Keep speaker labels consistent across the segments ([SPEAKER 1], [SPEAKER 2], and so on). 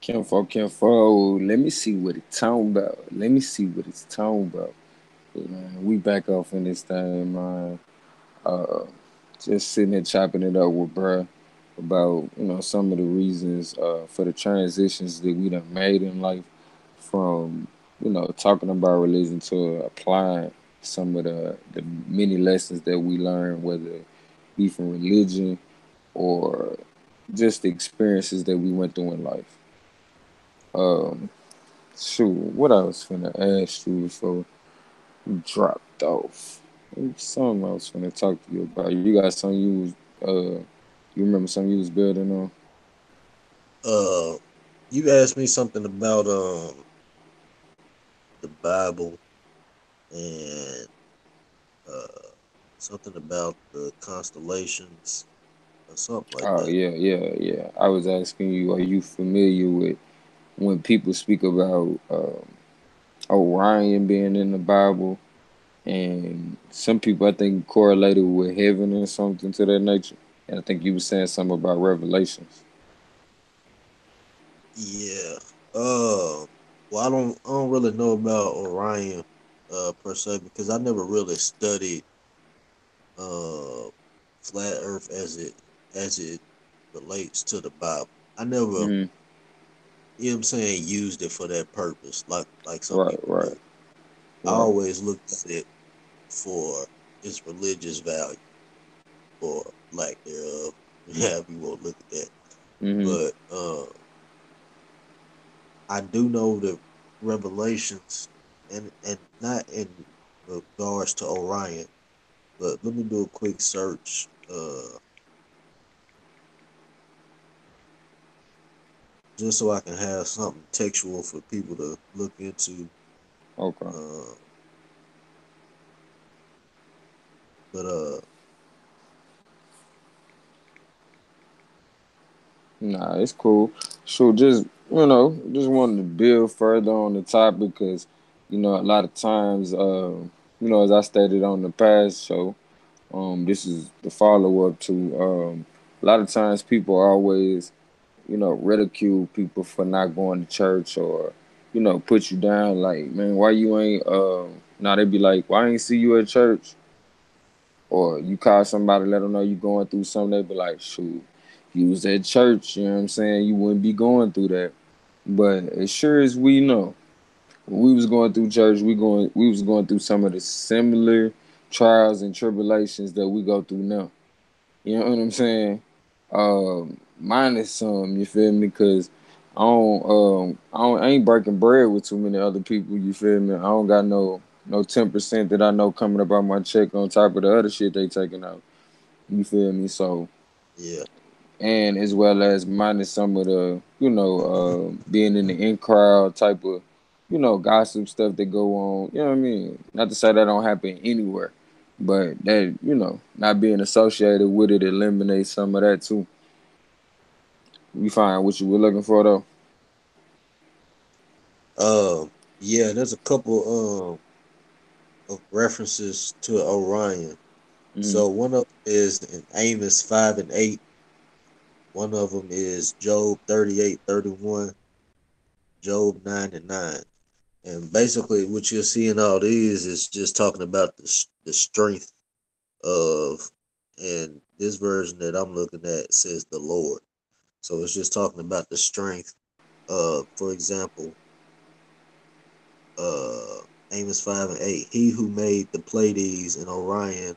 [SPEAKER 1] Kinfo, let me see what it's talking about. Let me see what it's talking about. Man, we back off in this thing, man. Uh, just sitting here chopping it up with bruh about, some of the reasons for the transitions that we done made in life from, talking about religion to applying some of the many lessons that we learned, whether it be from religion or just the experiences that we went through in life. Um, Shoot, what I was finna ask you before you dropped off? There was something I was finna talk to you about. You got something you remember something you was building on?
[SPEAKER 2] Uh, you asked me something about the Bible and uh something about the constellations or something like
[SPEAKER 1] Oh
[SPEAKER 2] that.
[SPEAKER 1] yeah, yeah, yeah. I was asking you, are you familiar with when people speak about Orion being in the Bible, and some people I think correlated with heaven or something to that nature. And I think you were saying something about Revelations.
[SPEAKER 2] Yeah. Well, I don't really know about Orion per se because I never really studied uh flat Earth as it relates to the Bible. I never,
[SPEAKER 1] Mm,
[SPEAKER 2] you know what I'm saying, used it for that purpose like some
[SPEAKER 1] right,
[SPEAKER 2] people
[SPEAKER 1] right,
[SPEAKER 2] do. I
[SPEAKER 1] right.
[SPEAKER 2] always looked at it for its religious value or lack thereof, however you want to look at that.
[SPEAKER 1] Mm-hmm.
[SPEAKER 2] But I do know that Revelations, and not in regards to Orion, but let me do a quick search, just so I can have something textual for people to look into.
[SPEAKER 1] Okay.
[SPEAKER 2] Uh, but
[SPEAKER 1] Nah, it's cool. So just wanted to build further on the topic because, a lot of times, as I stated on the past show, this is the follow up to a lot of times people always, ridicule people for not going to church or, put you down like, man, why you ain't, now they be like, why I ain't see you at church? Or you call somebody, let them know you going through something, they be like, shoot, if you was at church, you know what I'm saying, you wouldn't be going through that. But as sure as we know, when we was going through church, we was going through some of the similar trials and tribulations that we go through now. You know what I'm saying? Minus some, you feel me? Cause I ain't breaking bread with too many other people. You feel me? I don't got no 10% that I know coming up on my check on top of the other shit they taking out. You feel me? So,
[SPEAKER 2] yeah,
[SPEAKER 1] and as well as minus some of the being in the in crowd type of gossip stuff that go on. You know what I mean? Not to say that don't happen anywhere, but that not being associated with it eliminates some of that too. You find what you were looking for though.
[SPEAKER 2] yeah. There's a couple of references to Orion.
[SPEAKER 1] Mm-hmm.
[SPEAKER 2] So one of them is in Amos 5 and 8. One of them is Job 38:31, Job 9 and 9. And basically, what you're seeing all these is just talking about the strength of, and this version that I'm looking at says the Lord. So it's just talking about the strength of, for example, uh, Amos 5 and 8. He who made the Pleiades and Orion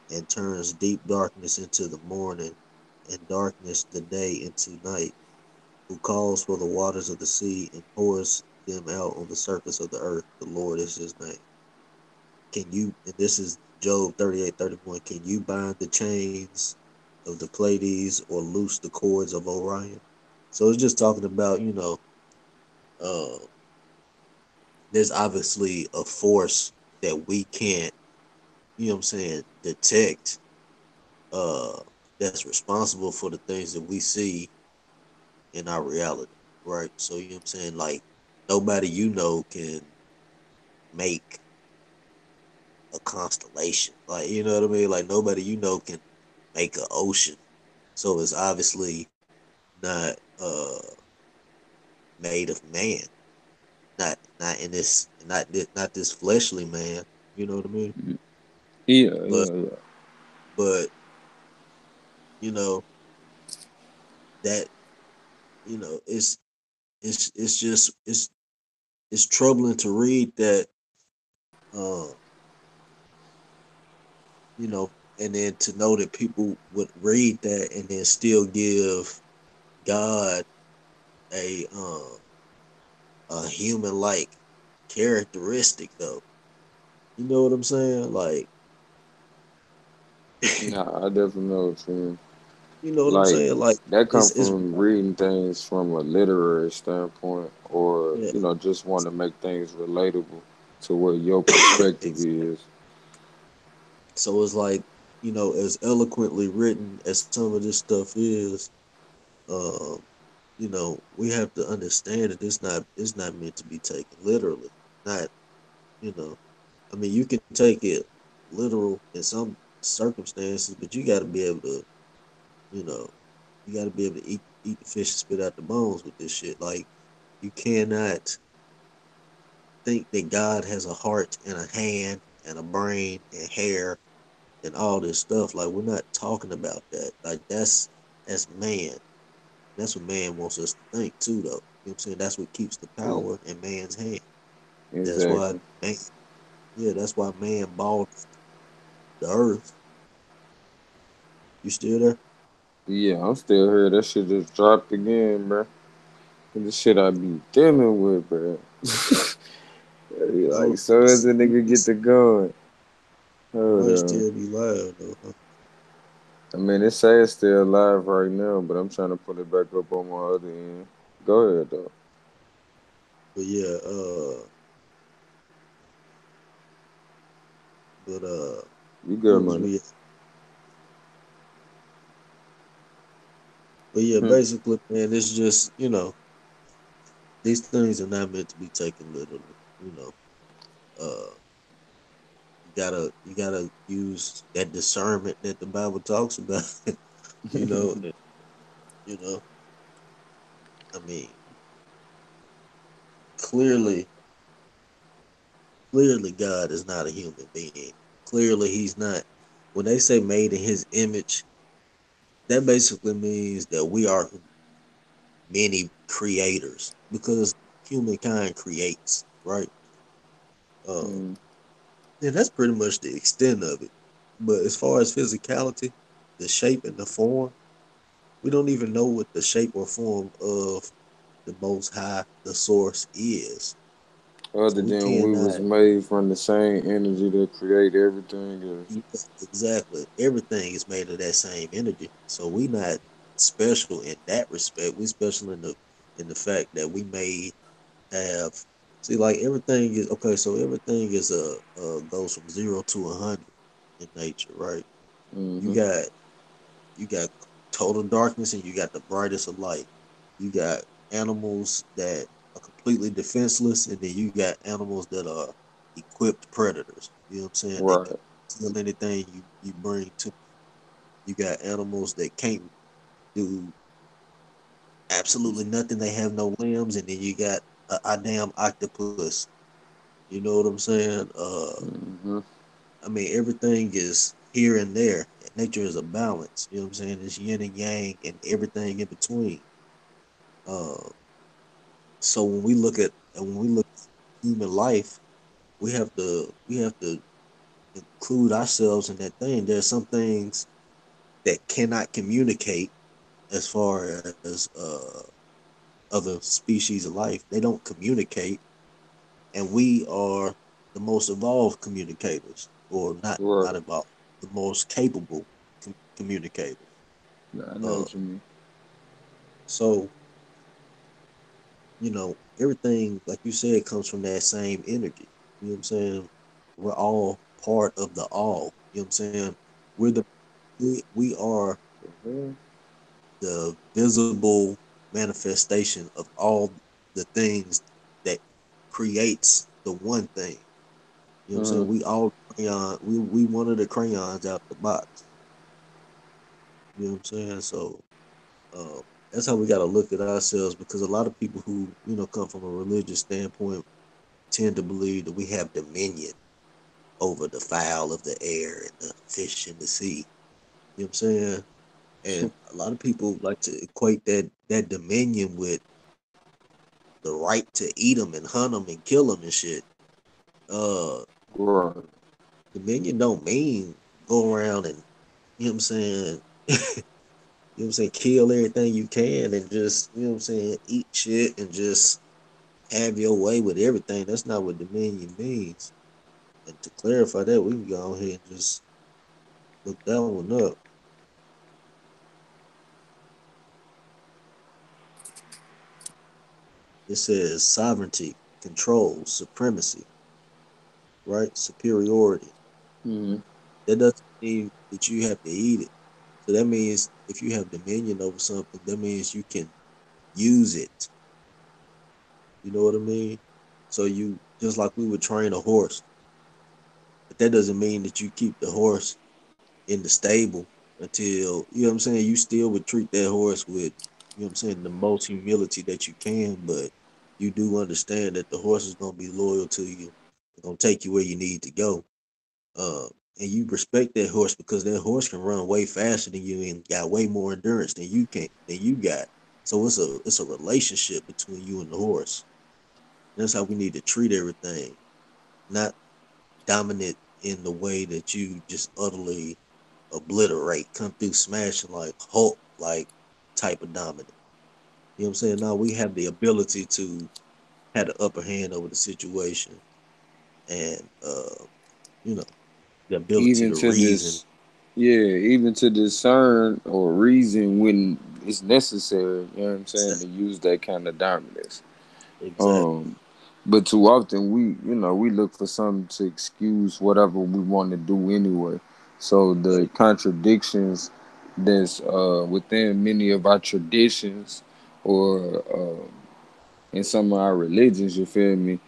[SPEAKER 2] and turns deep darkness into the morning and darkness the day into night, who calls for the waters of the sea and pours them out on the surface of the earth. The Lord is his name. Can you, and this is Job 38:31, can you bind the chains of the Pleiades or loose the cords of Orion? So it's just talking about, uh, there's obviously a force that we can't, what I'm saying, detect, uh, that's responsible for the things that we see in our reality, right? So, what I'm saying? Like, nobody can make a constellation. Like, you know what I mean? Like, nobody can make an ocean. So it's obviously not made of man, not in this not this fleshly man. You know what I mean?
[SPEAKER 1] Yeah,
[SPEAKER 2] But
[SPEAKER 1] yeah, yeah.
[SPEAKER 2] but you know that it's just it's troubling to read that uh you know and then to know that people would read that and then still give God a human like characteristic though. You know what I'm saying? Like
[SPEAKER 1] Nah, I definitely know what you mean.
[SPEAKER 2] you know what I'm
[SPEAKER 1] Like
[SPEAKER 2] saying? Like
[SPEAKER 1] that come
[SPEAKER 2] it's
[SPEAKER 1] from reading things from a literary standpoint, or
[SPEAKER 2] yeah,
[SPEAKER 1] just want to make things relatable to what your perspective
[SPEAKER 2] exactly.
[SPEAKER 1] is.
[SPEAKER 2] So it's like, as eloquently written as some of this stuff is, um, we have to understand that it's not meant to be taken literally. Not, you know, I mean, you can take it literal in some circumstances, but you got to be able to, you know, you got to be able to eat the fish and spit out the bones with this shit. Like, you cannot think that God has a heart and a hand and a brain and hair and all this stuff. Like, we're not talking about that. Like, that's man. That's what man wants us to think too, though. You know what I'm saying? That's what keeps the
[SPEAKER 1] Yeah,
[SPEAKER 2] power in man's hand. That's why
[SPEAKER 1] exactly.
[SPEAKER 2] man, yeah, that's why man bought the earth. You still there?
[SPEAKER 1] Yeah, I'm still here. That shit just dropped again, bro. This shit I be dealing with, bro.
[SPEAKER 2] Oh,
[SPEAKER 1] Like, so as a nigga get
[SPEAKER 2] this
[SPEAKER 1] the gun. Hold
[SPEAKER 2] might
[SPEAKER 1] on.
[SPEAKER 2] still be live though, huh?
[SPEAKER 1] I mean, it say it's still live right now, but I'm trying to put it back up on my other end. Go ahead, though.
[SPEAKER 2] But yeah, but
[SPEAKER 1] You
[SPEAKER 2] what
[SPEAKER 1] good,
[SPEAKER 2] was
[SPEAKER 1] money.
[SPEAKER 2] we? But yeah,
[SPEAKER 1] Hmm.
[SPEAKER 2] basically, man, it's just these things are not meant to be taken literally. You know, uh, you gotta use that discernment that the Bible talks about. you know, and, you know. I mean, clearly, clearly, God is not a human being. Clearly, He's not. When they say made in His image, that basically means that we are many creators because humankind creates, right? Uh,
[SPEAKER 1] Mm.
[SPEAKER 2] and that's pretty much the extent of it. But as far as physicality, the shape and the form, we don't even know what the shape or form of the Most High, the Source, is. So
[SPEAKER 1] Other
[SPEAKER 2] we
[SPEAKER 1] than we was
[SPEAKER 2] cannot.
[SPEAKER 1] made from the same energy that create everything else.
[SPEAKER 2] Yeah, exactly. Everything is made of that same energy. So we not special in that respect. We special in the fact that we may have see like everything is okay. So everything is goes from 0 to 100 in nature, right? You
[SPEAKER 1] Mm-hmm.
[SPEAKER 2] got you got total darkness and you got the brightest of light. You got animals that are completely defenseless, and then you got animals that are equipped predators. You know what I'm saying? They can
[SPEAKER 1] Right.
[SPEAKER 2] kill anything you bring to. You got animals that can't do absolutely nothing. They have no limbs, and then you got a damn octopus. You know what I'm saying?
[SPEAKER 1] Mm-hmm.
[SPEAKER 2] I mean everything is here and there. Nature is a balance. You know what I'm saying? It's yin and yang and everything in between. Uh, so when we look at human life, we have to include ourselves in that thing. There's some things that cannot communicate as far as other species of life. They don't communicate, and we are the most evolved communicators, or not
[SPEAKER 1] Right.
[SPEAKER 2] evolved, the most capable communicators.
[SPEAKER 1] Nah, I know
[SPEAKER 2] Uh,
[SPEAKER 1] what you mean.
[SPEAKER 2] so everything, like you said, comes from that same energy. You know what I'm saying? We're all part of the all. You know what I'm saying? We're the we are
[SPEAKER 1] Mhm.
[SPEAKER 2] the visible manifestation of all the things that creates the one thing. You know what I'm saying?
[SPEAKER 1] Mhm.
[SPEAKER 2] We all we one of the crayons out the box. You know what I'm saying? So That's how we got to look at ourselves, because a lot of people who come from a religious standpoint tend to believe that we have dominion over the fowl of the air and the fish in the sea. You know what I'm saying? And a lot of people like to equate that dominion with the right to eat them and hunt them and kill them and shit. Uh,
[SPEAKER 1] Right.
[SPEAKER 2] Dominion don't mean go around and you know what I'm saying. You know what I'm saying? Kill everything you can and just eat shit and just have your way with everything. That's not what dominion means. And to clarify that, we can go ahead and just look that one up. It says sovereignty, control, supremacy, right? Superiority.
[SPEAKER 1] Mm-hmm.
[SPEAKER 2] That doesn't mean that you have to eat it. So that means if you have dominion over something, that means you can use it. You know what I mean? So you just like we would train a horse, but that doesn't mean that you keep the horse in the stable until you know what I'm saying. You still would treat that horse with what I'm saying, the most humility that you can, but you do understand that the horse is gonna be loyal to you, gonna take you where you need to go. Uh, and you respect that horse because that horse can run way faster than you and got way more endurance than you got. So it's a relationship between you and the horse. That's how we need to treat everything, not dominant in the way that you just utterly obliterate, come through smashing like Hulk like type of dominant. You know what I'm saying? Now we have the ability to have the upper hand over the situation and you know, the ability
[SPEAKER 1] Even
[SPEAKER 2] to
[SPEAKER 1] to
[SPEAKER 2] reason.
[SPEAKER 1] this, yeah, even to discern or reason when it's necessary. You know what I'm saying, to
[SPEAKER 2] Exactly.
[SPEAKER 1] use that kind of dominance.
[SPEAKER 2] Exactly.
[SPEAKER 1] Um, but too often we look for something to excuse whatever we want to do anyway. So the
[SPEAKER 2] Right.
[SPEAKER 1] contradictions that's within many of our traditions or in some of our religions, you feel me,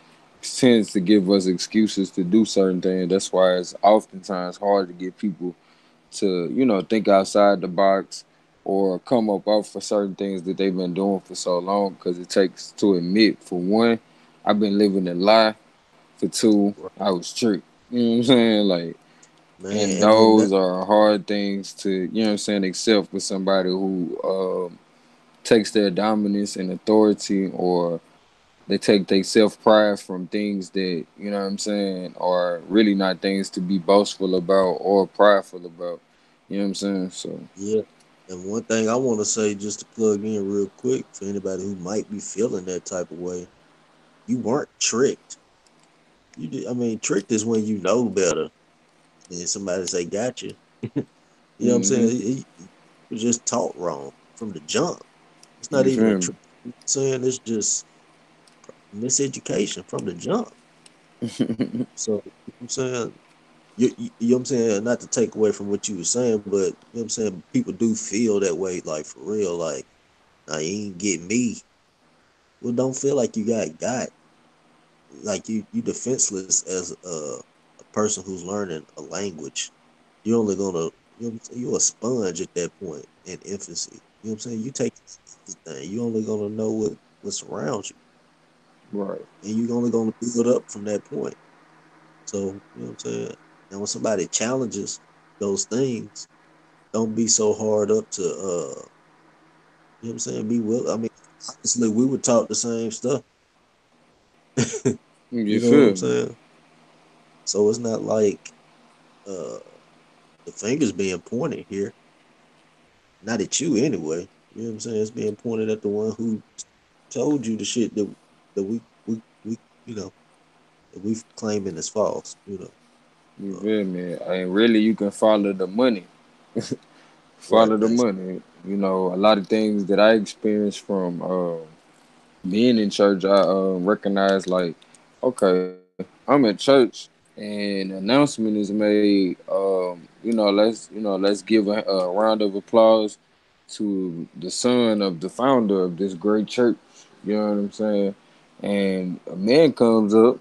[SPEAKER 1] tends to give us excuses to do certain things. That's why it's oftentimes hard to get people to, think outside the box or come up off for certain things that they've been doing for so long because it takes to admit, for one, I've been living a lie. For two,
[SPEAKER 2] Right.
[SPEAKER 1] I was tricked. You know what I'm saying? Like,
[SPEAKER 2] Man,
[SPEAKER 1] and
[SPEAKER 2] and then that,
[SPEAKER 1] those are hard things to, accept with somebody who takes their dominance and authority, or they take their self pride from things that, are really not things to be boastful about or prideful about. You know what I'm saying? So,
[SPEAKER 2] yeah. And one thing I want to say, just to plug in real quick for anybody who might be feeling that type of way, you weren't tricked. You did, I mean, tricked is when you know better. And somebody say, got you. You know what I'm saying?
[SPEAKER 1] hmm
[SPEAKER 2] It was just taught wrong from the jump. It's not
[SPEAKER 1] you
[SPEAKER 2] even a
[SPEAKER 1] feel
[SPEAKER 2] trick. You know what I'm saying it's just miseducation from the jump.
[SPEAKER 1] me?
[SPEAKER 2] So, you know what I'm saying? You know what I'm saying? Not to take away from what you were saying, but you know what I'm saying? People do feel that way, like for real. Like, nah, you ain't get me. Well, don't feel like you got. Like you defenseless as a person who's learning a language. You're only gonna, you know what I'm saying? You're a sponge at that point in infancy. You know what I'm saying? You take everything. You only gonna know what surrounds you,
[SPEAKER 1] Right.
[SPEAKER 2] and you're only gonna build up from that point. So you know what I'm saying? And when somebody challenges those things, don't be so hard up to you know what I'm saying? Be will. I mean, honestly, we were taught the same stuff.
[SPEAKER 1] You
[SPEAKER 2] You know what I'm
[SPEAKER 1] feel me?
[SPEAKER 2] saying? So it's not like uh the finger's being pointed here. Not at you anyway. You know what I'm saying? It's being pointed at the one who told you the shit that we you know that we claiming is false.
[SPEAKER 1] You
[SPEAKER 2] Uh,
[SPEAKER 1] feel me? And really, you can follow the money.
[SPEAKER 2] right?
[SPEAKER 1] Follow the
[SPEAKER 2] Thanks.
[SPEAKER 1] money. A lot of things that I experienced from being in church, I recognize like, okay, I'm at church and announcement is made. Let's give a round of applause to the son of the founder of this great church. You know what I'm saying? And a man comes up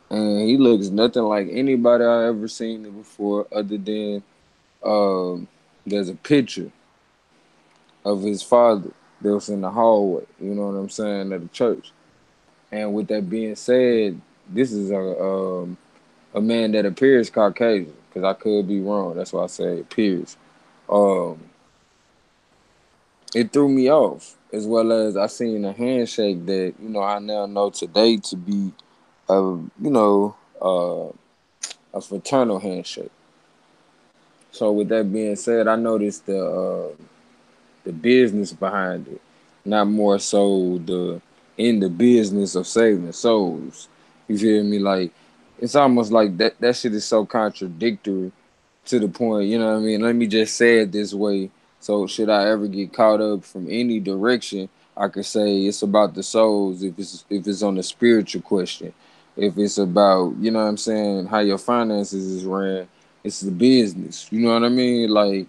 [SPEAKER 1] and he looks nothing like anybody I ever seen before, other than um, there's a picture of his father. that was in the hallway. You know what I'm saying, at the church. And with that being said, this is a man that appears Caucasian, because I could be wrong. That's why I say appears. Um, it threw me off, as well as I seen a handshake that I now know today to be a a fraternal handshake. So with that being said, I noticed the business behind it, not more so the in the business of saving souls. You feel me? Like it's almost like that shit is so contradictory to the point, you know what I mean? Let me just say it this way. So should I ever get caught up from any direction, I could say it's about the souls if it's on the spiritual question. If it's about, you know what I'm saying, how your finances is ran, it's the business. You know what I mean? Like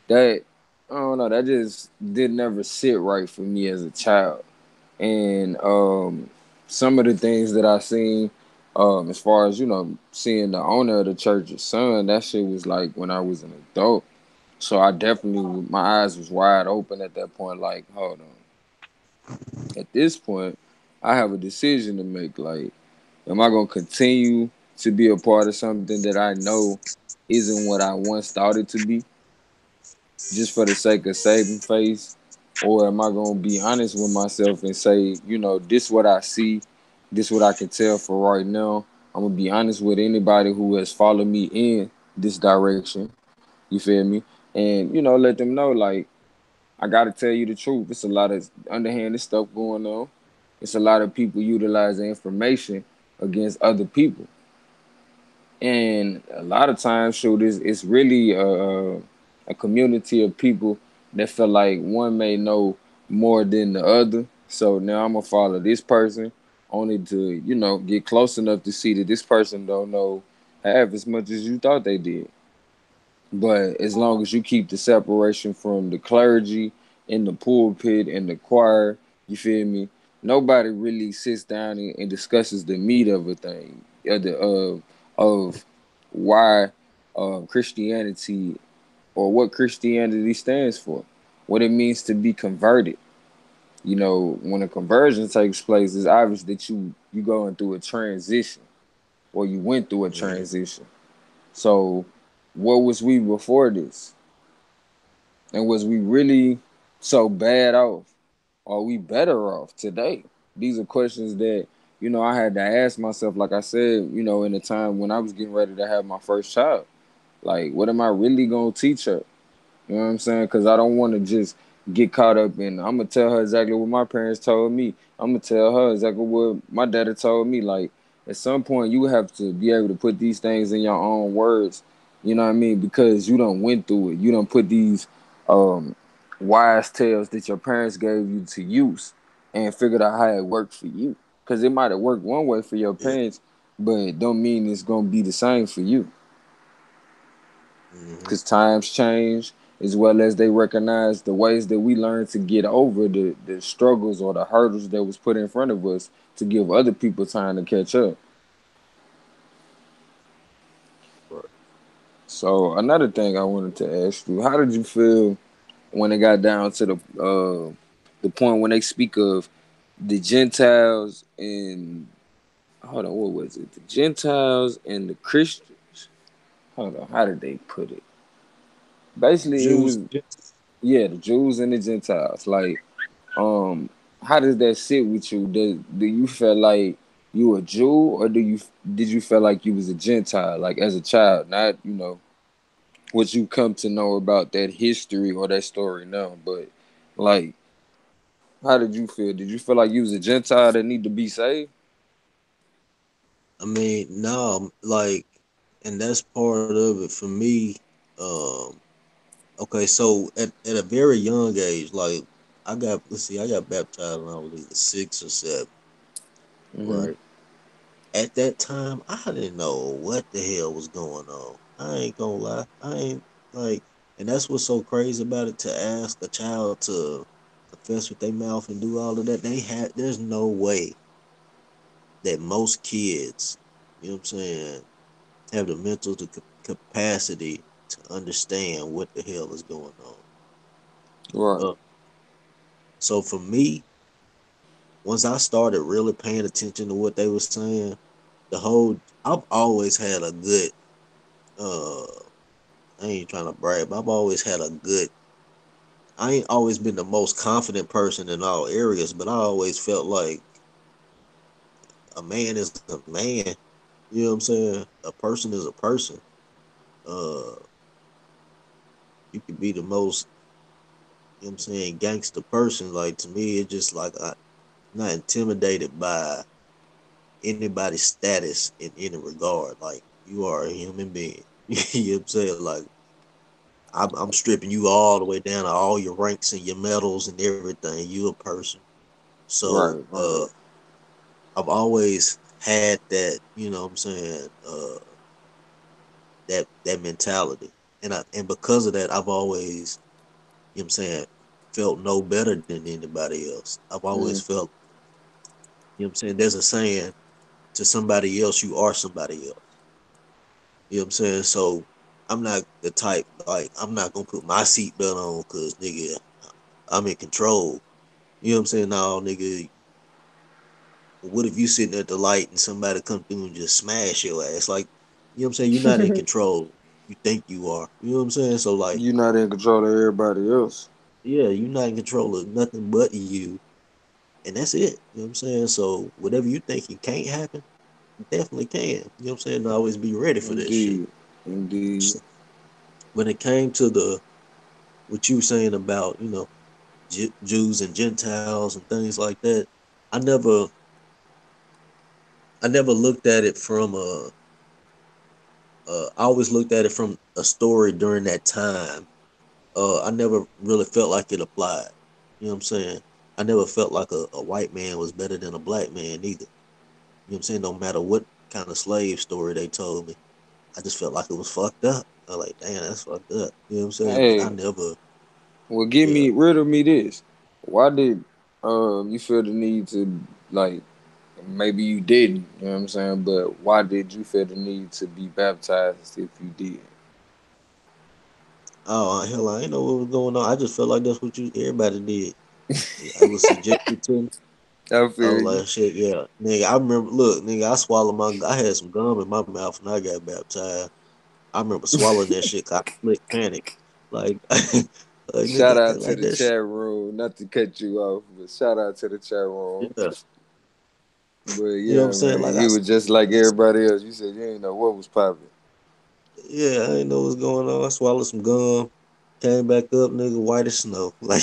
[SPEAKER 1] that I don't know, that just did never sit right for me as a child. And some of the things that I seen, as far as seeing the owner of the church's son, that shit was like when I was an adult. So I definitely, my eyes was wide open at that point. Like, hold on. At this point, I have a decision to make. Like, am I gonna continue to be a part of something that I know isn't what I once thought it to be, just for the sake of saving face? Or am I gonna be honest with myself and say, this what I see, this what I can tell for right now. I'm gonna be honest with anybody who has followed me in this direction. You feel me? And let them know, like, I gotta tell you the truth. It's a lot of underhanded stuff going on. It's a lot of people utilizing information against other people. And a lot of times, shoot, it's really a community of people that feel like one may know more than the other. So now I'm gonna follow this person only to get close enough to see that this person don't know half as much as you thought they did. But as long as you keep the separation from the clergy and the pulpit and the choir, you feel me? Nobody really sits down and discusses the meat of a thing, of why Christianity, or what Christianity stands for, what it means to be converted. When a conversion takes place, it's obvious that you going through a transition, or you went through a
[SPEAKER 2] Mm-hmm.
[SPEAKER 1] transition. So, what was we before this? And was we really so bad off? Are we better off today? These are questions that, I had to ask myself, like I said, in the time when I was getting ready to have my first child. Like, what am I really going to teach her? You know what I'm saying? Because I don't want to just get caught up in. I'm gonna tell her exactly what my parents told me. I'm gonna tell her exactly what my daddy told me. Like at some point, you have to be able to put these things in your own words. You know what I mean? Because you don't went through it. You don't put these um, wise tales that your parents gave you to use and figured out how it worked for you. Because it might have worked one way for your
[SPEAKER 2] Yeah.
[SPEAKER 1] parents, but it don't mean it's gonna be the same for you,
[SPEAKER 2] Mm-hmm.
[SPEAKER 1] because times change, as well as they recognize the ways that we learn to get over the struggles or the hurdles that was put in front of us to give other people time to catch up.
[SPEAKER 2] Right.
[SPEAKER 1] So another thing I wanted to ask you, how did you feel when it got down to the point when they speak of the Gentiles and, hold on, what was it? The Gentiles and the Christians. Hold on, how did they put it? Basically, it
[SPEAKER 2] Jews.
[SPEAKER 1] was, yeah, the Jews and the Gentiles. Like, Um, how does that sit with you? Do you feel like you a Jew, or did you feel like you was a Gentile, like as a child, not what you come to know about that history or that story now, but like how did you feel? Did you feel like you was a Gentile that need to be saved?
[SPEAKER 2] I mean, no, like, and that's part of it for me. Um, okay, so at a very young age, like I got baptized when I was either 6 or 7,
[SPEAKER 1] Mm-hmm.
[SPEAKER 2] right? At that time, I didn't know what the hell was going on. I ain't gonna lie. I ain't like, and that's what's so crazy about it. To ask a child to confess with their mouth and do all of that, there's no way that most kids, you know what I'm saying, have the mental capacity to understand what the hell is going on.
[SPEAKER 1] Right.
[SPEAKER 2] Uh, So for me, once I started really paying attention to what they were saying, I've always had a good uh I ain't trying to brag, but I've always had a good I ain't always been the most confident person in all areas, but I always felt like a man is a man. You know what I'm saying? A person is a person. Uh you could be the most, you know what I'm saying, gangster person. Like to me it's just like I'm not intimidated by anybody's status in any regard. Like you are a human being. You know what I'm saying? Like I'm stripping you all the way down to all your ranks and your medals and everything. You a person. So
[SPEAKER 1] Right, right.
[SPEAKER 2] I've always had that, you know what I'm saying, that mentality. And because of that I've always, you know what I'm saying, felt no better than anybody else. I've always
[SPEAKER 1] Mm,
[SPEAKER 2] felt, you know what I'm saying, there's a saying, to somebody else you are somebody else. You know what I'm saying? So I'm not the type, like I'm not gonna put my seatbelt on because nigga I'm in control. You know what I'm saying? No, nigga, what if you sitting at the light and somebody come through and just smash your ass? Like, you know what I'm saying? You're not in
[SPEAKER 1] mm.
[SPEAKER 2] control. You think you are. You know what I'm saying? So like,
[SPEAKER 1] You're not in control of everybody else.
[SPEAKER 2] yeah, you're not in control of nothing but you, and that's it. You know what I'm saying? So whatever you think you can't happen, it definitely can. You know what I'm saying? Always be ready for that shit.
[SPEAKER 1] Indeed, indeed.
[SPEAKER 2] So when it came to the what you were saying about, you know, Jews and Gentiles and things like that, I never I never looked at it from I always looked at it from a story during that time. I never really felt like it applied. You know what I'm saying? I never felt like a white man was better than a black man either. You know what I'm saying? No matter what kind of slave story they told me, I just felt like it was fucked up. I was like, damn, that's fucked up. You know what I'm saying? But I
[SPEAKER 1] Hey,
[SPEAKER 2] never,
[SPEAKER 1] well, give
[SPEAKER 2] yeah.
[SPEAKER 1] me riddle me this. Why did you feel the need to, like, maybe you didn't, you know what I'm saying? But why did you feel the need to be baptized if you did?
[SPEAKER 2] Oh hell, I ain't know what was going on. I just felt like that's what you everybody did. I was suggested to me.
[SPEAKER 1] I
[SPEAKER 2] I
[SPEAKER 1] feel
[SPEAKER 2] was
[SPEAKER 1] you.
[SPEAKER 2] like, shit, yeah, nigga. I remember, look, nigga, I swallowed I had some gum in my mouth when I got baptized. I remember swallowing that shit. 'Cause I split panic, like, like
[SPEAKER 1] Shout
[SPEAKER 2] nigga,
[SPEAKER 1] out to
[SPEAKER 2] like
[SPEAKER 1] the
[SPEAKER 2] that shit.
[SPEAKER 1] chat room. Not to cut you off, but shout out to the chat room.
[SPEAKER 2] Yeah,
[SPEAKER 1] But
[SPEAKER 2] you know what I'm
[SPEAKER 1] yeah,
[SPEAKER 2] saying?
[SPEAKER 1] man,
[SPEAKER 2] Like
[SPEAKER 1] you was just like everybody else. You said you ain't know what was popping.
[SPEAKER 2] yeah, I didn't know what's going on. I swallowed some gum, came back up, nigga, white as snow. Like,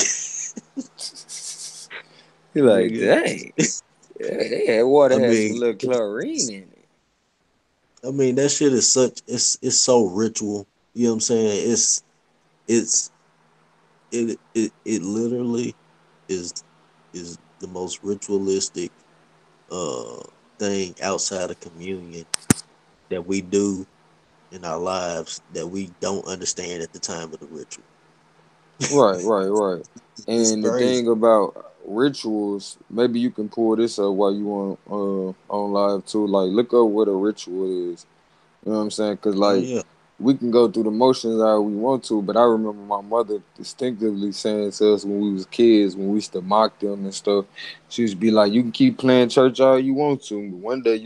[SPEAKER 1] You like,
[SPEAKER 2] nigga,
[SPEAKER 1] dang. Yeah, they had water
[SPEAKER 2] I
[SPEAKER 1] had some
[SPEAKER 2] mean,
[SPEAKER 1] little chlorine in it.
[SPEAKER 2] that shit is it's so ritual. You know what I'm saying? It's it literally is is the most ritualistic uh thing outside of communion that we do in our lives that we don't understand at the time of the ritual.
[SPEAKER 1] Right, right, right.
[SPEAKER 2] It's
[SPEAKER 1] And the
[SPEAKER 2] crazy.
[SPEAKER 1] thing about rituals, maybe you can pull this up while you on live too. Like, look up what a ritual is. You know what I'm saying? Because
[SPEAKER 2] Oh
[SPEAKER 1] like
[SPEAKER 2] yeah,
[SPEAKER 1] we can go through the motions how we want to, but I remember my mother distinctively saying to us when we was kids, when we used to mock them and stuff, she used to be like, "You can keep playing church all you want to, but one day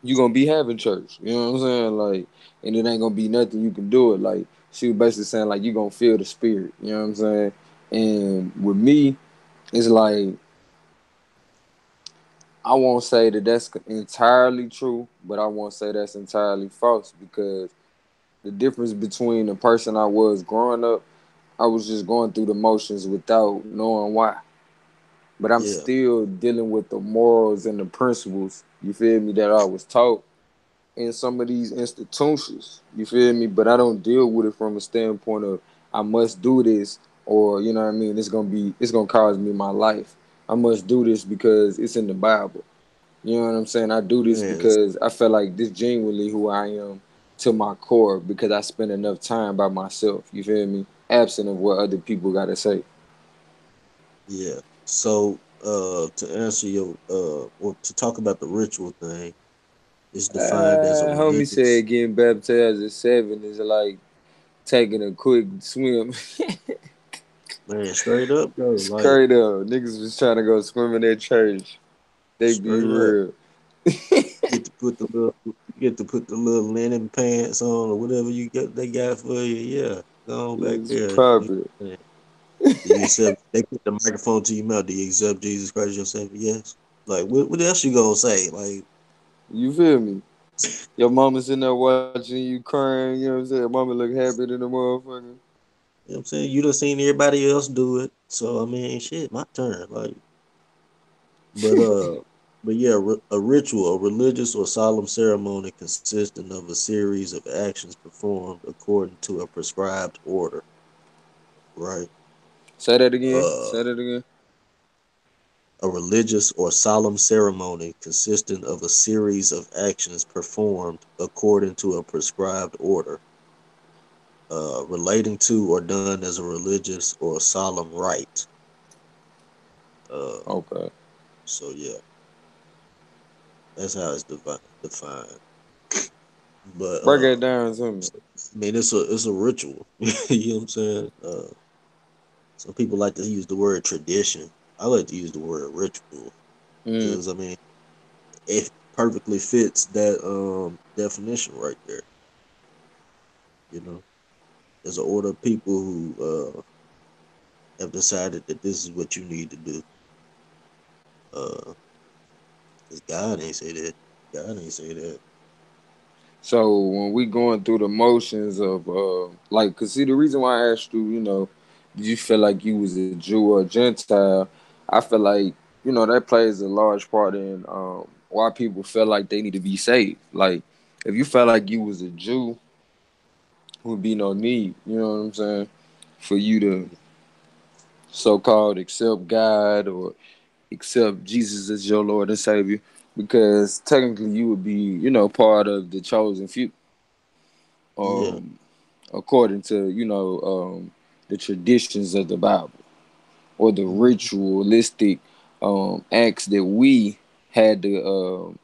[SPEAKER 1] you gonna be having church." You know what I'm saying? Like, and it ain't gonna be nothing you can do it. Like she was basically saying like you gonna feel the spirit. You know what I'm saying? And with me, it's like I won't say that that's entirely true, but I won't say that's entirely false because the difference between the person I was growing up, I was just going through the motions without knowing why. But I'm
[SPEAKER 2] yeah,
[SPEAKER 1] still dealing with the morals and the principles, you feel me, that I was taught in some of these institutions, you feel me? But I don't deal with it from a standpoint of I must do this or, you know what I mean, it's gonna cause me my life. I must do this because it's in the Bible. You know what I'm saying? I do this
[SPEAKER 2] man.
[SPEAKER 1] because I feel like this genuinely who I am to my core because I spend enough time by myself. You feel me? Absent of what other people gotta say.
[SPEAKER 2] Yeah. So, to answer your or to talk about the ritual thing, it's defined as a
[SPEAKER 1] Homie
[SPEAKER 2] religious.
[SPEAKER 1] said getting baptized at 7 is like taking a quick swim.
[SPEAKER 2] Man, straight up though, like
[SPEAKER 1] Straight up, niggas was trying to go swim in that church. They be
[SPEAKER 2] straight up.
[SPEAKER 1] real.
[SPEAKER 2] Get to put the little, you get to put the little linen pants on or whatever you got they got for you. Yeah, go on back
[SPEAKER 1] It's
[SPEAKER 2] there.
[SPEAKER 1] popping.
[SPEAKER 2] Do you accept? They put the microphone to your mouth. Do you accept Jesus Christ as your Savior? Yes. Like what else you gonna say? Like
[SPEAKER 1] You feel me? Your mama sitting there watching you crying, you know what I'm saying? Mama look happy than the motherfucker.
[SPEAKER 2] you know what I'm saying? You done seen everybody else do it. So I mean, shit, my turn. Like, but but yeah, a ritual, a religious or solemn ceremony consisting of a series of actions performed according to a prescribed order. Right.
[SPEAKER 1] Say that again.
[SPEAKER 2] Uh,
[SPEAKER 1] Say that again.
[SPEAKER 2] a religious or solemn ceremony consisting of a series of actions performed according to a prescribed order, relating to or done as a religious or solemn rite. Uh,
[SPEAKER 1] Okay.
[SPEAKER 2] so yeah, that's how it's defined. But
[SPEAKER 1] Break it down to me.
[SPEAKER 2] I mean, it's a ritual. You know what I'm saying? Some people like to use the word tradition. I like to use the word ritual
[SPEAKER 1] Mm.
[SPEAKER 2] because I mean it perfectly fits that definition right there. You know, there's an order of people who have decided that this is what you need to do. Uh, 'Cause God ain't say that. God ain't say that.
[SPEAKER 1] So when we going through the motions of like, cause see the reason why I asked you, did you feel like you was a Jew or a Gentile? I feel like that plays a large part in why people feel like they need to be saved. Like if you felt like you was a Jew, would be no need. You know what I'm saying? For you to so-called accept God or accept Jesus as your Lord and Savior, because technically you would be, part of the chosen few.
[SPEAKER 2] Yeah,
[SPEAKER 1] Um, according to the traditions of the Bible or the
[SPEAKER 2] hmm,
[SPEAKER 1] ritualistic acts that we had to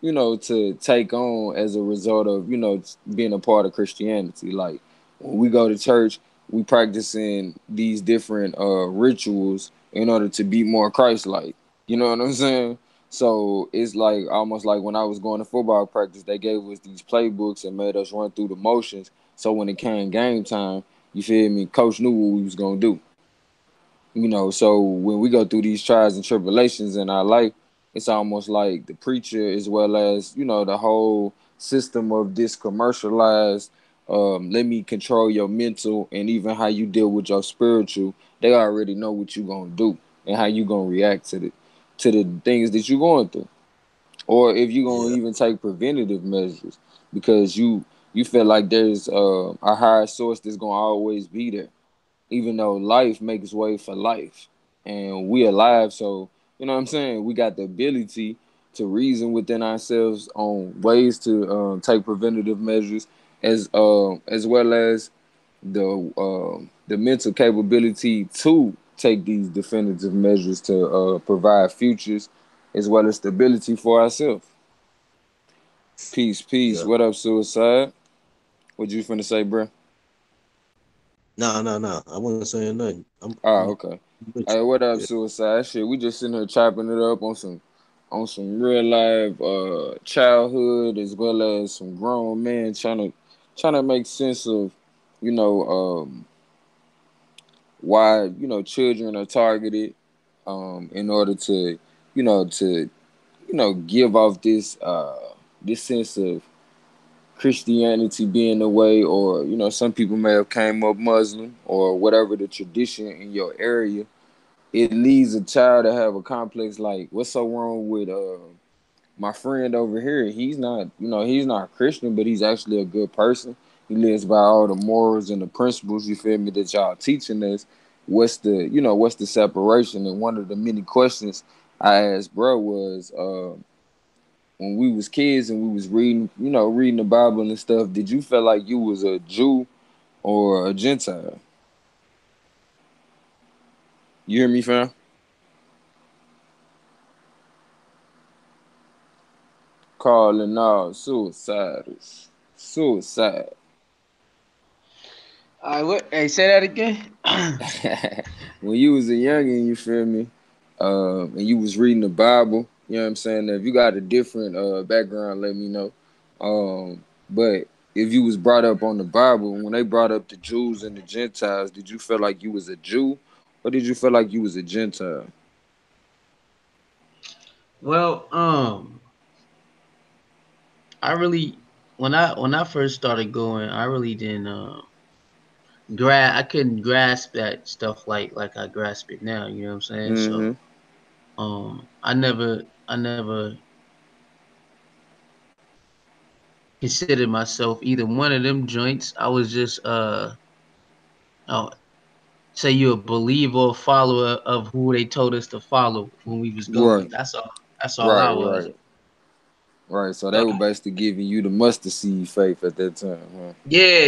[SPEAKER 1] to take on as a result of being a part of Christianity. Like when we go to church, we practicing these different rituals in order to be more Christ-like. You know what I'm saying? So it's like almost like when I was going to football practice, they gave us these playbooks and made us run through the motions. So when it came game time, you feel me? Coach knew what we was gonna do. So when we go through these trials and tribulations in our life, it's almost like the preacher as well as the whole system of this commercialized, let me control your mental and even how you deal with your spiritual. They already know what you gonna do and how you gonna react to the things that you're going through, or if you're gonna
[SPEAKER 2] yeah,
[SPEAKER 1] even take preventative measures because you feel like there's a higher source that's gonna always be there, even though life makes way for life and we alive. So you know what I'm saying, we got the ability to reason within ourselves on ways to take preventative measures, as well as the mental capability to take these definitive measures to provide futures as well as stability for ourselves. Peace, peace.
[SPEAKER 2] yeah.
[SPEAKER 1] What up, Suicide? What you finna say, bro?
[SPEAKER 2] No, no, no. I wasn't saying nothing. I'm
[SPEAKER 1] Oh, okay.
[SPEAKER 2] with
[SPEAKER 1] Hey, what up,
[SPEAKER 2] you.
[SPEAKER 1] Suicide? Shit, we just sitting here chopping it up on some real life childhood as well as some grown men trying to make sense of you know why children are targeted in order to to give off this sense of Christianity being the way, or some people may have came up Muslim or whatever the tradition in your area. It leads a child to have a complex like, what's so wrong with my friend over here? He's not Christian, but he's actually a good person. He lives by all the morals and the principles, you feel me, that y'all teaching us. What's the separation? And one of the many questions I asked bro was, when we was kids and we was reading the Bible and stuff, did you feel like you was a Jew or a Gentile? You hear me, fam? Calling all suiciders. Suicide.
[SPEAKER 3] What? Hey, say that again.
[SPEAKER 1] When you was a youngin', you feel me? And you was reading the Bible, you know what I'm saying? If you got a different background, let me know. But if you was brought up on the Bible, when they brought up the Jews and the Gentiles, did you feel like you was a Jew or did you feel like you was a Gentile?
[SPEAKER 3] Well, I really when I first started going, I really didn't I couldn't grasp that stuff like I grasp it now. You know what I'm saying? So
[SPEAKER 1] Mm-hmm.
[SPEAKER 3] I never considered myself either one of them joints. I was just uh say you're a believer or follower of who they told us to follow when we was going.
[SPEAKER 1] Right,
[SPEAKER 3] That's all. That's all
[SPEAKER 1] right,
[SPEAKER 3] I was.
[SPEAKER 1] right, right. So they
[SPEAKER 3] So
[SPEAKER 1] were basically giving you the mustard seed faith at that time, huh?
[SPEAKER 3] yeah,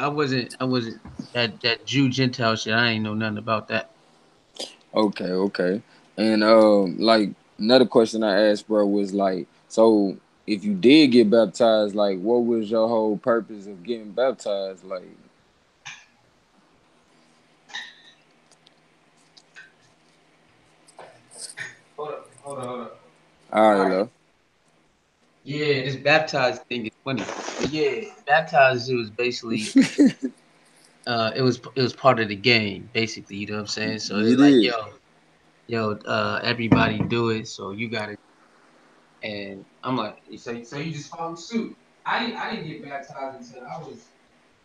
[SPEAKER 3] I wasn't that Jew Gentile shit. I ain't know nothing about that.
[SPEAKER 1] Okay, okay. And like another question I asked, bro, was like, so if you did get baptized, like, what was your whole purpose of getting baptized? Like,
[SPEAKER 3] Hold up.
[SPEAKER 1] all
[SPEAKER 3] All
[SPEAKER 1] right,
[SPEAKER 3] right.
[SPEAKER 1] love.
[SPEAKER 3] Yeah, this baptized thing is funny. But yeah, baptized it was basically it was part of the game, basically, you know what I'm saying? So it's
[SPEAKER 1] It
[SPEAKER 3] like,
[SPEAKER 1] is.
[SPEAKER 3] everybody do it, so you gotta and I'm like, so you just follow suit. I didn't get baptized until I was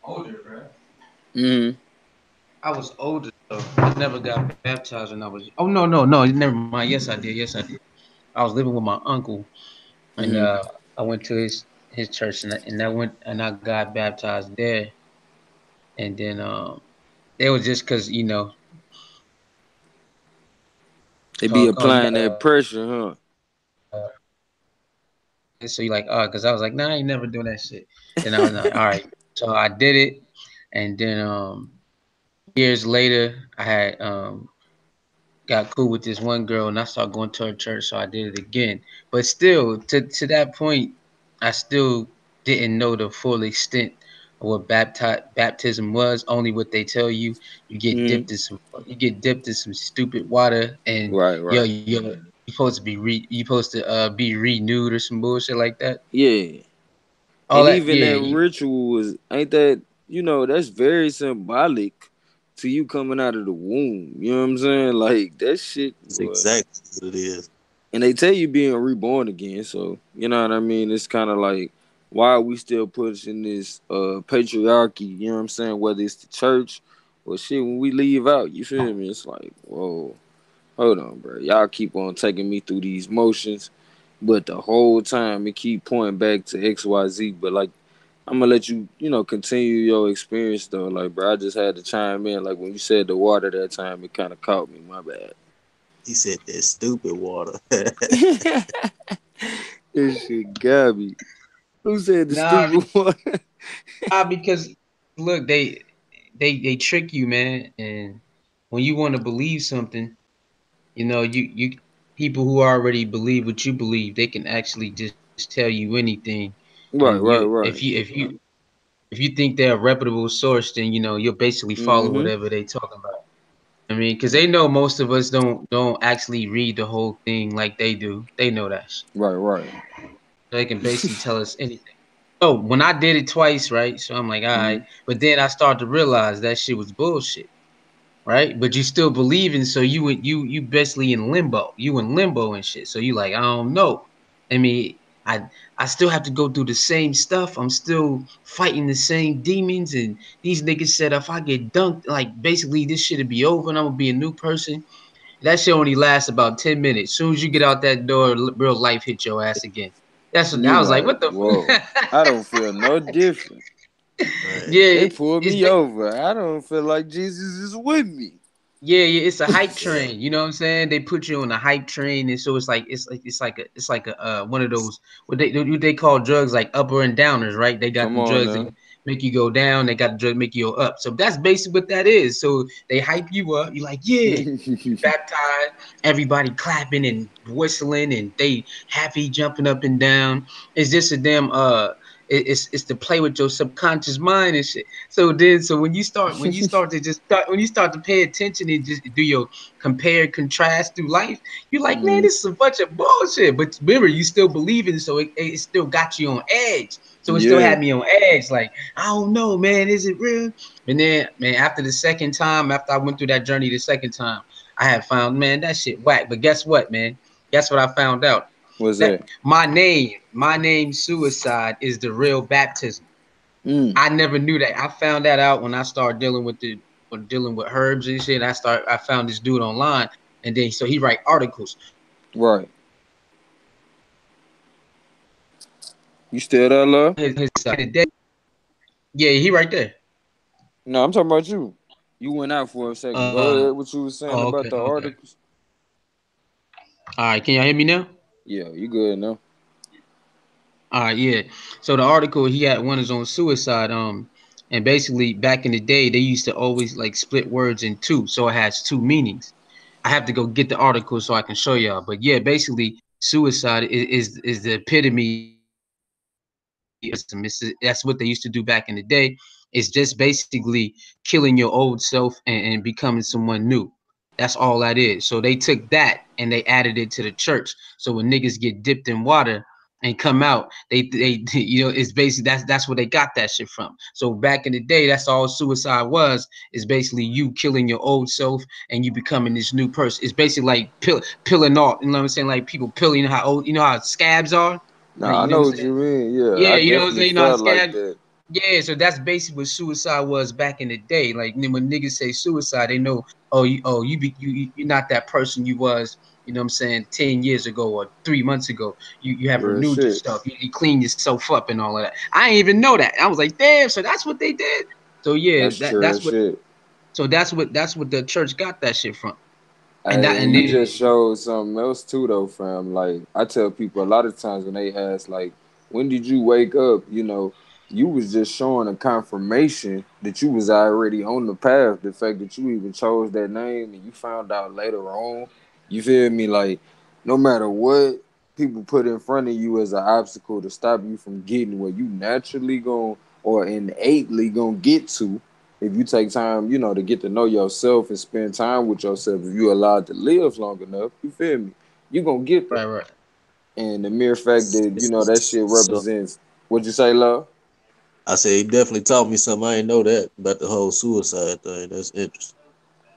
[SPEAKER 3] older, bro.
[SPEAKER 1] Mm-hmm.
[SPEAKER 3] I was older, so I never got baptized when I was. Oh no, never mind. Yes I did. I was living with my uncle, and
[SPEAKER 1] Mm-hmm.
[SPEAKER 3] I went to his church, and I went and I got baptized there, and then it was just because
[SPEAKER 1] They be
[SPEAKER 3] call you
[SPEAKER 1] applying that pressure, huh?
[SPEAKER 3] so you like because I was like, nah, I ain't never doing that shit. Then I was like, all right, so I did it, and then years later I had got cool with this one girl and I started going to her church, so I did it again. But still, to that point, I still didn't know the full extent of what baptism was. Only what they tell you.
[SPEAKER 1] Mm-hmm.
[SPEAKER 3] You get dipped in some stupid water, and
[SPEAKER 1] Right, right.
[SPEAKER 3] you supposed to be renewed or some bullshit like that.
[SPEAKER 1] Yeah.
[SPEAKER 3] All
[SPEAKER 1] And
[SPEAKER 3] that,
[SPEAKER 1] even
[SPEAKER 3] yeah,
[SPEAKER 1] that ritual was, ain't that, that's very symbolic to you coming out of the womb. You know what I'm saying? Like that shit,
[SPEAKER 2] That's
[SPEAKER 1] boy.
[SPEAKER 2] exactly what it is.
[SPEAKER 1] And they tell you being reborn again, so you know what I mean. It's kind of like why are we still pushing this patriarchy? You know what I'm saying? Whether it's the church or shit, when we leave out, you feel me? It's like, whoa, hold on, bro. Y'all keep on taking me through these motions, but the whole time it keep pointing back to XYZ. But like, I'm gonna let you, continue your experience though. Like, bro, I just had to chime in. Like when you said the water that time, it kind of caught me. My bad.
[SPEAKER 2] He said that stupid water.
[SPEAKER 1] This shit got me. Who said the
[SPEAKER 3] nah,
[SPEAKER 1] stupid one?
[SPEAKER 3] because look, they trick you, man, and when you want to believe something. You people who already believe what you believe, they can actually just tell you anything, and
[SPEAKER 1] Right,
[SPEAKER 3] you
[SPEAKER 1] right, right.
[SPEAKER 3] if you think they're a reputable source, then you'll basically follow
[SPEAKER 1] Mm-hmm.
[SPEAKER 3] whatever they talking about. I mean, because they know most of us don't actually read the whole thing like they do. They know that shit.
[SPEAKER 1] Right, right.
[SPEAKER 3] They can basically tell us anything. So when I did it twice, right? So I'm like, all
[SPEAKER 1] Mm-hmm.
[SPEAKER 3] right, but then I started to realize that shit was bullshit. Right? But you still believing, so you basically in limbo. You in limbo and shit. So you like, I don't know. I mean, I I still have to go through the same stuff. I'm still fighting the same demons, and these niggas said if I get dunked, like basically this shit'll be over and I'm gonna be a new person. That shit only lasts about 10 minutes. Soon as you get out that door, real life hit your ass again. That's what
[SPEAKER 1] You
[SPEAKER 3] I was like,
[SPEAKER 1] like,
[SPEAKER 3] what the
[SPEAKER 1] whoa. I don't feel no different.
[SPEAKER 2] Right.
[SPEAKER 1] They
[SPEAKER 3] yeah,
[SPEAKER 1] pulled
[SPEAKER 3] it's
[SPEAKER 1] me over. I don't feel like Jesus is with me.
[SPEAKER 3] yeah, it's a hype
[SPEAKER 2] Yeah.
[SPEAKER 3] train. You know what I'm saying? They put you on a hype train, and so it's like a one of those what they call drugs like upper and downers, right? They got
[SPEAKER 1] Come
[SPEAKER 3] them
[SPEAKER 1] on
[SPEAKER 3] drugs
[SPEAKER 1] now.
[SPEAKER 3] that make you go down. They got the drug make you go up. So that's basically what that is. So they hype you up. You're like, yeah, you baptized. Everybody clapping and whistling, and they happy jumping up and down. It's just a damn. it's to play with your subconscious mind and shit. So then, so when you start to pay attention and just do your compare and contrast through life, you're like, man,
[SPEAKER 1] Mm,
[SPEAKER 3] this is a bunch of bullshit. But remember, you still believe in it, so it still got you on edge. So it still
[SPEAKER 1] yeah.
[SPEAKER 3] had me on edge. Like, I don't know, man, is it real? And then, man, after the second time, after I went through that journey the second time, I had found, man, that shit whack. But guess what, man? Guess what I found out?
[SPEAKER 1] What's
[SPEAKER 3] That
[SPEAKER 1] that?
[SPEAKER 3] my name, suicide, is the real baptism.
[SPEAKER 1] Mm,
[SPEAKER 3] I never knew that. I found that out when I started dealing with herbs and shit. I found this dude online, and then so he write articles.
[SPEAKER 1] right. You still there, love?
[SPEAKER 3] His yeah, he right there.
[SPEAKER 1] No, I'm talking about you. You went out for a second. Go
[SPEAKER 3] Uh
[SPEAKER 1] ahead. What you was saying
[SPEAKER 3] oh,
[SPEAKER 1] about
[SPEAKER 3] okay,
[SPEAKER 1] the
[SPEAKER 3] okay.
[SPEAKER 1] articles?
[SPEAKER 3] All right, can y'all hear me now?
[SPEAKER 1] Yeah, you good now.
[SPEAKER 3] All right, yeah. So the article he had one is on suicide. And basically back in the day they used to always like split words in two, so it has two meanings. I have to go get the article so I can show y'all. But yeah, basically suicide is the epitome of that's what they used to do back in the day. It's just basically killing your old self and becoming someone new. That's all that is. So they took that and they added it to the church. So when niggas get dipped in water and come out, they you know, it's basically that's where they got that shit from. So back in the day, that's all suicide was, is basically you killing your old self and you becoming this new person. It's basically like pilling off. You know what I'm saying? Like people pilling, you know how old, you know how scabs are. Like,
[SPEAKER 1] Nah, I
[SPEAKER 3] you know what
[SPEAKER 1] know
[SPEAKER 3] I'm
[SPEAKER 1] what
[SPEAKER 3] saying?
[SPEAKER 1] you mean. Yeah,
[SPEAKER 3] Yeah,
[SPEAKER 1] I
[SPEAKER 3] you know what I'm
[SPEAKER 1] definitely
[SPEAKER 3] saying? You know how
[SPEAKER 1] felt like
[SPEAKER 3] scabs.
[SPEAKER 1] that.
[SPEAKER 3] Yeah, so that's basically what suicide was back in the day. Like when niggas say suicide, they know, you're not that person you was, you know what I'm saying, 10 years ago or 3 months ago. You have
[SPEAKER 1] Real
[SPEAKER 3] renewed
[SPEAKER 1] shit.
[SPEAKER 3] yourself. You clean yourself up and all of that. I didn't even know that. I was like, damn, so that's what they did. So yeah,
[SPEAKER 1] That's true shit.
[SPEAKER 3] that's what the church got that shit from. And that
[SPEAKER 1] Hey, and
[SPEAKER 3] and
[SPEAKER 1] you
[SPEAKER 3] then
[SPEAKER 1] just showed something else too, though, fam. Like I tell people a lot of times when they ask, like, when did you wake up? You know, you was just showing a confirmation that you was already on the path. The fact that you even chose that name and you found out later on, you feel me? Like, no matter what people put in front of you as an obstacle to stop you from getting where you naturally going or innately gonna get to, if you take time, to get to know yourself and spend time with yourself, if you allowed to live long enough, you feel me? You gonna get there.
[SPEAKER 3] right, right.
[SPEAKER 1] And the mere fact that, that shit
[SPEAKER 2] So
[SPEAKER 1] represents, what'd you say, love?
[SPEAKER 2] I said he definitely taught me something I didn't know that about the whole suicide thing. That's interesting.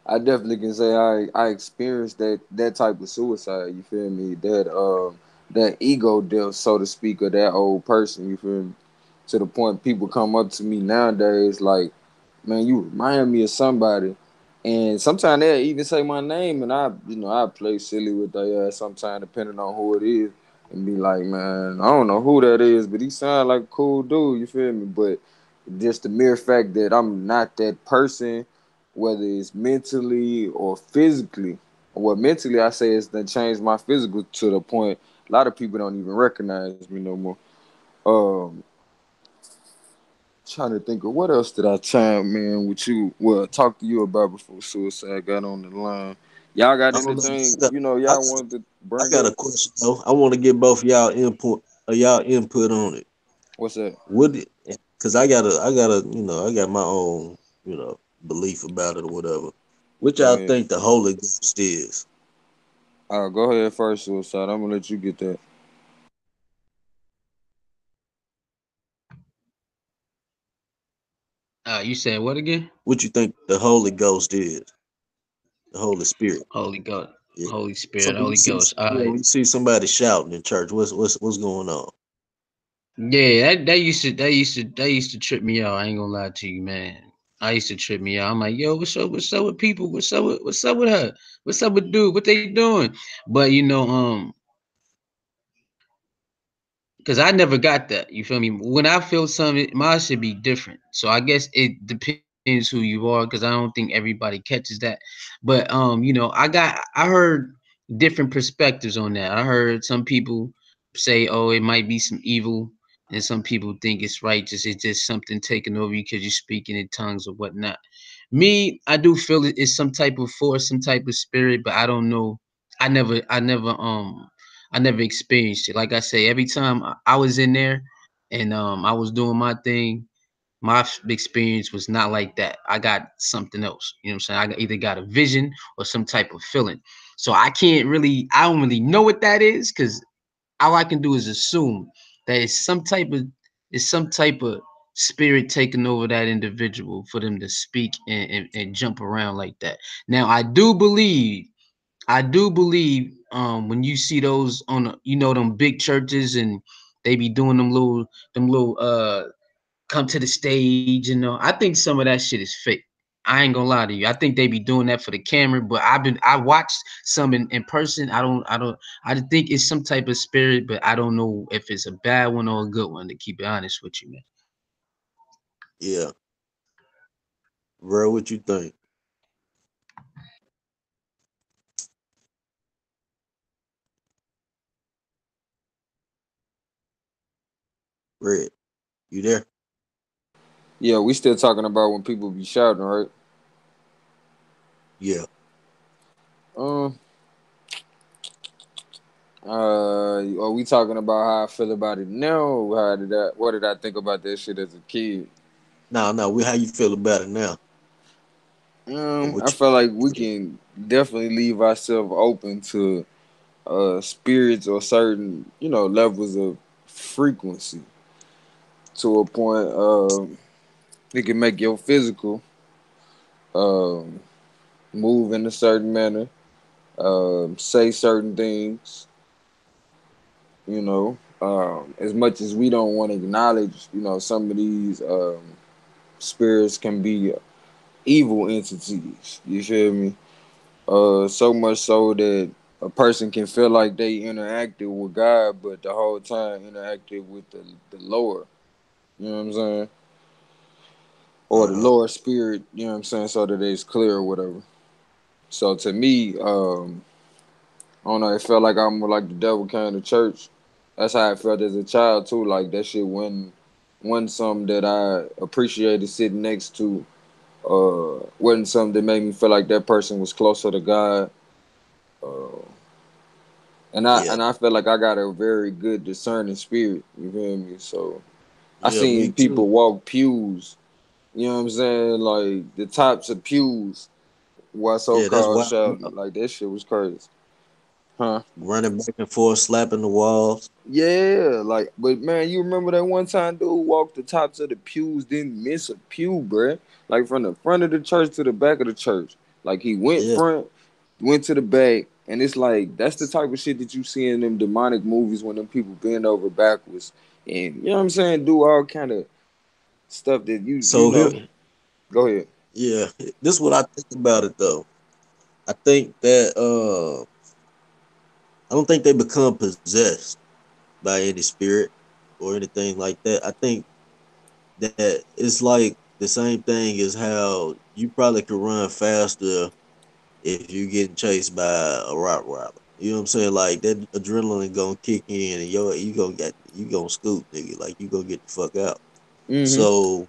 [SPEAKER 1] I definitely can say I experienced that type of suicide, you feel me? That ego death, so to speak, of that old person, you feel me? To the point people come up to me nowadays like, man, you remind me of somebody. And sometimes they even say my name, and I play silly with their ass sometimes, depending on who it is, and be like, man, I don't know who that is, but he sound like a cool dude, you feel me? But just the mere fact that I'm not that person, whether it's mentally or physically, well, mentally I say it's done changed my physical to the point a lot of people don't even recognize me no more. Um, Trying to think of what else did I chime man with you? Well, talk to you about before suicide got on the line. Y'all got
[SPEAKER 2] I don't know.
[SPEAKER 1] anything
[SPEAKER 2] I
[SPEAKER 1] y'all
[SPEAKER 2] got,
[SPEAKER 1] wanted to
[SPEAKER 2] I
[SPEAKER 1] bring
[SPEAKER 2] got
[SPEAKER 1] up?
[SPEAKER 2] a question though. I want to get both of y'all input on it.
[SPEAKER 1] What's that?
[SPEAKER 2] Would it? Because I got my own, belief about it or whatever. Which
[SPEAKER 1] Go
[SPEAKER 2] I
[SPEAKER 1] ahead.
[SPEAKER 2] think the Holy Ghost is.
[SPEAKER 1] Go ahead first, suicide. I'm gonna let you get that.
[SPEAKER 3] You said what again?
[SPEAKER 2] What you think the Holy Ghost is? The Holy Spirit.
[SPEAKER 3] Holy Ghost,
[SPEAKER 2] Yeah.
[SPEAKER 3] Holy
[SPEAKER 2] So
[SPEAKER 3] Spirit,
[SPEAKER 2] when you
[SPEAKER 3] Holy
[SPEAKER 2] see,
[SPEAKER 3] Ghost.
[SPEAKER 2] when you see somebody shouting in church, what's going on?
[SPEAKER 3] Yeah, that used to trip me out. I ain't gonna lie to you, man. I used to trip me out. I'm like, yo, what's up with people? What's up with her? What's up with dude? What they doing? But because I never got that. You feel me? When I feel something, mine should be different. So I guess it depends who you are, because I don't think everybody catches that. But I heard different perspectives on that. I heard some people say, oh, it might be some evil, and some people think it's righteous. It's just something taking over you because you're speaking in tongues or whatnot. Me, I do feel it's some type of force, some type of spirit, but I don't know. I never experienced it. Like I say, every time I was in there, and I was doing my thing. My experience was not like that. I got something else. You know what I'm saying? Either got a vision or some type of feeling. So I don't really know what that is, because all I can do is assume that it's some type of spirit taking over that individual for them to speak and jump around like that. Now I do believe when you see those on them big churches, and they be doing them little come to the stage, I think some of that shit is fake. I ain't gonna lie to you. I think they be doing that for the camera, but I watched some in person. I think it's some type of spirit, but I don't know if it's a bad one or a good one, to keep it honest with you, man.
[SPEAKER 2] Yeah, bro, what you think? Red, you there?
[SPEAKER 1] Yeah, we still talking about when people be shouting, right?
[SPEAKER 2] Yeah.
[SPEAKER 1] Um, are we talking about how I feel about it now? Or what did I think about that shit as a kid?
[SPEAKER 2] No, how you feel about it now? Or
[SPEAKER 1] I
[SPEAKER 2] what
[SPEAKER 1] feel like
[SPEAKER 2] you
[SPEAKER 1] we
[SPEAKER 2] think?
[SPEAKER 1] can definitely leave ourselves open to spirits or certain, levels of frequency to a point. It can make your physical um, move in a certain manner, say certain things. As much as we don't want to acknowledge, some of these spirits can be evil entities. You feel me? So much so that a person can feel like they interacted with God, but the whole time interacted with the lower. You know what I'm saying? Or the
[SPEAKER 2] Uh-huh.
[SPEAKER 1] lower spirit. You know what I'm saying? So that it's clear or whatever. So to me, I don't know. It felt like I'm like the devil came to church. That's how I felt as a child too. Like that shit wasn't something that I appreciated sitting next to. Wasn't something that made me feel like that person was closer to God. Uh, and I
[SPEAKER 2] Yeah.
[SPEAKER 1] and I felt like I got a very good discerning spirit. You feel me? So I
[SPEAKER 2] Yeah, me
[SPEAKER 1] seen
[SPEAKER 2] too.
[SPEAKER 1] people walk pews. You know what I'm saying? Like the tops of pews while so
[SPEAKER 2] Yeah, that's
[SPEAKER 1] called
[SPEAKER 2] wild.
[SPEAKER 1] shouting. Like that shit was crazy. Huh?
[SPEAKER 2] Running back and forth, slapping the walls.
[SPEAKER 1] Yeah, like, but man, you remember that one time dude walked the tops of the pews, didn't miss a pew, bruh. Like from the front of the church to the back of the church. Like he went
[SPEAKER 2] Yeah.
[SPEAKER 1] front, went to the back, and it's like that's the type of shit that you see in them demonic movies when them people bend over backwards and you know what I'm saying, do all kind of stuff that you
[SPEAKER 2] So here,
[SPEAKER 1] know. Go ahead.
[SPEAKER 2] yeah, this is what I think about it though. I think that I don't think they become possessed by any spirit or anything like that. I think that it's like the same thing as how you probably could run faster if you getting chased by a Rottweiler. You know what I'm saying? Like that adrenaline gonna kick in and you gonna scoot, nigga. Like you gonna get the fuck out.
[SPEAKER 1] Mm-hmm.
[SPEAKER 2] So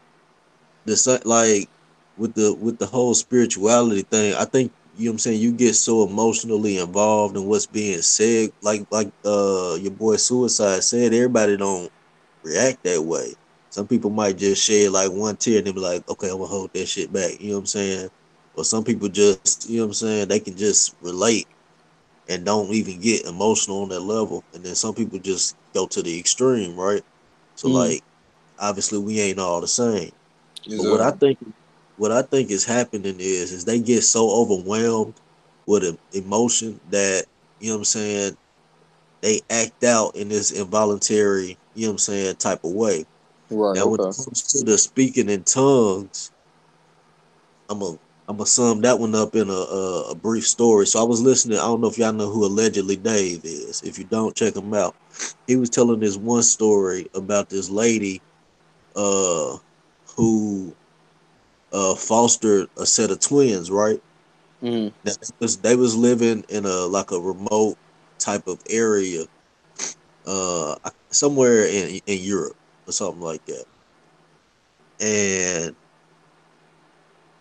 [SPEAKER 2] like with the whole spirituality thing, I think you know what I'm saying, you get so emotionally involved in what's being said, like your boy Suicide said, everybody don't react that way. Some people might just shed like one tear and they be like, okay, I'm gonna hold that shit back. You know what I'm saying? Or some people just, you know what I'm saying, they can just relate and don't even get emotional on that level. And then some people just go to the extreme, right? So
[SPEAKER 1] Mm-hmm.
[SPEAKER 2] like obviously we ain't all the same. But
[SPEAKER 1] Exactly.
[SPEAKER 2] what I think is happening is they get so overwhelmed with emotion that you know what I'm saying, they act out in this involuntary, you know what I'm saying, type of way.
[SPEAKER 1] Right.
[SPEAKER 2] Now when it
[SPEAKER 1] Okay.
[SPEAKER 2] comes to the speaking in tongues, I'm a I'm gonna sum that one up in a brief story. So I was listening. I don't know if y'all know who allegedly Dave is. If you don't, check him out. He was telling this one story about this lady uh who fostered a set of twins, right?
[SPEAKER 1] Mm-hmm.
[SPEAKER 2] Now they was living in a like a remote type of area, somewhere in Europe or something like that. And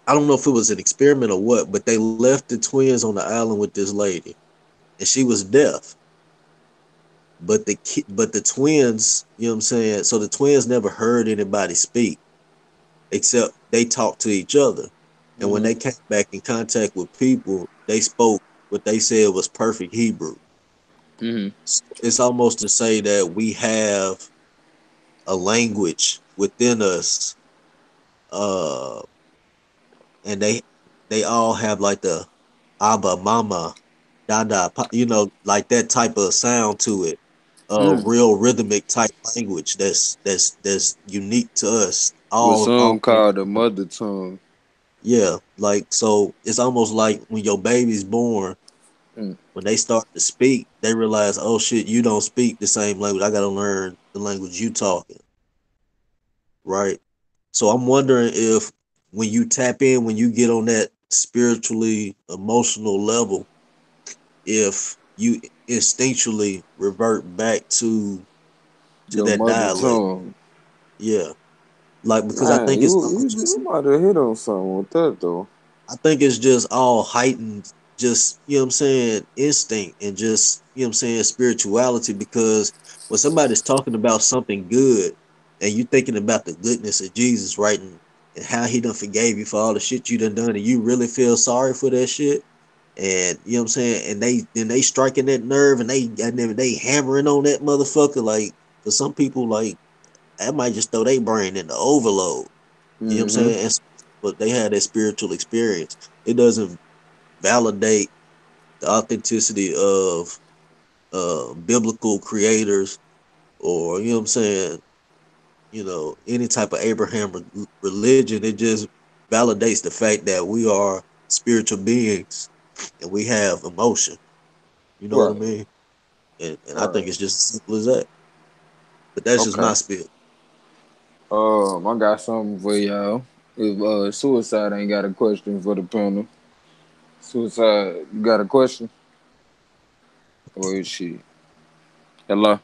[SPEAKER 2] I don't know if it was an experiment or what, but they left the twins on the island with this lady, and she was deaf. but the twins, you know what I'm saying? So the twins never heard anybody speak except they talked to each other. And when
[SPEAKER 1] Mm-hmm.
[SPEAKER 2] they came back in contact with people, they spoke what they said was perfect Hebrew.
[SPEAKER 1] Mm-hmm.
[SPEAKER 2] So it's almost to say that we have a language within us, uh, and they all have like the Abba, Mama, Dada, like that type of sound to it.
[SPEAKER 1] Mm.
[SPEAKER 2] Real rhythmic type language that's unique to us.
[SPEAKER 1] What
[SPEAKER 2] All
[SPEAKER 1] some call the mother tongue.
[SPEAKER 2] yeah, like so it's almost like when your baby's born,
[SPEAKER 1] Mm.
[SPEAKER 2] when they start to speak, they realize, oh shit, you don't speak the same language. I gotta learn the language you talking, right? So I'm wondering if when you tap in, when you get on that spiritually emotional level, if you instinctually revert back to
[SPEAKER 1] Your
[SPEAKER 2] that
[SPEAKER 1] mother
[SPEAKER 2] dialect.
[SPEAKER 1] tongue.
[SPEAKER 2] Yeah. Like because I
[SPEAKER 1] Man,
[SPEAKER 2] think it's
[SPEAKER 1] you
[SPEAKER 2] all
[SPEAKER 1] you
[SPEAKER 2] just
[SPEAKER 1] you might have hit on something with that though.
[SPEAKER 2] I think it's just all heightened, just, you know what I'm saying, instinct and just, you know what I'm saying, spirituality. Because when somebody's talking about something good and you thinking about the goodness of Jesus, right, and how he done forgave you for all the shit you done and you really feel sorry for that shit. And you know what I'm saying, and they striking that nerve and then they hammering on that motherfucker. Like for some people, like that might just throw their brain into overload. You know what I'm
[SPEAKER 1] Mm-hmm.
[SPEAKER 2] saying? But they had that spiritual experience. It doesn't validate the authenticity of biblical creators or, you know what I'm saying, any type of Abraham religion. It just validates the fact that we are spiritual beings and we have emotion. You know what I
[SPEAKER 1] Right.
[SPEAKER 2] mean? And I think
[SPEAKER 1] Right.
[SPEAKER 2] it's just as simple as that. But that's just
[SPEAKER 1] Okay.
[SPEAKER 2] my spiel.
[SPEAKER 1] I got something for y'all. If suicide ain't got a question for the panel, suicide, you got a question? Or is she? Hello,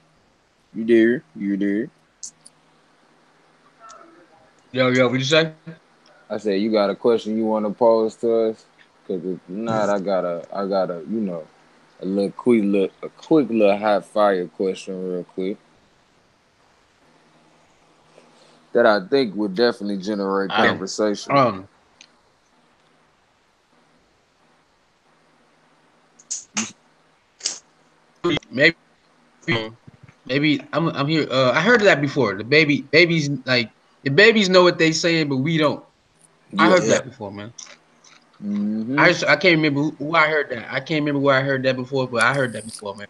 [SPEAKER 1] you there? You there?
[SPEAKER 3] Yo, what you say?
[SPEAKER 1] I said you got a question you want to pose to us? Cause if not, I got a, a quick little hot fire question, real quick, that I think would definitely generate
[SPEAKER 3] I
[SPEAKER 1] conversation.
[SPEAKER 3] um maybe maybe I'm here. I heard that before. Babies like the babies know what they saying, but we don't. I
[SPEAKER 1] Yeah.
[SPEAKER 3] heard
[SPEAKER 2] Yeah.
[SPEAKER 3] that before, man.
[SPEAKER 1] Hmm.
[SPEAKER 3] I can't remember who I heard that. I can't remember where I heard that before, but I heard that before, man.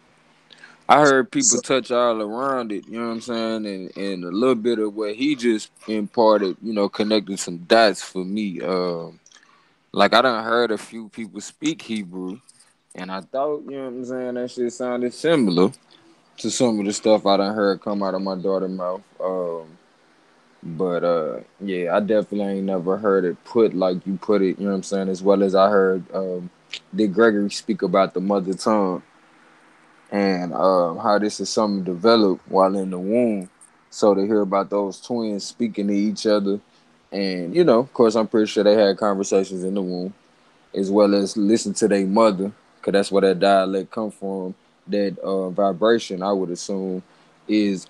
[SPEAKER 1] I heard people
[SPEAKER 2] So
[SPEAKER 1] touch all around it, you know what I'm saying? And a little bit of what he just imparted, connected some dots for me. Like I done heard a few people speak Hebrew, and I thought, you know what I'm saying, that shit sounded similar to some of the stuff I done heard come out of my daughter's mouth. But yeah, I definitely ain't never heard it put like you put it, you know what I'm saying, as well as I heard Dick Gregory speak about the mother tongue and how this is something developed while in the womb. So to hear about those twins speaking to each other, and of course, I'm pretty sure they had conversations in the womb, as well as listen to their mother, cause that's where that dialect come from. That vibration, I would assume, is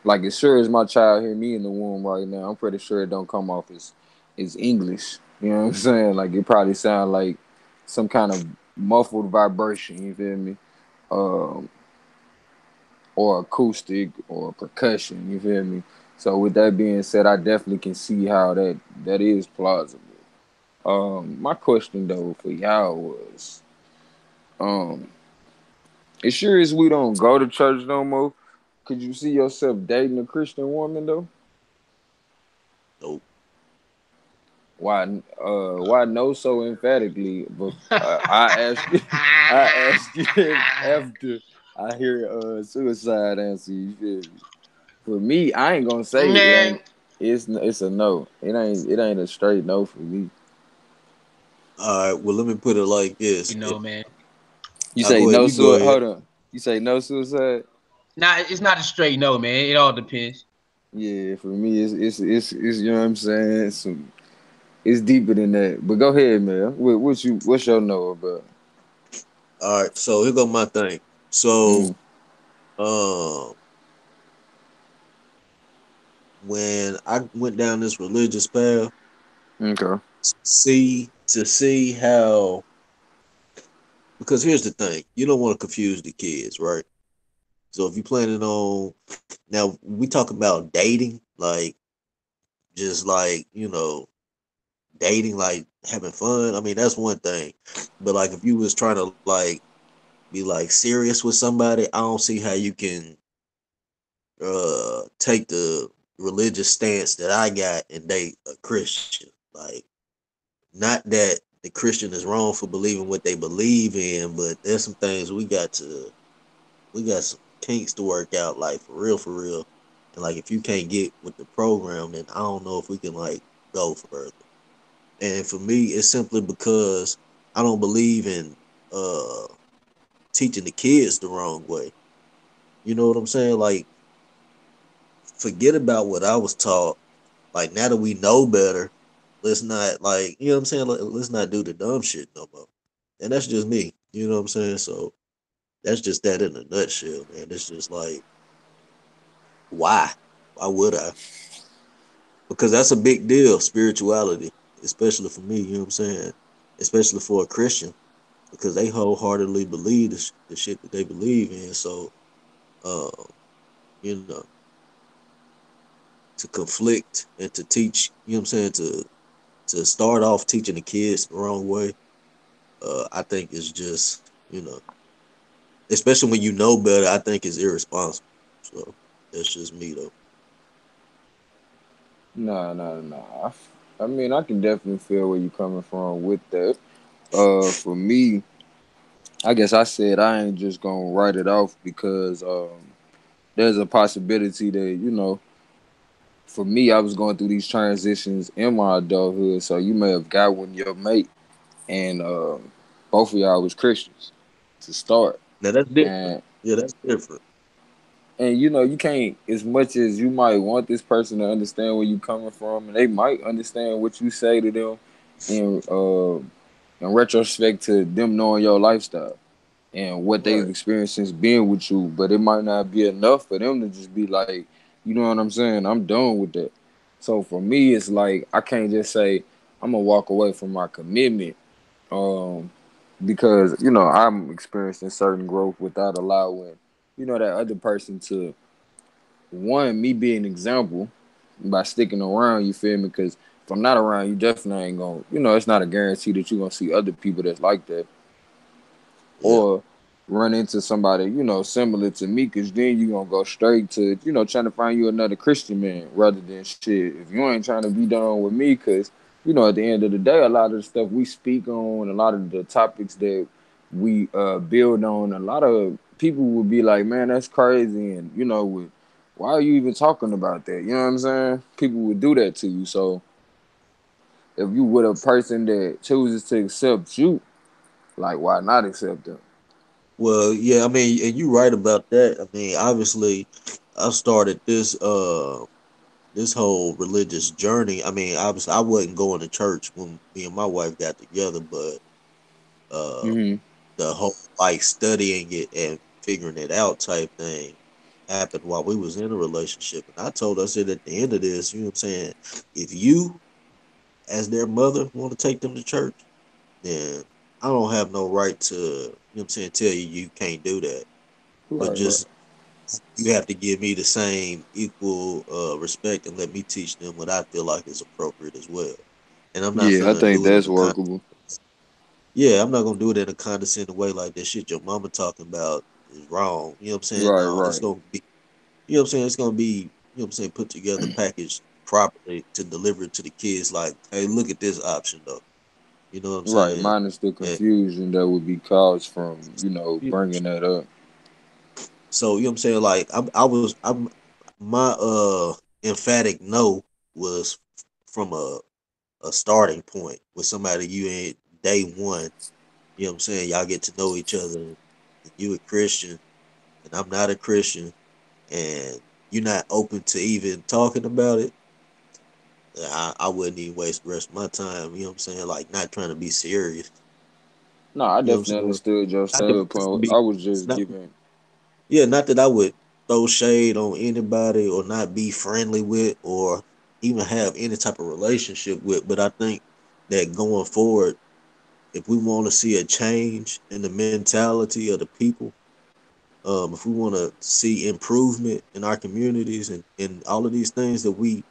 [SPEAKER 1] like as sure as my child hear me in the womb right now, I'm pretty sure it don't come off as English. You know what I'm saying? Like it probably sound like some kind of muffled vibration. You feel me? Um, or acoustic or percussion. You feel me? So with that being said, I definitely can see how that is plausible. My question though for y'all was, um, as sure as we don't go to church no more, could you see yourself dating a Christian woman though?
[SPEAKER 2] nope.
[SPEAKER 1] Why no so emphatically? But I ask you, I ask you after I hear suicide answer. You feel me? For me, I ain't gonna say it
[SPEAKER 3] Man,
[SPEAKER 1] ain't. It's a no. It ain't a straight no for me.
[SPEAKER 2] All right. Well, let me put it like this.
[SPEAKER 3] man.
[SPEAKER 1] You
[SPEAKER 2] I'll
[SPEAKER 1] say
[SPEAKER 2] go ahead.
[SPEAKER 1] no
[SPEAKER 2] You go
[SPEAKER 1] suicide.
[SPEAKER 2] ahead.
[SPEAKER 1] Hold on. You say no suicide.
[SPEAKER 3] Nah, it's not a straight no, man. It all depends.
[SPEAKER 1] Yeah, for me, it's you know what I'm saying. It's deeper than that. But go ahead, man. What's your no about?
[SPEAKER 2] All right. So here go my thing. So
[SPEAKER 1] Mm-hmm.
[SPEAKER 2] Um, when I went down this religious path,
[SPEAKER 1] Okay.
[SPEAKER 2] to see how, because here's the thing, you don't want to confuse the kids, right? So if you're planning on, now we talk about dating, like just like dating, like having fun. I mean, that's one thing, but like if you was trying to like be like serious with somebody, I don't see how you can take the religious stance that I got and date a Christian. Like, not that the Christian is wrong for believing what they believe in, but there's some things we got some kinks to work out, like for real, for real. And like if you can't get with the program, then I don't know if we can like go further. And for me, it's simply because I don't believe in uh teaching the kids the wrong way. You know what I'm saying? Like, forget about what I was taught. Like, now that we know better, let's not, like, you know what I'm saying? Like, let's not do the dumb shit no more. And that's just me. You know what I'm saying? So that's just that in a nutshell, man. It's just like, why? Why would I? Because that's a big deal, spirituality, especially for me. You know what I'm saying? Especially for a Christian, because they wholeheartedly believe the shit that they believe in. So, uh, you know, to conflict and to teach, you know what I'm saying, to start off teaching the kids the wrong way, I think is just, especially when you know better, I think it's irresponsible. So that's just me though.
[SPEAKER 1] Nah, nah, nah. I mean, I can definitely feel where you're coming from with that. For me, I guess I said I ain't just gonna write it off because there's a possibility that for me, I was going through these transitions in my adulthood. So you may have got with your mate, and both of y'all was Christians to start,
[SPEAKER 2] Now that's different.
[SPEAKER 1] and
[SPEAKER 2] Yeah, that's different.
[SPEAKER 1] you can't, as much as you might want this person to understand where you coming from, and they might understand what you say to them in retrospect to them knowing your lifestyle and what they've
[SPEAKER 2] Right.
[SPEAKER 1] experienced since being with you, but it might not be enough for them to just be like, you know what I'm saying? I'm done with that. So for me, it's like I can't just say I'm gonna walk away from my commitment, um, because I'm experiencing certain growth without allowing that other person to me be an example by sticking around. You feel me? Because if I'm not around, you definitely ain't gonna. It's not a guarantee that you're gonna see other people that's like that
[SPEAKER 2] Yeah.
[SPEAKER 1] or run into somebody similar to me, because then you gonna go straight to trying to find you another Christian man rather than shit if you ain't trying to be done with me. Because at the end of the day, a lot of the stuff we speak on, a lot of the topics that we build on, a lot of people would be like, man, that's crazy, and why are you even talking about that? You know what I'm saying? People would do that to you. So if you with a person that chooses to accept you, like, why not accept them?
[SPEAKER 2] Well, yeah, I mean, and you right about that. I mean, obviously, I started this whole religious journey. I mean, obviously, I wasn't going to church when me and my wife got together, but uh,
[SPEAKER 1] Hmm.
[SPEAKER 2] the whole like studying it and figuring it out type thing happened while we was in a relationship. And I told her, I said, at the end of this, you know what I'm saying, if you as their mother want to take them to church, then I don't have no right to, what I'm saying, tell you you can't do that. But
[SPEAKER 1] Right, right.
[SPEAKER 2] just you have to give me the same equal respect and let me teach them what I feel like is appropriate as well. And I'm not
[SPEAKER 1] Yeah, I
[SPEAKER 2] finna
[SPEAKER 1] think
[SPEAKER 2] do it in
[SPEAKER 1] that's
[SPEAKER 2] a
[SPEAKER 1] workable.
[SPEAKER 2] yeah, I'm not gonna do it in a condescending way like that shit your mama talking about is wrong. You know what I'm saying?
[SPEAKER 1] Right,
[SPEAKER 2] No, it's
[SPEAKER 1] right,
[SPEAKER 2] gonna be, you know what I'm saying? It's gonna be, you know what I'm saying, put together, packaged properly to deliver it to the kids. Like, hey, look at this option though. You know what I'm
[SPEAKER 1] right.
[SPEAKER 2] saying?
[SPEAKER 1] Minus the
[SPEAKER 2] And
[SPEAKER 1] confusion that would be caused from
[SPEAKER 2] yeah,
[SPEAKER 1] bringing that up.
[SPEAKER 2] so you know what I'm saying? Like, I'm my emphatic no was from a starting point with somebody you ain't day one. You know what I'm saying? Y'all get to know each other. And you a Christian and I'm not a Christian, and you're not open to even talking about it, I wouldn't even waste the rest of my time. You know what I'm saying? Like, not trying to be serious.
[SPEAKER 1] No, I
[SPEAKER 2] You know what I'm
[SPEAKER 1] definitely
[SPEAKER 2] saying?
[SPEAKER 1] understood your
[SPEAKER 2] Not that it's gonna
[SPEAKER 1] standpoint.
[SPEAKER 2] be.
[SPEAKER 1] I was
[SPEAKER 2] It's
[SPEAKER 1] just
[SPEAKER 2] not.
[SPEAKER 1] giving.
[SPEAKER 2] Yeah, not that I would throw shade on anybody or not be friendly with or even have any type of relationship with, but I think that going forward, if we want to see a change in the mentality of the people, if we want to see improvement in our communities and all of these things that we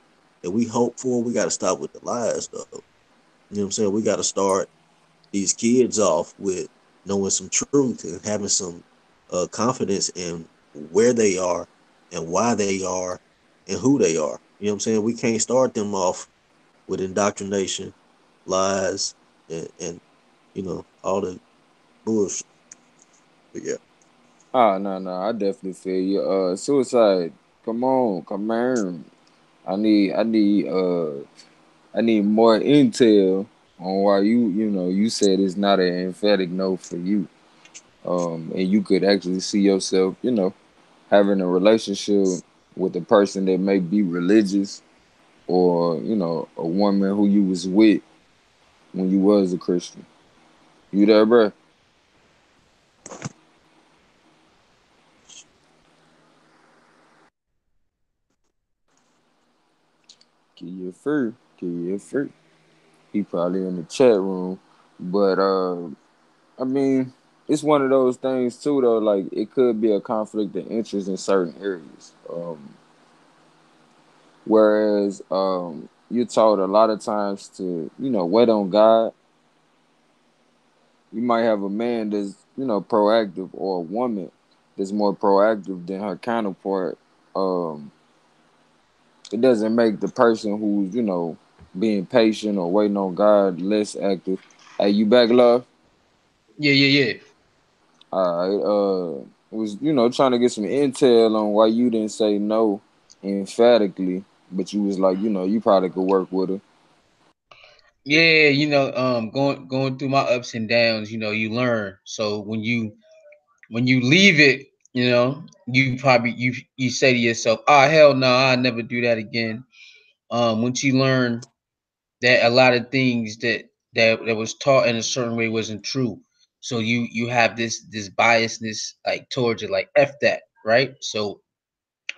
[SPEAKER 2] hope for, we got to stop with the lies, though. You know what I'm saying? We got to start these kids off with knowing some truth and having some confidence in where they are and why they are and who they are. You know what I'm saying? We can't start them off with indoctrination, lies, and all the bullshit. But yeah.
[SPEAKER 1] Ah, no, no, I definitely feel you. Suicide. Come on, come on. I need more intel on why you said it's not an emphatic no for you. And you could actually see yourself, having a relationship with a person that may be religious, or a woman who you was with when you was a Christian. You there, bro? Get your free, get your free. He probably in the chat room, but I mean, it's one of those things too, though. Like, it could be a conflict of interest in certain areas. Whereas you're told a lot of times to, wait on God. You might have a man that's, proactive, or a woman that's more proactive than her counterpart. Um, it doesn't make the person who's, being patient or waiting on God less active. Hey, you back, love?
[SPEAKER 3] Yeah, yeah, yeah.
[SPEAKER 1] All right. Was trying to get some intel on why you didn't say no emphatically, but you was like, you probably could work with her.
[SPEAKER 3] Yeah, going through my ups and downs, you learn. So when you leave it, you say to yourself, "Oh hell no, I'll never do that again." Once you learn that a lot of things that was taught in a certain way wasn't true, so you have this biasness like towards it, like f that, right? So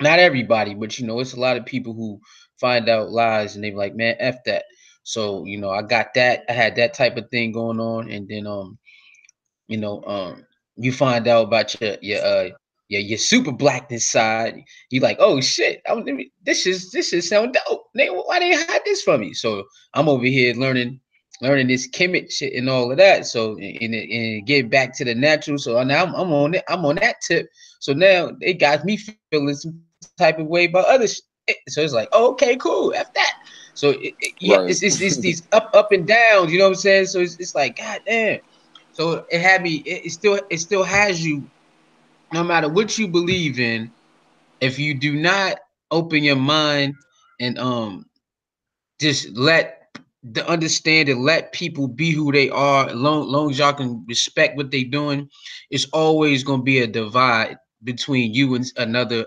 [SPEAKER 3] not everybody, but it's a lot of people who find out lies and they be like, man, f that. So I got that. I had that type of thing going on, and then you know, you find out about your super blackness side. You like, oh shit, this is sound dope. Why they hide this from me? So I'm over here learning this Kemet shit and all of that. So and get back to the natural. So now I'm on it. I'm on that tip. So now it got me feeling some type of way about other shit. So it's like, oh, okay, cool, f that. So
[SPEAKER 1] Right.
[SPEAKER 3] it's these up and downs. You know what I'm saying? So it's like, god damn. So it had me. It still has you. No matter what you believe in, if you do not open your mind and just let the understand and let people be who they are, long as y'all can respect what they doing, it's always gonna be a divide between you and another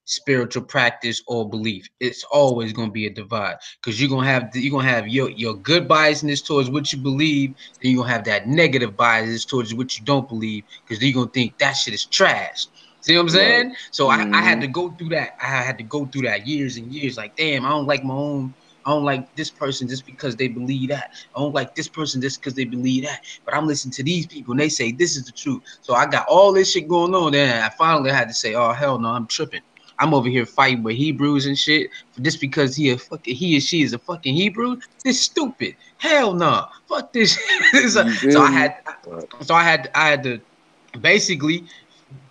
[SPEAKER 3] spiritual practice or belief. It's always gonna be a divide because you're gonna have your good biasness towards what you believe, then you're gonna have that negative bias towards what you don't believe because you're gonna think that shit is trash. See what I'm
[SPEAKER 1] Right.
[SPEAKER 3] saying? So I had
[SPEAKER 1] Hmm.
[SPEAKER 3] to go through that. I had to go through that years and years. Like, damn, I don't like my own. I don't like this person just because they believe that. I don't like this person just because they believe that. But I'm listening to these people and they say this is the truth. So I got all this shit going on. Then I finally had to say, oh hell no, I'm tripping. I'm over here fighting with Hebrews and shit for just because he or she is a fucking Hebrew. This stupid. Hell no. Fuck this. so,
[SPEAKER 1] You
[SPEAKER 3] so
[SPEAKER 1] feel
[SPEAKER 3] I
[SPEAKER 1] me?
[SPEAKER 3] had I had to basically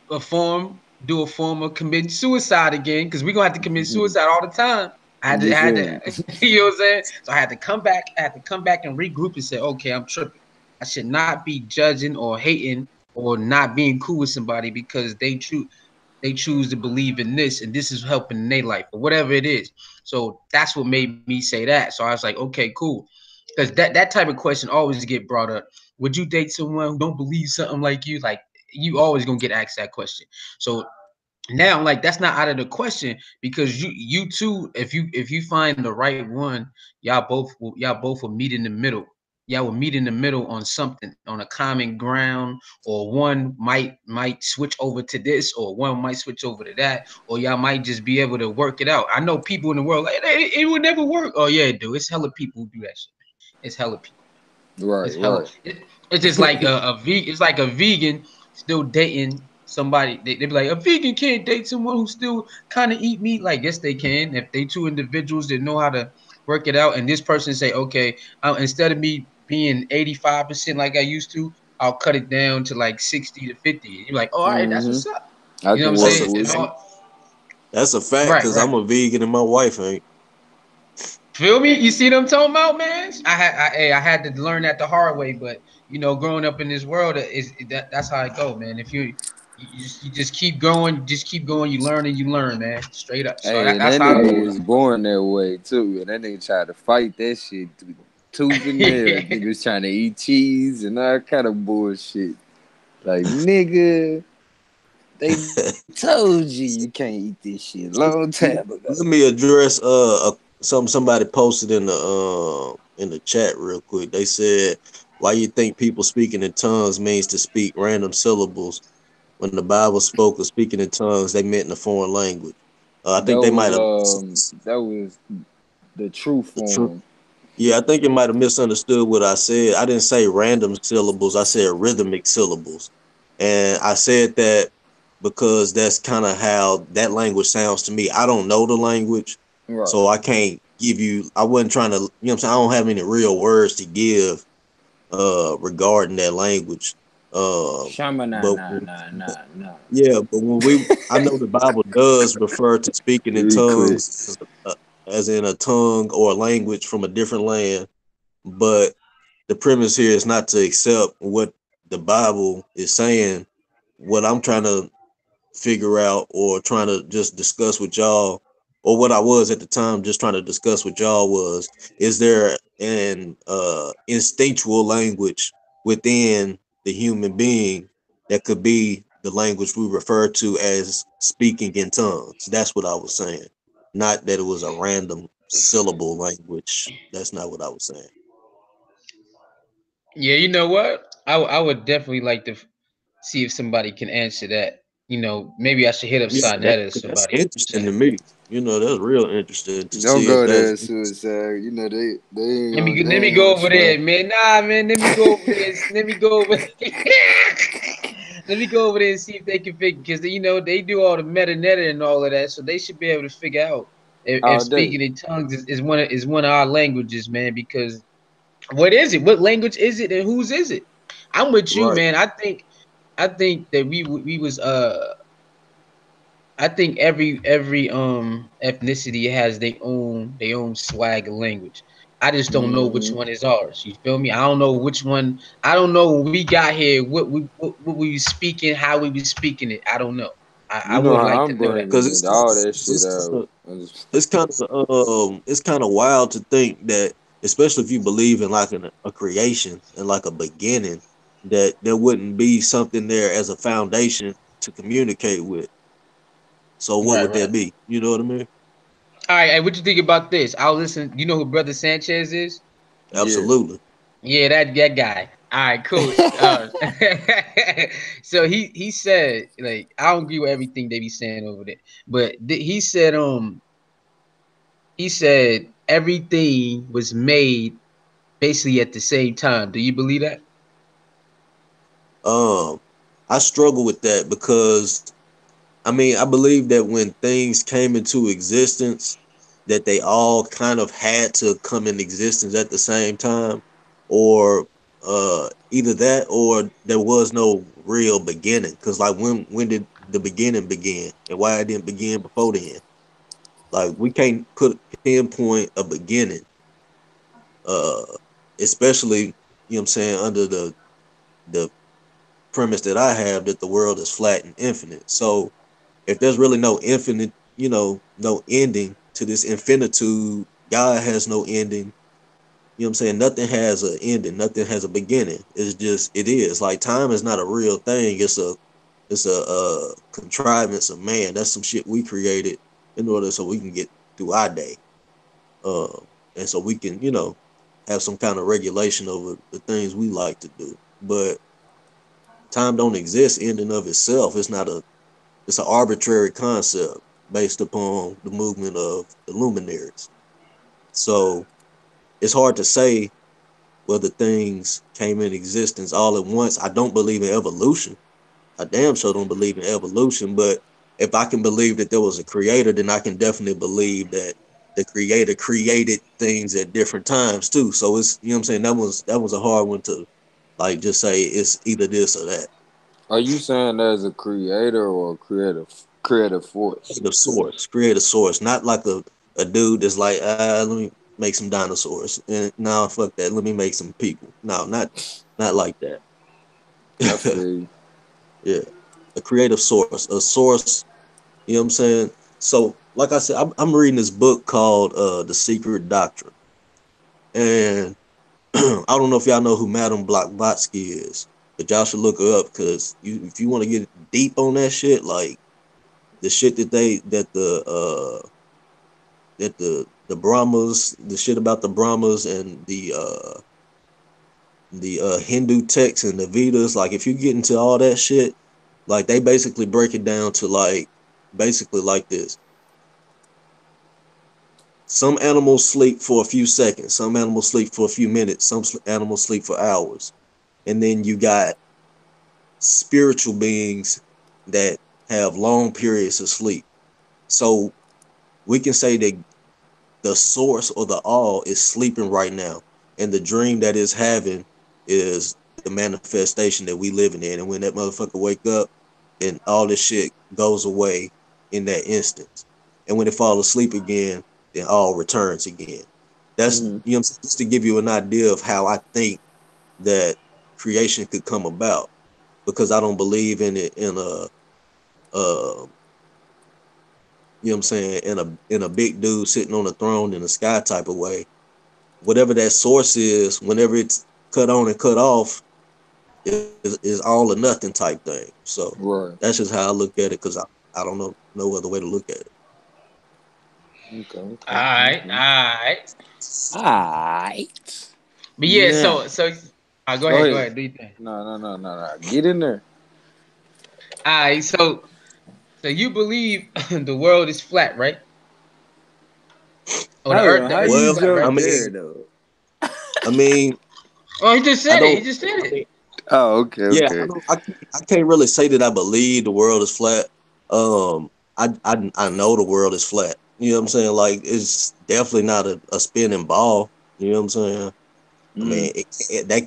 [SPEAKER 3] do a form of committing suicide again because we're gonna have to commit suicide all the time.
[SPEAKER 1] You
[SPEAKER 3] I had
[SPEAKER 1] feel
[SPEAKER 3] to,
[SPEAKER 1] me?
[SPEAKER 3] you know what I'm saying? So I had to come back. I had to come back and regroup and say, okay, I'm tripping. I should not be judging or hating or not being cool with somebody because they choose to believe in this and this is helping in their life or whatever it is. So that's what made me say that. So I was like, okay, cool. Because that type of question always get brought up. Would you date someone who don't believe something like you? Like you always gonna get asked that question. So now I'm like, that's not out of the question because you too, if you find the right one, y'all both will meet in the middle. y'all would meet in the middle on something, on a common ground, or one might switch over to this, or one might switch over to that, or y'all might just be able to work it out. I know people in the world like it would never work. Oh yeah, it do. It's hella people who do that shit. It's hella people.
[SPEAKER 1] Right,
[SPEAKER 3] It's hella.
[SPEAKER 1] right.
[SPEAKER 3] It's just like a vegan. It's like a vegan still dating somebody. They be like, a vegan can't date someone who still kind of eat meat. Like, yes, they can if they two individuals that know how to work it out. And this person say, okay, instead of me being 85% like I used to, I'll cut it down to like 60 to 50. And you're like, oh, all right, that's
[SPEAKER 1] Mm-hmm.
[SPEAKER 3] what's up.
[SPEAKER 1] I
[SPEAKER 3] You know what
[SPEAKER 1] can
[SPEAKER 3] I'm
[SPEAKER 1] work
[SPEAKER 2] That's a
[SPEAKER 3] saying?
[SPEAKER 1] with
[SPEAKER 3] And
[SPEAKER 1] you.
[SPEAKER 2] fact.
[SPEAKER 3] all
[SPEAKER 2] That's a fact
[SPEAKER 3] right,
[SPEAKER 2] because
[SPEAKER 3] right.
[SPEAKER 2] I'm a vegan and my wife ain't.
[SPEAKER 3] Feel me? You see what I'm talking about, man? I had to learn that the hard way, but growing up in this world that's how it go, man. If you just keep going, you learn, man. Straight up. So
[SPEAKER 1] Hey, and
[SPEAKER 3] that's
[SPEAKER 1] that
[SPEAKER 3] how I
[SPEAKER 1] nigga
[SPEAKER 3] move.
[SPEAKER 1] was born that way too. And that nigga tried to fight that shit tooth and nail. Nigga was trying to eat cheese and all kind of bullshit. Like, nigga, they told you you can't eat this shit a long time ago.
[SPEAKER 2] Let me address somebody posted in the chat real quick. They said, "Why you think people speaking in tongues means to speak random syllables when the Bible spoke of speaking in tongues they meant in a foreign language?" I think they might have
[SPEAKER 1] That was the true
[SPEAKER 2] the truth.
[SPEAKER 1] form.
[SPEAKER 2] Yeah, I think it might have misunderstood what I said. I didn't say random syllables. I said rhythmic syllables, and I said that because that's kind of how that language sounds to me. I don't know the language,
[SPEAKER 1] Right.
[SPEAKER 2] so I can't give you. I wasn't trying to. You know what I'm saying? I don't have any real words to give regarding that language.
[SPEAKER 1] Shama nah
[SPEAKER 2] But
[SPEAKER 1] nah nah nah nah.
[SPEAKER 2] yeah, but I know the Bible does refer to speaking in
[SPEAKER 1] Quit.
[SPEAKER 2] tongues as in a tongue or a language from a different land, but the premise here is not to accept what the Bible is saying. What I'm trying to figure out or trying to just discuss with y'all, or what I was at the time just trying to discuss with y'all was, is there an instinctual language within the human being that could be the language we refer to as speaking in tongues? That's what I was saying. Not that it was a random syllable language. That's not what I was saying.
[SPEAKER 3] Yeah, you know what? I would definitely like to see if somebody can answer that. Maybe I should hit up
[SPEAKER 2] Yeah,
[SPEAKER 3] something
[SPEAKER 2] that
[SPEAKER 3] that is
[SPEAKER 2] that's
[SPEAKER 3] somebody.
[SPEAKER 2] interesting to me. That's real interesting to
[SPEAKER 1] Don't
[SPEAKER 2] see if
[SPEAKER 1] go
[SPEAKER 2] that's
[SPEAKER 1] there, suicide. You know they ain't
[SPEAKER 3] Let
[SPEAKER 1] they
[SPEAKER 3] me
[SPEAKER 1] ain't
[SPEAKER 3] go
[SPEAKER 1] gonna
[SPEAKER 3] over there,
[SPEAKER 1] spare.
[SPEAKER 3] man. Nah, man. Let me go over there. Let me go over. Let me go over there and see if they can figure, because they do all the meta neta and all of that, so they should be able to figure out if
[SPEAKER 1] All day.
[SPEAKER 3] speaking in tongues is one of our languages, man. Because what is it? What language is it, and whose is it? I'm with you,
[SPEAKER 2] right.
[SPEAKER 3] man. I think that we was I think every ethnicity has their own swag of language. I just don't know which
[SPEAKER 1] Mm-hmm.
[SPEAKER 3] one is ours. You feel me? I don't know which one. I don't know when we got here what we was speaking, how we was speaking it. I don't know. I
[SPEAKER 1] You know
[SPEAKER 3] would like
[SPEAKER 1] how
[SPEAKER 3] to
[SPEAKER 1] I'm
[SPEAKER 3] know that.
[SPEAKER 1] bringing
[SPEAKER 2] Because
[SPEAKER 1] it all that shit
[SPEAKER 2] it's
[SPEAKER 1] out.
[SPEAKER 2] it's kind of wild to think that, especially if you believe in like a creation and like a beginning, that there wouldn't be something there as a foundation to communicate with. So what
[SPEAKER 3] Right,
[SPEAKER 2] would
[SPEAKER 3] right.
[SPEAKER 2] that be? You know what I mean?
[SPEAKER 3] All right, hey, what you think about this? I'll listen. You know who Brother Sanchez is?
[SPEAKER 1] Yeah.
[SPEAKER 2] Absolutely.
[SPEAKER 3] Yeah, that guy. All right, cool. So he said, like, I don't agree with everything they be saying over there, but he said everything was made basically at the same time. Do you believe that?
[SPEAKER 2] Um, I struggle with that because I mean, I believe that when things came into existence, that they all kind of had to come in existence at the same time, or either that or there was no real beginning. Because like when did the beginning begin, and why it didn't begin before then? Like we can't put pinpoint a beginning, uh, especially what I'm saying under the premise that I have that the world is flat and infinite. So if there's really no infinite, no ending to this infinitude, God has no ending. You know what I'm saying? Nothing has an ending, nothing has a beginning. It's just it is. Like time is not a real thing. It's a contrivance of man. That's some shit we created in order so we can get through our day. And so we can, have some kind of regulation over the things we like to do. But time don't exist in and of itself. It's an arbitrary concept based upon the movement of the luminaries. So it's hard to say whether things came in existence all at once. I don't believe in evolution. I damn sure don't believe in evolution, but if I can believe that there was a creator, then I can definitely believe that the creator created things at different times too. So it's, you know what I'm saying, that was a hard one to like just say it's either this or that.
[SPEAKER 1] Are you saying there's a creator or a creative force?
[SPEAKER 2] Creative source, not like a dude that's like, let me make some dinosaurs and now fuck that, let me make some people. No, not like that.
[SPEAKER 1] I feel you.
[SPEAKER 2] Yeah, a creative source, a source. You know what I'm saying? So, like I said, I'm reading this book called The Secret Doctrine. And I don't know if y'all know who Madame Blavatsky is, but y'all should look her up because if you want to get deep on that shit, like the shit that the Brahmas, the shit about the Brahmas and the Hindu texts and the Vedas, like if you get into all that shit, like they basically break it down to like basically like this. Some animals sleep for a few seconds, some animals sleep for a few minutes, some animals sleep for hours. And then you got spiritual beings that have long periods of sleep. So we can say that the source or the all is sleeping right now. And the dream that it's having is the manifestation that we living in. And when that motherfucker wake up, then all this shit goes away in that instance. And when it fall asleep again, then all returns again. That's,
[SPEAKER 1] Hmm.
[SPEAKER 2] you know what I'm saying? Just to give you an idea of how I think that creation could come about. Because I don't believe in it in a you know what I'm saying, in a big dude sitting on a throne in the sky type of way. Whatever that source is, whenever it's cut on and cut off, is all or nothing type thing. So
[SPEAKER 1] Right.
[SPEAKER 2] that's just how I look at it because I don't know no other way to look at it.
[SPEAKER 1] Okay.
[SPEAKER 3] All
[SPEAKER 1] Okay.
[SPEAKER 3] right, all
[SPEAKER 1] Okay.
[SPEAKER 3] right.
[SPEAKER 1] Alright.
[SPEAKER 3] But yeah,
[SPEAKER 1] Now,
[SPEAKER 3] so go
[SPEAKER 1] go
[SPEAKER 3] ahead, go
[SPEAKER 1] ahead.
[SPEAKER 3] ahead, do your thing.
[SPEAKER 1] No, no, no, no, no. Get in there.
[SPEAKER 3] All right, so you believe the world is flat, right? Or
[SPEAKER 1] Hold on.
[SPEAKER 3] the
[SPEAKER 1] How
[SPEAKER 3] earth is
[SPEAKER 1] you
[SPEAKER 2] Well,
[SPEAKER 3] flat,
[SPEAKER 2] I
[SPEAKER 3] right?
[SPEAKER 1] jump there
[SPEAKER 2] mean,
[SPEAKER 1] though?
[SPEAKER 2] I mean,
[SPEAKER 3] Oh, he just
[SPEAKER 2] I
[SPEAKER 3] said it. He
[SPEAKER 2] don't.
[SPEAKER 3] just said
[SPEAKER 2] I
[SPEAKER 3] it.
[SPEAKER 2] mean,
[SPEAKER 1] Oh, okay,
[SPEAKER 2] yeah,
[SPEAKER 1] okay.
[SPEAKER 2] I can't really say that I believe the world is flat. I know the world is flat. You know what I'm saying? Like it's definitely not a spinning ball. You know what I'm saying? I
[SPEAKER 1] Mm.
[SPEAKER 2] mean,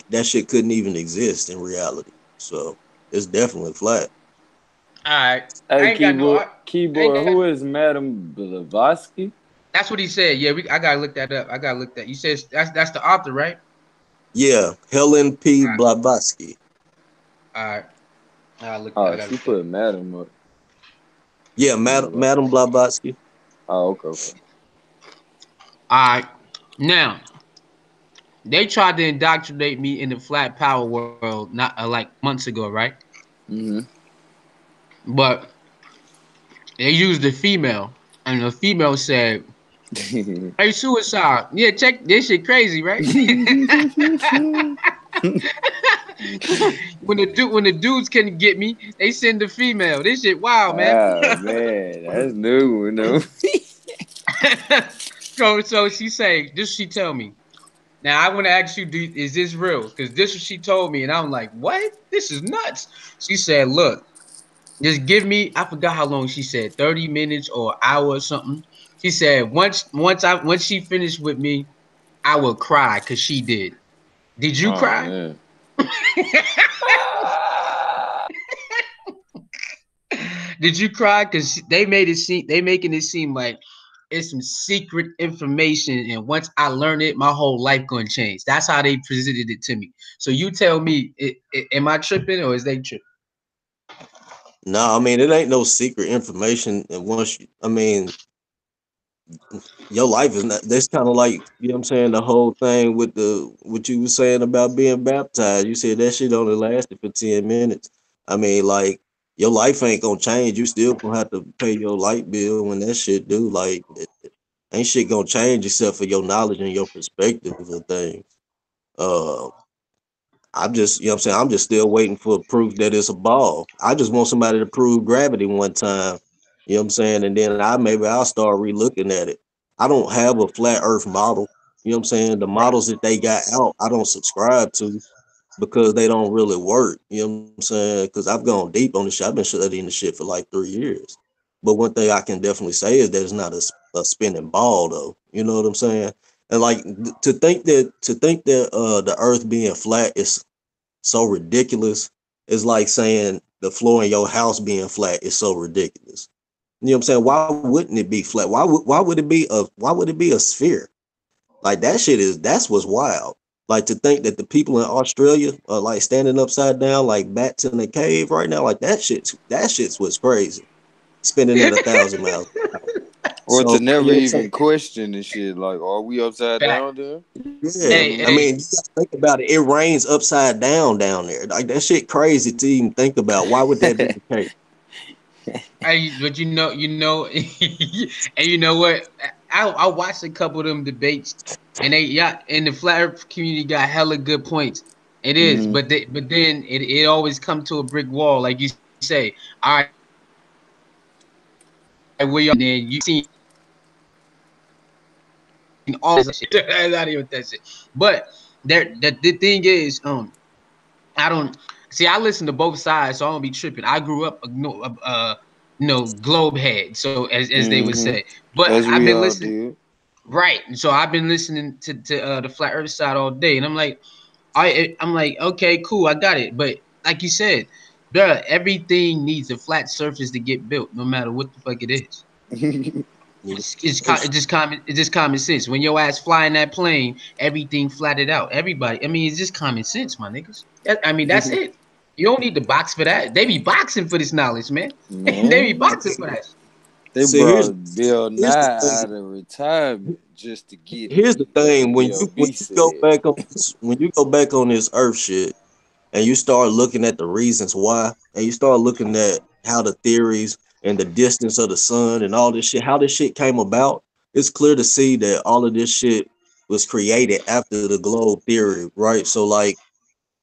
[SPEAKER 2] that shit couldn't even exist in reality. So it's definitely flat.
[SPEAKER 3] All right.
[SPEAKER 1] Hey,
[SPEAKER 3] I ain't got no. I ain't
[SPEAKER 1] keyboard.
[SPEAKER 3] got.
[SPEAKER 1] Who is Madame Blavatsky?
[SPEAKER 3] That's what he said. Yeah, I gotta look that up. I gotta look that. You said that's the author, right?
[SPEAKER 2] Yeah, Helen P. Blavatsky.
[SPEAKER 3] All right. I look. I
[SPEAKER 1] Oh,
[SPEAKER 3] gotta
[SPEAKER 1] she
[SPEAKER 3] look that.
[SPEAKER 1] put Madame up.
[SPEAKER 2] Yeah,
[SPEAKER 1] Blavatsky.
[SPEAKER 2] Madam Blavatsky.
[SPEAKER 1] Oh, okay, okay.
[SPEAKER 3] All right. Now they tried to indoctrinate me in the flat power world, not like months ago, right?
[SPEAKER 1] Mm-hmm.
[SPEAKER 3] But they used the female, and the female said, "Hey, suicide. Yeah, check this shit crazy, right?" When the dudes can get me, they send the female. This shit wild, man.
[SPEAKER 1] Oh man, that's new, you know.
[SPEAKER 3] So she say this. She tell me. Now I want to ask you, is this real? Because this is what she told me, and I'm like, what? This is nuts. She said, look, just give me. I forgot how long she said, 30 minutes or an hour or something. She said once she finished with me, I will cry because she did. Did you
[SPEAKER 1] Oh
[SPEAKER 3] cry?
[SPEAKER 1] man.
[SPEAKER 3] Did you cry? Because they making it seem like it's some secret information, and once I learn it, my whole life gonna change. That's how they presented it to me. So you tell me, am I tripping or is they tripping?
[SPEAKER 2] No, I mean it ain't no secret information. And once you, I mean, your life is not. That's kind of like you know what I'm saying. The whole thing with the what you were saying about being baptized. You said that shit only lasted for 10 minutes. I mean, like your life ain't gonna change. You still gonna have to pay your light bill when that shit due. Like Ain't shit gonna change except for your knowledge and your perspective of things. Uh, I'm just, you know what I'm saying? I'm just still waiting for proof that it's a ball. I just want somebody to prove gravity one time. You know what I'm saying? And then I'll start relooking at it. I don't have a flat earth model. You know what I'm saying? The
[SPEAKER 3] Right.
[SPEAKER 2] models that they got out, I don't subscribe to because they don't really work. You know what I'm saying? Because I've gone deep on this shit. I've been studying the shit for like 3 years. But one thing I can definitely say is that it's not a spinning ball though. You know what I'm saying? And like to think that the earth being flat is so ridiculous. It's like saying the floor in your house being flat is so ridiculous. You know what I'm saying? Why wouldn't it be flat? Why would it be a sphere? Like that's what's wild. Like to think that the people in Australia are like standing upside down like bats in a cave right now. Like that shit's what's crazy. Spinning at 1,000 miles.
[SPEAKER 1] Or
[SPEAKER 2] So
[SPEAKER 1] to
[SPEAKER 2] you know
[SPEAKER 1] never
[SPEAKER 2] what I'm saying?
[SPEAKER 1] even question the shit. Like, are we upside
[SPEAKER 3] Fact.
[SPEAKER 1] down there?
[SPEAKER 2] Yeah.
[SPEAKER 1] I
[SPEAKER 3] Hey,
[SPEAKER 2] I
[SPEAKER 1] mean,
[SPEAKER 2] mean,
[SPEAKER 3] hey,
[SPEAKER 2] you gotta think about it. It rains upside down there. Like that shit crazy to even think about. Why would that be the case?
[SPEAKER 3] but and you know what? I watched a couple of them debates, and and the flat Earth community got hella good points. It is,
[SPEAKER 1] mm-hmm.
[SPEAKER 3] but then it always come to a brick wall, like you say. All right, where y'all at? And then you seen all this shit. Not even with that shit. But the thing is, I don't see. I listen to both sides, so I don't be tripping. I grew up, globe head, so as they would say.
[SPEAKER 1] Mm-hmm.
[SPEAKER 3] But
[SPEAKER 1] As
[SPEAKER 3] I've
[SPEAKER 1] we
[SPEAKER 3] been
[SPEAKER 1] all
[SPEAKER 3] listening,
[SPEAKER 1] did.
[SPEAKER 3] right? So I've been listening to the flat Earth side all day, and I'm like, I'm like, okay, cool, I got it. But like you said, bruh, everything needs a flat surface to get built, no matter what the fuck it is.
[SPEAKER 2] Yeah.
[SPEAKER 3] It's just common sense. When your ass flying that plane, everything flatted out. Everybody, I mean, it's just common sense, my niggas. I mean, that's it. You don't need to box for that. They be boxing for this knowledge, man. They be
[SPEAKER 1] Man,
[SPEAKER 3] boxing for that.
[SPEAKER 1] they
[SPEAKER 2] See,
[SPEAKER 1] brought Bill
[SPEAKER 2] here's the
[SPEAKER 1] Nye
[SPEAKER 2] thing.
[SPEAKER 1] out of retirement just to get
[SPEAKER 2] Here's the
[SPEAKER 1] in. Like
[SPEAKER 2] thing. When
[SPEAKER 1] BLB
[SPEAKER 2] you go
[SPEAKER 1] said.
[SPEAKER 2] back on this, when you go back on this Earth shit, and you start looking at the reasons why, and you start looking at how the theories and the distance of the sun and all this shit, how this shit came about, it's clear to see that all of this shit was created after the globe theory, right? So like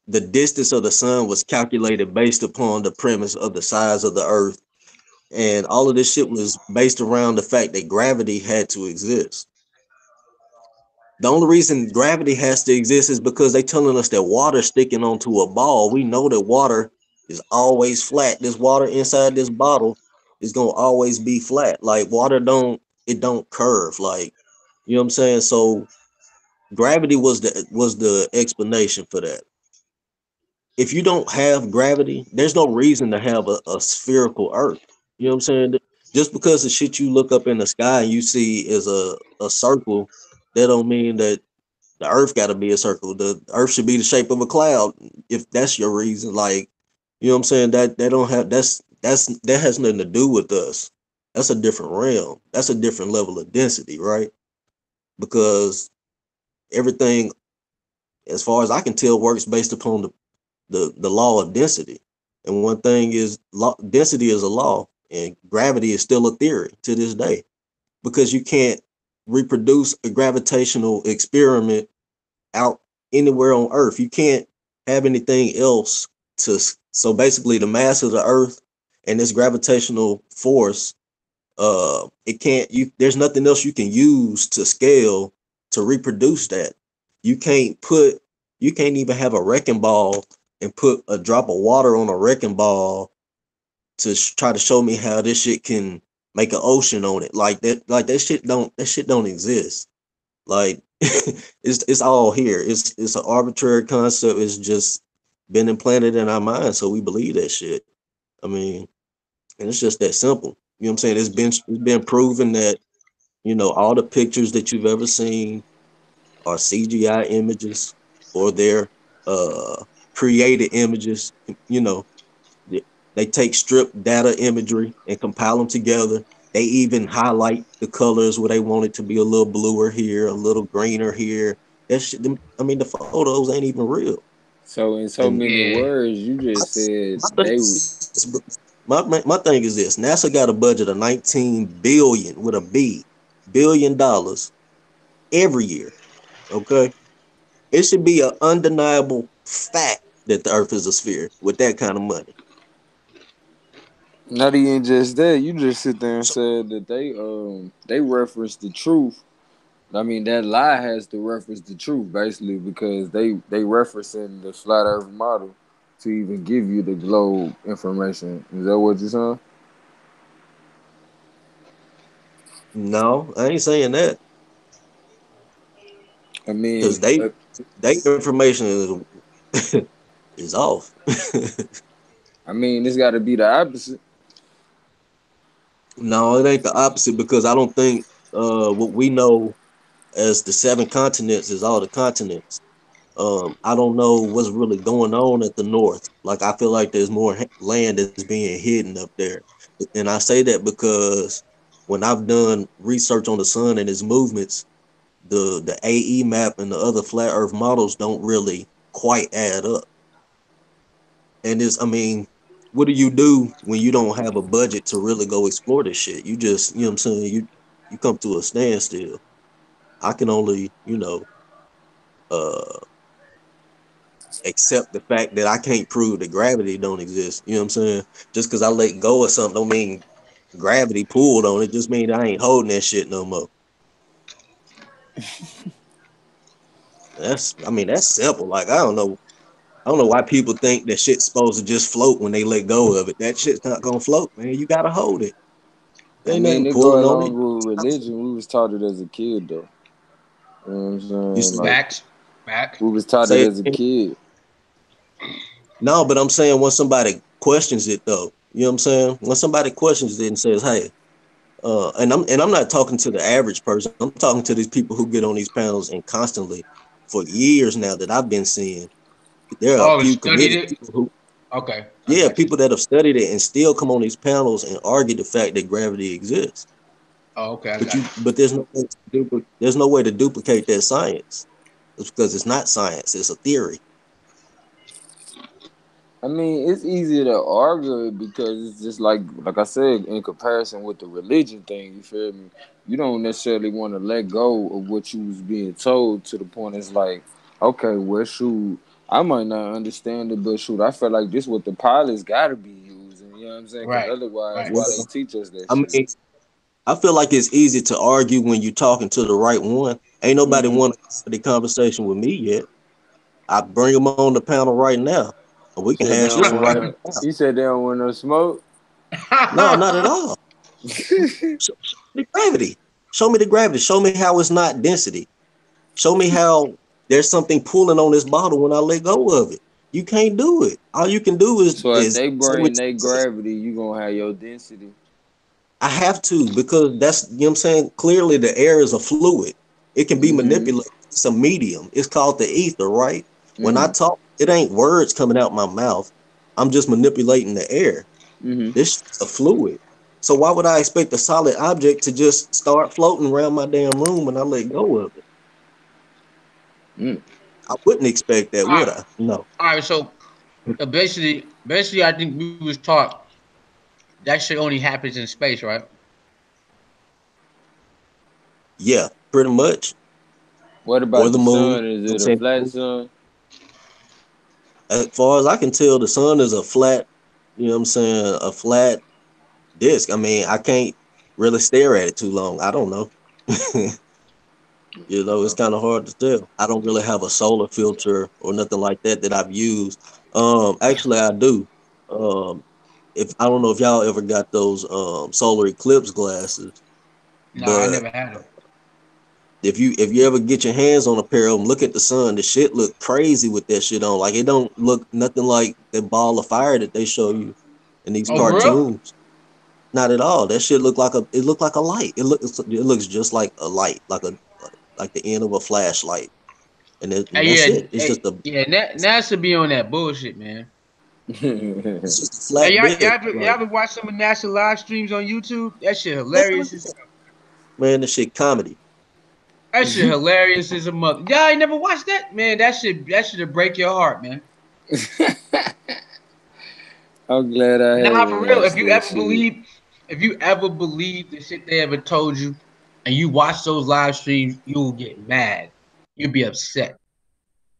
[SPEAKER 2] the distance of the sun was calculated based upon the premise of the size of the earth. And all of this shit was based around the fact that gravity had to exist. The only reason gravity has to exist is because they telling us that water sticking onto a ball. We know that water is always flat. This water inside this bottle is gonna always be flat. Like water don't curve. Like you know what I'm saying? So gravity was the explanation for that. If you don't have gravity, there's no reason to have a spherical earth. You know what I'm saying? Just because the shit you look up in the sky and you see is a circle, that don't mean that the earth got to be a circle. The earth should be the shape of a cloud. If that's your reason, like, you know what I'm saying? That don't have that has nothing to do with us. That's a different realm. That's a different level of density, right? Because everything, as far as I can tell, works based upon the law of density. And one thing is density is a law, and gravity is still a theory to this day because you can't reproduce a gravitational experiment out anywhere on Earth. You can't have anything else to. So basically, the mass of the Earth and this gravitational force, it can't. There's nothing else you can use to scale to reproduce that. You can't put. You can't even have a wrecking ball and put a drop of water on a wrecking ball to try to show me how this shit can make an ocean on it. Like that. Like that shit don't exist. Like it's all here. It's an arbitrary concept. It's just been implanted in our minds, so we believe that shit. I mean, and it's just that simple. You know what I'm saying? It's been proven that all the pictures that you've ever seen are CGI images or they're uh created images. You know, they they take strip data imagery and compile them together. They even highlight the colors where they want it to be a little bluer here, a little greener here. That shit, I mean, the photos ain't even real.
[SPEAKER 1] So in so
[SPEAKER 2] And
[SPEAKER 1] many
[SPEAKER 3] Yeah.
[SPEAKER 1] words, you
[SPEAKER 2] my,
[SPEAKER 1] just said
[SPEAKER 2] my thing
[SPEAKER 1] they.
[SPEAKER 2] is this, bro. My thing is this: NASA got a budget of 19 billion with a B. billion every year. Okay, it should be an undeniable fact that the Earth is a sphere with that kind of money.
[SPEAKER 1] Not even just that. You just sit there and
[SPEAKER 2] So,
[SPEAKER 1] said that they reference the truth. I mean that lie has to reference the truth basically because they referencing the flat Earth model to even give you the globe information. Is that what you're saying?
[SPEAKER 2] no, I ain't saying that
[SPEAKER 1] I
[SPEAKER 2] because
[SPEAKER 1] mean,
[SPEAKER 2] they information is off.
[SPEAKER 1] it's got to be the opposite.
[SPEAKER 2] No, it ain't the opposite because I don't think what we know as the seven continents is all the continents. I don't know what's really going on at the north. Like I feel like there's more land that's being hidden up there, and I say that because when I've done research on the sun and its movements, the AE map and the other flat Earth models don't really quite add up. And it's, I mean, what do you do when you don't have a budget to really go explore this shit? You just, you know what I'm saying? You come to a standstill. I can only, uh accept the fact that I can't prove that gravity don't exist. You know what I'm saying? Just because I let go of something don't mean gravity pulled on it. Just mean I ain't holding that shit no more. That's I mean that's simple. Like I don't know why people think that shit's supposed to just float when they let go of it. That shit's not gonna float, man. You gotta hold it. There
[SPEAKER 1] I
[SPEAKER 2] ain't
[SPEAKER 1] mean,
[SPEAKER 2] nothing
[SPEAKER 1] it go
[SPEAKER 2] pulling on it.
[SPEAKER 1] along with religion. We was taught it as a kid, though. You know what I'm
[SPEAKER 2] You
[SPEAKER 1] saying?
[SPEAKER 2] say
[SPEAKER 1] Like
[SPEAKER 3] Facts. Facts.
[SPEAKER 1] we was taught it
[SPEAKER 2] say
[SPEAKER 1] as a kid.
[SPEAKER 2] no, but I'm saying when somebody questions it though, you know what I'm saying? When somebody questions it and says, "Hey," and I'm not talking to the average person. I'm talking to these people who get on these panels and constantly for years now that I've been seeing. There are a
[SPEAKER 3] Oh,
[SPEAKER 2] few
[SPEAKER 3] studied
[SPEAKER 2] committed
[SPEAKER 3] it.
[SPEAKER 2] people who,
[SPEAKER 3] Okay, I
[SPEAKER 2] yeah,
[SPEAKER 3] got you.
[SPEAKER 2] people that have studied it and still come on these panels and argue the fact that gravity exists.
[SPEAKER 3] Oh, okay, I
[SPEAKER 2] But
[SPEAKER 3] got you.
[SPEAKER 2] there's no way to there's no way to duplicate that science. It's because it's not science; it's a theory.
[SPEAKER 1] I mean, it's easier to argue it because it's just like I said, in comparison with the religion thing, you feel me? You don't necessarily want to let go of what you was being told to the point it's like, okay, well, shoot, I might not understand it, but shoot, I feel like this what the pilots got to be using. You know what I'm saying? Because
[SPEAKER 3] Right,
[SPEAKER 1] otherwise,
[SPEAKER 3] right.
[SPEAKER 1] why they
[SPEAKER 2] Well,
[SPEAKER 1] teach us that
[SPEAKER 2] I
[SPEAKER 1] shit?
[SPEAKER 2] mean, I feel like it's easy to argue when you're talking to the right one. Ain't nobody
[SPEAKER 1] Hmm.
[SPEAKER 2] want to have the conversation with me yet. I bring them on the panel right now, and we
[SPEAKER 1] You
[SPEAKER 2] can
[SPEAKER 1] said they
[SPEAKER 2] hash
[SPEAKER 1] don't
[SPEAKER 2] this one
[SPEAKER 1] want
[SPEAKER 2] right
[SPEAKER 1] no.
[SPEAKER 2] now.
[SPEAKER 1] You said they don't want no smoke.
[SPEAKER 2] No, not at all. Show me the gravity. Show me the gravity. Show me how it's not density. Show me how there's something pulling on this bottle when I let go of it. You can't do it. All you can do
[SPEAKER 1] So if
[SPEAKER 2] is
[SPEAKER 1] they
[SPEAKER 2] say what
[SPEAKER 1] bring their
[SPEAKER 2] you say.
[SPEAKER 1] gravity, you gonna have your density.
[SPEAKER 2] I have to because that's you know what I'm saying. Clearly, the air is a fluid. It can be
[SPEAKER 1] Mm-hmm.
[SPEAKER 2] manipulated. It's a medium. It's called the ether, right? When I
[SPEAKER 1] Mm-hmm.
[SPEAKER 2] talk, it ain't words coming out my mouth. I'm just manipulating the air.
[SPEAKER 1] Mm-hmm.
[SPEAKER 2] This is a fluid. So why would I expect a solid object to just start floating around my damn room when I let go of it?
[SPEAKER 1] Mm.
[SPEAKER 2] I wouldn't expect that,
[SPEAKER 3] All
[SPEAKER 2] would
[SPEAKER 3] right,
[SPEAKER 2] I? No.
[SPEAKER 3] all right. So basically, I think we was taught that shit only happens in space, right?
[SPEAKER 2] Yeah, pretty much.
[SPEAKER 1] What
[SPEAKER 2] Or
[SPEAKER 1] about
[SPEAKER 2] the
[SPEAKER 1] the
[SPEAKER 2] moon. You know
[SPEAKER 1] sun? Is
[SPEAKER 2] what I'm
[SPEAKER 1] it a
[SPEAKER 2] saying?
[SPEAKER 1] flat sun?
[SPEAKER 2] As far as I can tell, the sun is a flat, you know what I'm saying, a flat disk. I mean, I can't really stare at it too long. I don't know. You know, it's kind of hard to tell. I don't really have a solar filter or nothing like that that I've used. Actually, I do. Um, if I don't know if y'all ever got those solar eclipse glasses,
[SPEAKER 3] No, I
[SPEAKER 2] but
[SPEAKER 3] never had them.
[SPEAKER 2] if you ever get your hands on a pair of them, look at the sun. The shit look crazy with that shit on. Like it don't look nothing like the ball of fire that they show you in these
[SPEAKER 3] Oh, for real?
[SPEAKER 2] cartoons. Not at all. That shit look like a light. It looks just like a light, like the end of a flashlight, and
[SPEAKER 3] Hey,
[SPEAKER 2] that's
[SPEAKER 3] yeah,
[SPEAKER 2] it. It's just
[SPEAKER 3] hey,
[SPEAKER 2] a
[SPEAKER 3] yeah. NASA be on that bullshit, man.
[SPEAKER 2] it's just a
[SPEAKER 3] Hey,
[SPEAKER 2] flat disk.
[SPEAKER 3] y'all
[SPEAKER 2] Like
[SPEAKER 3] ever watch some of NASA live streams on YouTube? That shit
[SPEAKER 2] hell
[SPEAKER 3] hilarious as
[SPEAKER 2] yeah. Man, this shit comedy.
[SPEAKER 3] that shit hilarious as a mother. Y'all ain't never watched that, man. That should break your heart, man.
[SPEAKER 1] I'm glad I
[SPEAKER 3] Nah,
[SPEAKER 1] haven't
[SPEAKER 3] for real.
[SPEAKER 1] watched that shit.
[SPEAKER 3] If you ever believe the shit they ever told you, and you watch those live streams, you'll get mad. You'll be upset.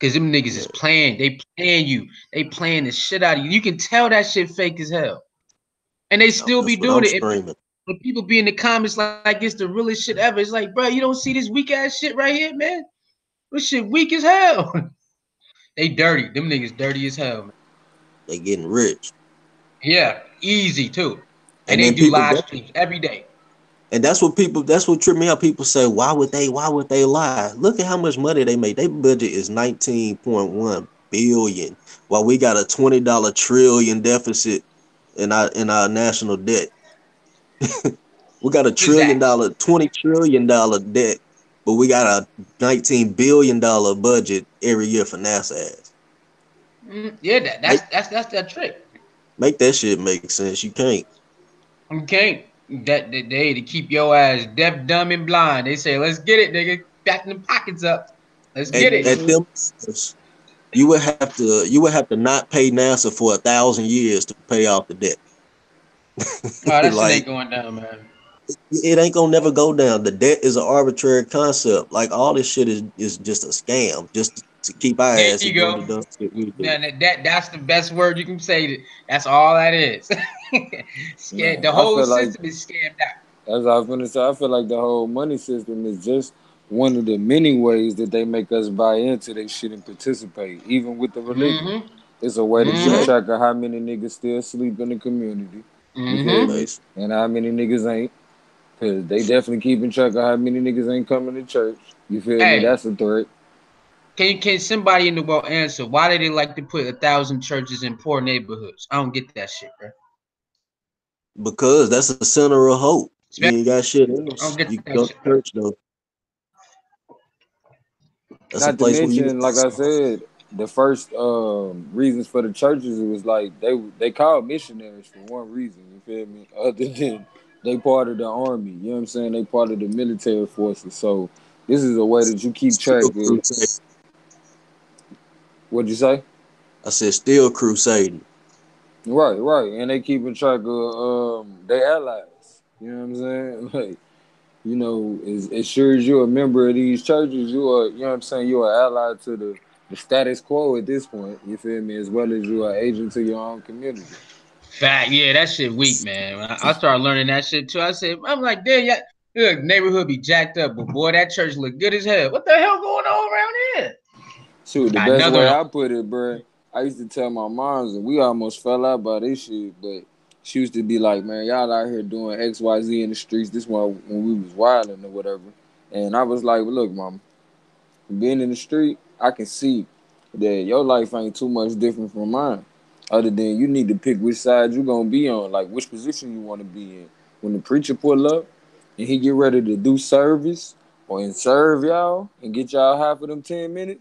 [SPEAKER 3] Cause them niggas is playing. They playing you. They playing the shit out of you. You can tell that shit fake as hell. And they still be
[SPEAKER 2] That's what
[SPEAKER 3] doing
[SPEAKER 2] I'm
[SPEAKER 3] it. And
[SPEAKER 2] screaming.
[SPEAKER 3] when people be in the comments like it's the realest shit ever, it's like, bro, you don't see this weak ass shit right here, man. This shit weak as hell. They dirty. Them niggas dirty as hell, man.
[SPEAKER 2] They getting rich.
[SPEAKER 3] Yeah, easy too. And
[SPEAKER 2] And
[SPEAKER 3] they
[SPEAKER 2] then
[SPEAKER 3] do
[SPEAKER 2] people
[SPEAKER 3] live
[SPEAKER 2] that,
[SPEAKER 3] streams every day.
[SPEAKER 2] and that's what tripped me out. People say, why would they lie? Look at how much money they make. Their budget is 19.1 billion, while we got a $20 trillion deficit in our national debt. We got a trillion
[SPEAKER 3] Exactly.
[SPEAKER 2] dollar, $20 trillion debt, but we got a $19 billion budget every year for NASA ass.
[SPEAKER 3] Yeah,
[SPEAKER 2] Make
[SPEAKER 3] that's that trick.
[SPEAKER 2] make that shit make sense. You can't.
[SPEAKER 3] You can't that they to keep your ass deaf, dumb, and blind. They say, let's get it, nigga. Back them pockets up. Let's get it.
[SPEAKER 2] At them, you would have to not pay NASA for 1,000 years to pay off the debt.
[SPEAKER 3] Oh, that shit
[SPEAKER 2] Like
[SPEAKER 3] ain't going down, man.
[SPEAKER 2] it ain't gonna never go down. The debt is an arbitrary concept. Like all this shit is just a scam, just to keep our
[SPEAKER 3] There
[SPEAKER 2] asses
[SPEAKER 3] you
[SPEAKER 2] doing the
[SPEAKER 3] go.
[SPEAKER 2] dumb shit we do.
[SPEAKER 3] Man, that's the best word you can say. That's all that is. Scared.
[SPEAKER 1] Man,
[SPEAKER 3] The
[SPEAKER 1] I
[SPEAKER 3] whole
[SPEAKER 1] feel like,
[SPEAKER 3] system is scammed out.
[SPEAKER 1] as I was gonna say, I feel like the whole money system is just one of the many ways that they make us buy into their shit and participate, even with the religion.
[SPEAKER 3] Mm-hmm.
[SPEAKER 1] It's a way to keep
[SPEAKER 3] Mm-hmm.
[SPEAKER 2] Exactly.
[SPEAKER 1] track of how many niggas still sleep in the community. You feel
[SPEAKER 3] Mm-hmm.
[SPEAKER 1] me?
[SPEAKER 2] Base.
[SPEAKER 1] And how many niggas ain't. Cause they definitely keeping track of how many niggas ain't coming to church. You feel me?
[SPEAKER 3] Hey,
[SPEAKER 1] That's a threat.
[SPEAKER 3] can somebody in the world answer why do they like to put 1,000 churches in poor neighborhoods? I don't get that shit, bro.
[SPEAKER 2] Because that's the center of hope. You
[SPEAKER 3] Especially,
[SPEAKER 2] ain't got shit
[SPEAKER 3] I don't
[SPEAKER 2] else.
[SPEAKER 3] get
[SPEAKER 2] You can
[SPEAKER 3] that
[SPEAKER 2] go to
[SPEAKER 3] shit.
[SPEAKER 2] church though. That's a
[SPEAKER 1] Not to
[SPEAKER 2] place where you
[SPEAKER 1] mention, like I said, the first reasons for the churches, it was like they called missionaries for one reason. You feel me? Other than they part of the army. You know what I'm saying? They part of the military forces. So this is a way that you keep track
[SPEAKER 2] still
[SPEAKER 1] of.
[SPEAKER 2] crusade.
[SPEAKER 1] What'd you say?
[SPEAKER 2] I said still crusading.
[SPEAKER 1] Right, right, and they keeping track of their allies. You know what I'm saying? Like, you know, as sure as you're a member of these churches, you are, you know what I'm saying, you're an ally to the status quo at this point, you feel me, as well as you are agent to your own community.
[SPEAKER 3] Fact, yeah, that shit weak, man. When I started learning that shit too, I said, I'm like, damn, yeah, look, neighborhood be jacked up, but boy, that church look good as hell. What the hell going on around here?
[SPEAKER 1] Shoot, the
[SPEAKER 3] Got
[SPEAKER 1] best
[SPEAKER 3] another
[SPEAKER 1] way
[SPEAKER 3] one.
[SPEAKER 1] I put it, bro, I used to tell my moms, and we almost fell out by this shit, but she used to be like, man, y'all out here doing XYZ in the streets, this one when we was wilding or whatever. And I was like, well, look, mom, being in the street, I can see that your life ain't too much different from mine. Other than you need to pick which side you gonna be on, like which position you want to be in. When the preacher pull up and he get ready to do service or and serve y'all and get y'all half of them 10 minutes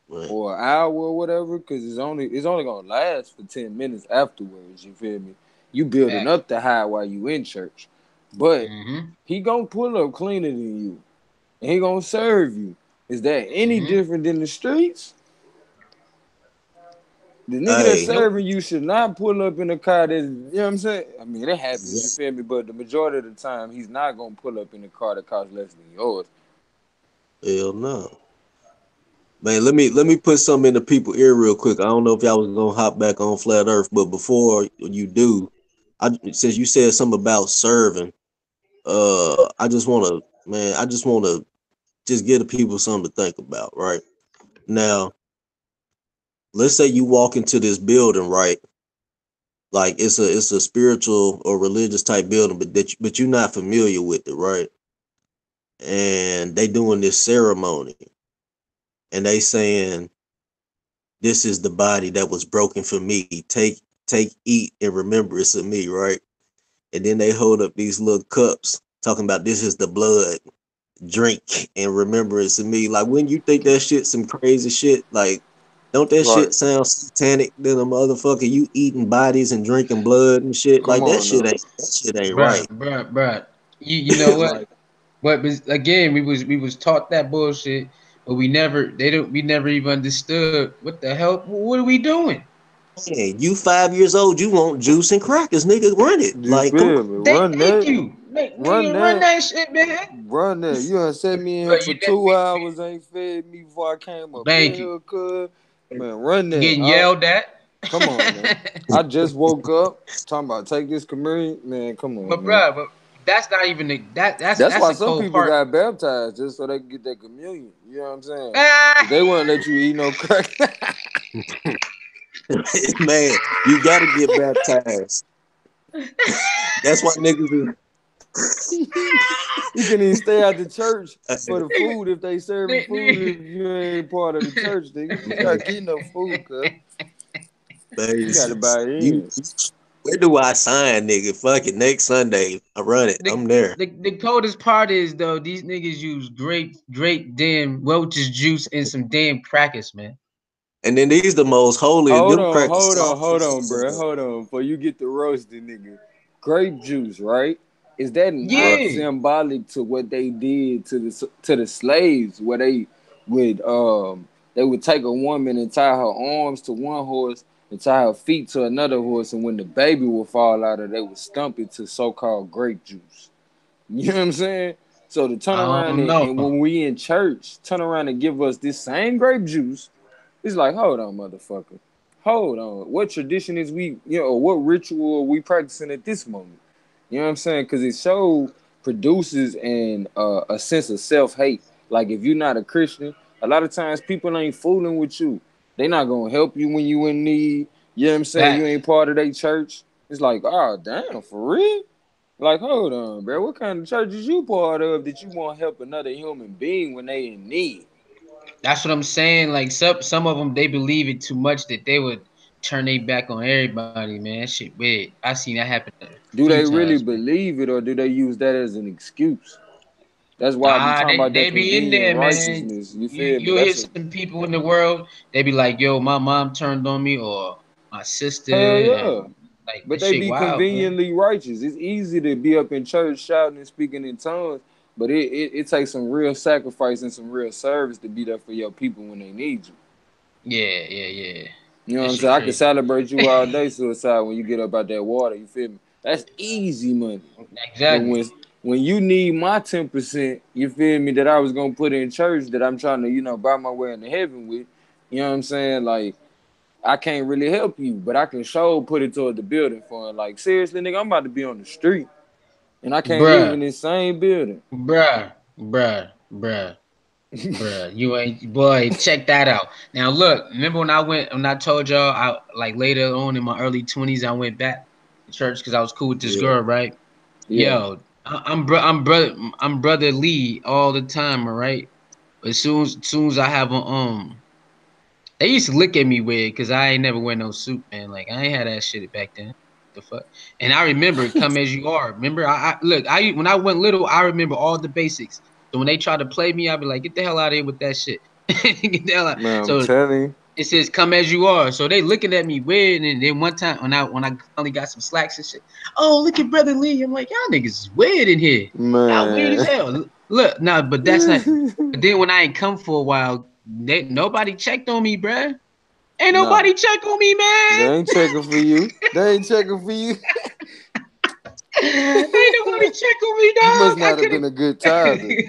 [SPEAKER 2] Right.
[SPEAKER 1] or an hour or whatever, because it's only gonna last for 10 minutes afterwards. You feel me? You building
[SPEAKER 3] Facts.
[SPEAKER 1] up the high while you in church, but
[SPEAKER 3] Mm-hmm.
[SPEAKER 1] he gonna pull up cleaner than you and he gonna serve you. Is that any
[SPEAKER 3] Mm-hmm.
[SPEAKER 1] different than the streets? The nigga that's
[SPEAKER 2] Hey,
[SPEAKER 3] Nope.
[SPEAKER 1] serving you should not pull up in a car that, you know what I'm saying? I mean, it happens, you
[SPEAKER 2] exactly.
[SPEAKER 1] feel me? But the majority of the time, he's not gonna pull up in a car that costs less than yours.
[SPEAKER 2] Hell no. Man, let me put something in the people ear real quick. I don't know if y'all was gonna hop back on Flat Earth, but before you do, since you said something about serving, I just wanna just give the people something to think about, right? Now, let's say you walk into this building, right? Like it's a spiritual or religious type building, but you're not familiar with it, right? And they doing this ceremony, and they saying, "This is the body that was broken for me. Take, eat in remembrance of me," right? And then they hold up these little cups, talking about this is the blood. Drink in remembrance of me. Like, when you think that shit some crazy shit, like, don't that
[SPEAKER 1] Right.
[SPEAKER 2] shit sound satanic than a motherfucker? You eating bodies and drinking blood and shit.
[SPEAKER 1] Come
[SPEAKER 2] Like,
[SPEAKER 1] on now.
[SPEAKER 2] that shit ain't right.
[SPEAKER 3] Bruh. You know what?
[SPEAKER 2] Like,
[SPEAKER 3] But again, we was taught that bullshit, but we never even understood what the hell. What are we doing?
[SPEAKER 2] man, you 5 years old, you want juice and crackers, nigga, run it.
[SPEAKER 1] You
[SPEAKER 2] Like, come
[SPEAKER 1] feel
[SPEAKER 2] on.
[SPEAKER 1] me?
[SPEAKER 3] Thank
[SPEAKER 1] Run that.
[SPEAKER 3] you.
[SPEAKER 1] Run
[SPEAKER 3] Nigga, run
[SPEAKER 1] that.
[SPEAKER 3] that shit, man.
[SPEAKER 1] Run that. You done set me in here
[SPEAKER 3] But
[SPEAKER 1] for
[SPEAKER 3] you
[SPEAKER 1] 2 hours, ain't fed me before I came up in
[SPEAKER 3] thank you.
[SPEAKER 1] here, cuz. Man, run that.
[SPEAKER 3] Getting yelled at.
[SPEAKER 1] Come on now. I just woke up talking about take this communion. Man, come on,
[SPEAKER 3] But
[SPEAKER 1] man.
[SPEAKER 3] bruh, but that's not even
[SPEAKER 1] That's
[SPEAKER 3] that's
[SPEAKER 1] why
[SPEAKER 3] a
[SPEAKER 1] some
[SPEAKER 3] cold
[SPEAKER 1] people
[SPEAKER 3] part.
[SPEAKER 1] got baptized just so they can get their communion. You know what I'm saying?
[SPEAKER 3] Ah!
[SPEAKER 1] 'Cause they wouldn't let you eat no crack.
[SPEAKER 2] Man, you gotta get baptized. That's why niggas
[SPEAKER 1] You can even stay out the church
[SPEAKER 2] is
[SPEAKER 1] for the food if they serving food if
[SPEAKER 3] Nigga,
[SPEAKER 1] you ain't part of the church, nigga. You ain't gotta get no food, cuz. You
[SPEAKER 2] man,
[SPEAKER 1] gotta buy
[SPEAKER 2] you
[SPEAKER 1] in.
[SPEAKER 2] where do I sign, nigga? Fuck it. Next Sunday, I run it.
[SPEAKER 3] the,
[SPEAKER 2] I'm there.
[SPEAKER 3] the coldest part is though these niggas use grape damn Welch's juice and some damn crackers, man.
[SPEAKER 2] And then these the most holy.
[SPEAKER 1] Hold
[SPEAKER 2] Them
[SPEAKER 1] on,
[SPEAKER 2] crackers
[SPEAKER 1] hold on,
[SPEAKER 2] soft
[SPEAKER 1] hold
[SPEAKER 2] as
[SPEAKER 1] on, bro.
[SPEAKER 2] hell.
[SPEAKER 1] Hold on. Before you get the roasted nigga. Grape juice, right? Is that not
[SPEAKER 2] Right.
[SPEAKER 3] Yeah.
[SPEAKER 1] symbolic to what they did to the slaves where they would take a woman and tie her arms to one horse and tie her feet to another horse, and when the baby would fall out of, they would stump it to so-called grape juice. You know what I'm saying? So to turn
[SPEAKER 3] I
[SPEAKER 1] around
[SPEAKER 3] don't know.
[SPEAKER 1] and when we in church, turn around and give us this same grape juice, it's like, hold on, motherfucker. Hold on. What tradition is or what ritual are we practicing at this moment? You know what I'm saying? Because it show produces a sense of self hate. Like if you're not a Christian, a lot of times people ain't fooling with you. They not gonna help you when you in need. You know what I'm saying? You
[SPEAKER 3] Facts.
[SPEAKER 1] ain't part of their church. It's like, oh damn, for real? Like, hold on, bro. What kind of church is you part of that you want to help another human being when they in need?
[SPEAKER 3] That's what I'm saying. Like some of them, they believe it too much that they would turn their back on everybody, man. That shit weird. I seen that happen a
[SPEAKER 1] Do
[SPEAKER 3] few
[SPEAKER 1] they really
[SPEAKER 3] times, man.
[SPEAKER 1] believe it or do they use that as an excuse? That's why I be
[SPEAKER 3] Nah,
[SPEAKER 1] talking about
[SPEAKER 3] they
[SPEAKER 1] that
[SPEAKER 3] be in
[SPEAKER 1] convenient
[SPEAKER 3] there, man.
[SPEAKER 1] righteousness. You
[SPEAKER 3] You
[SPEAKER 1] feel me?
[SPEAKER 3] you'll hear
[SPEAKER 1] That's a
[SPEAKER 3] some people in the world. They be like, "Yo, my mom turned on me," or "My sister,"
[SPEAKER 1] hell yeah.
[SPEAKER 3] and like
[SPEAKER 1] But
[SPEAKER 3] that
[SPEAKER 1] they
[SPEAKER 3] shit
[SPEAKER 1] be
[SPEAKER 3] wild, man.
[SPEAKER 1] conveniently righteous. It's easy to be up in church shouting and speaking in tongues, but it takes some real sacrifice and some real service to be there for your people when they need you.
[SPEAKER 3] Yeah, yeah, yeah.
[SPEAKER 1] You know what
[SPEAKER 3] That
[SPEAKER 1] I'm
[SPEAKER 3] shit
[SPEAKER 1] saying? I can
[SPEAKER 3] crazy.
[SPEAKER 1] celebrate you all day, suicide, when you get up out that water. You feel me? That's easy money. But
[SPEAKER 3] Exactly.
[SPEAKER 1] when you need my 10%, you feel me, that I was gonna put in church that I'm trying to, buy my way into heaven with, you know what I'm saying? Like, I can't really help you, but I can show put it toward the building for it. Like, seriously, nigga, I'm about to be on the street and I can't live
[SPEAKER 3] Bruh,
[SPEAKER 1] in this same building.
[SPEAKER 3] bruh. Bruh, you ain't boy. Check that out. Now look, remember when I told y'all I like later on in my early 20s I went back to church because I was cool with this
[SPEAKER 2] Yeah.
[SPEAKER 3] girl, right?
[SPEAKER 1] Yeah.
[SPEAKER 3] Yo, I'm brother Lee all the time, all right. But as soon as I have a they used to look at me weird because I ain't never wear no suit, man. Like I ain't had that shit back then. The fuck. And I remember come as you are. Remember, I look. I when I went little, I remember all the basics. So when they try to play me, I'll be like, get the hell out of here with that shit. Get the hell out.
[SPEAKER 1] Man, I'm
[SPEAKER 3] So
[SPEAKER 1] telling you.
[SPEAKER 3] it says come as you are. So they looking at me weird. And then one time when I finally got some slacks and shit, oh look at brother Lee. I'm like, y'all niggas is weird in here. Y'all weird as
[SPEAKER 1] Man.
[SPEAKER 3] hell. Look, nah, but that's not. But then when I ain't come for a while, nobody checked on me, bruh. Ain't
[SPEAKER 1] Nah,
[SPEAKER 3] nobody check on me, man.
[SPEAKER 1] they ain't checking for you. They ain't checking for you.
[SPEAKER 3] Ain't nobody check on me,
[SPEAKER 1] You must
[SPEAKER 3] dog. I
[SPEAKER 1] not have been a good tither.
[SPEAKER 3] couldn't.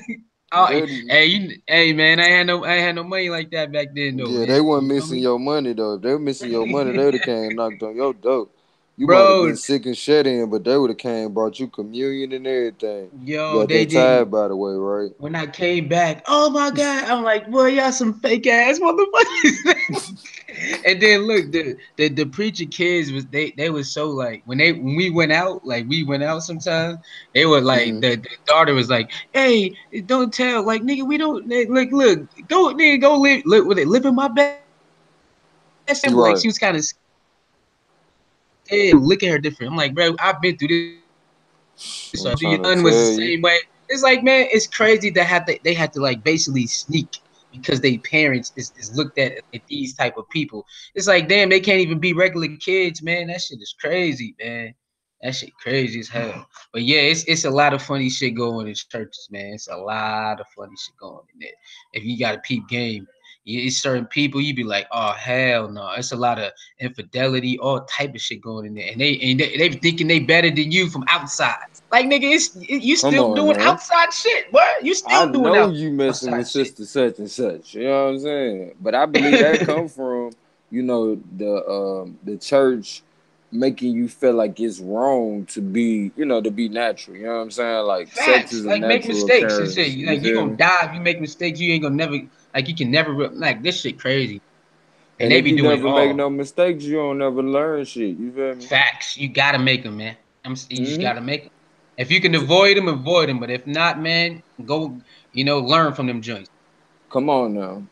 [SPEAKER 3] Oh,
[SPEAKER 1] They,
[SPEAKER 3] hey, man, I had no money like that back then, though,
[SPEAKER 1] yeah, they
[SPEAKER 3] man.
[SPEAKER 1] weren't
[SPEAKER 3] You feel
[SPEAKER 1] missing
[SPEAKER 3] me,
[SPEAKER 1] your money though. If they were missing your money, they would have came and knocked on your door. You might have
[SPEAKER 3] bro?
[SPEAKER 1] been sick and shut in, but they would have came and brought you communion and everything. You
[SPEAKER 3] Yo,
[SPEAKER 1] got
[SPEAKER 3] they
[SPEAKER 1] that
[SPEAKER 3] didn't.
[SPEAKER 1] tithe, by the way, right?
[SPEAKER 3] When I came back, oh my god, I'm like, boy, y'all some fake ass motherfuckers. And then look, the preacher kids they was so like when we went out, like we went out sometimes, they were like
[SPEAKER 1] Hmm.
[SPEAKER 3] the daughter was like, hey, don't tell, like nigga, we don't look, go nigga, go live look with it, live in my best interest. Like she was kind of scared, look at her different. I'm like, bro, I've been through this already. So your
[SPEAKER 1] I'm
[SPEAKER 3] son
[SPEAKER 1] trying
[SPEAKER 3] was
[SPEAKER 1] to
[SPEAKER 3] the same
[SPEAKER 1] tell
[SPEAKER 3] way.
[SPEAKER 1] you.
[SPEAKER 3] It's like, man, it's crazy that they had to like basically sneak because they parents is looked at these type of people. It's like, damn, they can't even be regular kids, man. That shit is crazy, man. That shit crazy as hell. But yeah, it's a lot of funny shit going in churches, man. It's a lot of funny shit going in there. If you got a peep game, it's certain people you be like, oh hell no. It's a lot of infidelity, all type of shit going in there, and they thinking they better than you from outside. Like nigga, you
[SPEAKER 1] Come
[SPEAKER 3] still
[SPEAKER 1] on
[SPEAKER 3] doing
[SPEAKER 1] now.
[SPEAKER 3] outside shit, what? You
[SPEAKER 1] I
[SPEAKER 3] still doing
[SPEAKER 1] know you messing
[SPEAKER 3] outside
[SPEAKER 1] with
[SPEAKER 3] shit.
[SPEAKER 1] sister such and such. You know what I'm saying? But I believe that come from, the church making you feel like it's wrong to be, to be natural. You know what I'm saying? Like sex
[SPEAKER 3] Facts.
[SPEAKER 1] is a
[SPEAKER 3] Like make
[SPEAKER 1] natural
[SPEAKER 3] mistakes and shit.
[SPEAKER 1] occurrence. You
[SPEAKER 3] Like you
[SPEAKER 1] feel
[SPEAKER 3] gonna
[SPEAKER 1] me?
[SPEAKER 3] die if you make mistakes. You ain't gonna never like you can never like this shit crazy. And
[SPEAKER 1] And
[SPEAKER 3] they
[SPEAKER 1] if
[SPEAKER 3] be
[SPEAKER 1] you
[SPEAKER 3] doing it
[SPEAKER 1] never make
[SPEAKER 3] all.
[SPEAKER 1] no mistakes, you don't never learn shit. You feel me?
[SPEAKER 3] Facts. You gotta make them, man. You just
[SPEAKER 1] Hmm.
[SPEAKER 3] gotta make them. If you can avoid them, avoid them. But if not, man, go. Learn from them joints.
[SPEAKER 1] Come on now.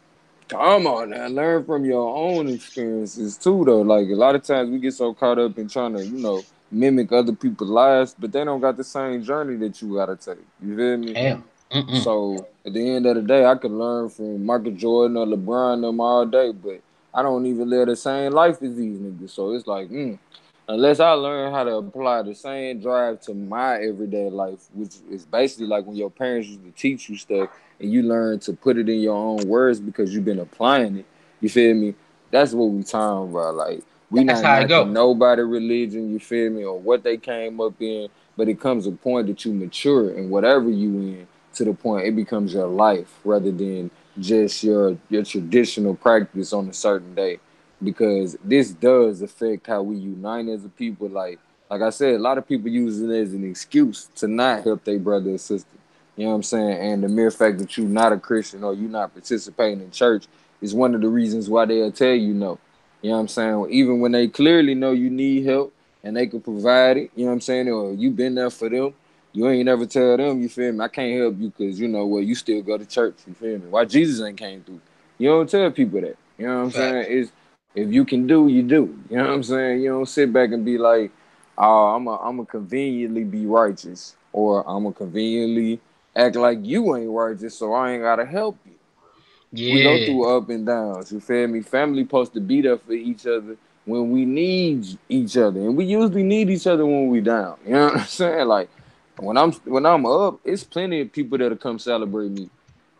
[SPEAKER 1] Come on now, learn from your own experiences too, though. Like a lot of times we get so caught up in trying to, mimic other people's lives, but they don't got the same journey that you gotta take. You feel me?
[SPEAKER 3] Hell. Mm-mm.
[SPEAKER 1] So at the end of the day, I could learn from Michael Jordan or LeBron them all day, but I don't even live the same life as these niggas. So it's like, unless I learn how to apply the same drive to my everyday life, which is basically like when your parents used to teach you stuff and you learn to put it in your own words because you've been applying it. You feel me? That's what we talking about. Like we
[SPEAKER 3] That's
[SPEAKER 1] not
[SPEAKER 3] how it
[SPEAKER 1] knocking
[SPEAKER 3] go.
[SPEAKER 1] nobody religion. You feel me? Or what they came up in, but it comes a point that you mature in whatever you in to the point it becomes your life rather than just your traditional practice on a certain day because this does affect how we unite as a people. Like I said, a lot of people use it as an excuse to not help their brother or sister. You know what I'm saying? And the mere fact that you're not a Christian or you're not participating in church is one of the reasons why they'll tell you no. You know what I'm saying? Even when they clearly know you need help and they can provide it, you know what I'm saying? Or you been there for them, you ain't never tell them, you feel me? I can't help you because, you still go to church, you feel me? Why Jesus ain't came through? You don't tell people that. You know what I'm saying?
[SPEAKER 3] Facts.
[SPEAKER 1] It's if you can do, you do. You know what I'm saying? You don't sit back and be like, oh, I'm a conveniently be righteous, or I'm a conveniently act like you ain't righteous, so I ain't gotta help you. We go
[SPEAKER 3] Yeah.
[SPEAKER 1] through up and downs. You feel me? Family supposed to be there for each other when we need each other, and we usually need each other when we down. You know what I'm saying? Like when I'm up, it's plenty of people that'll come celebrate me,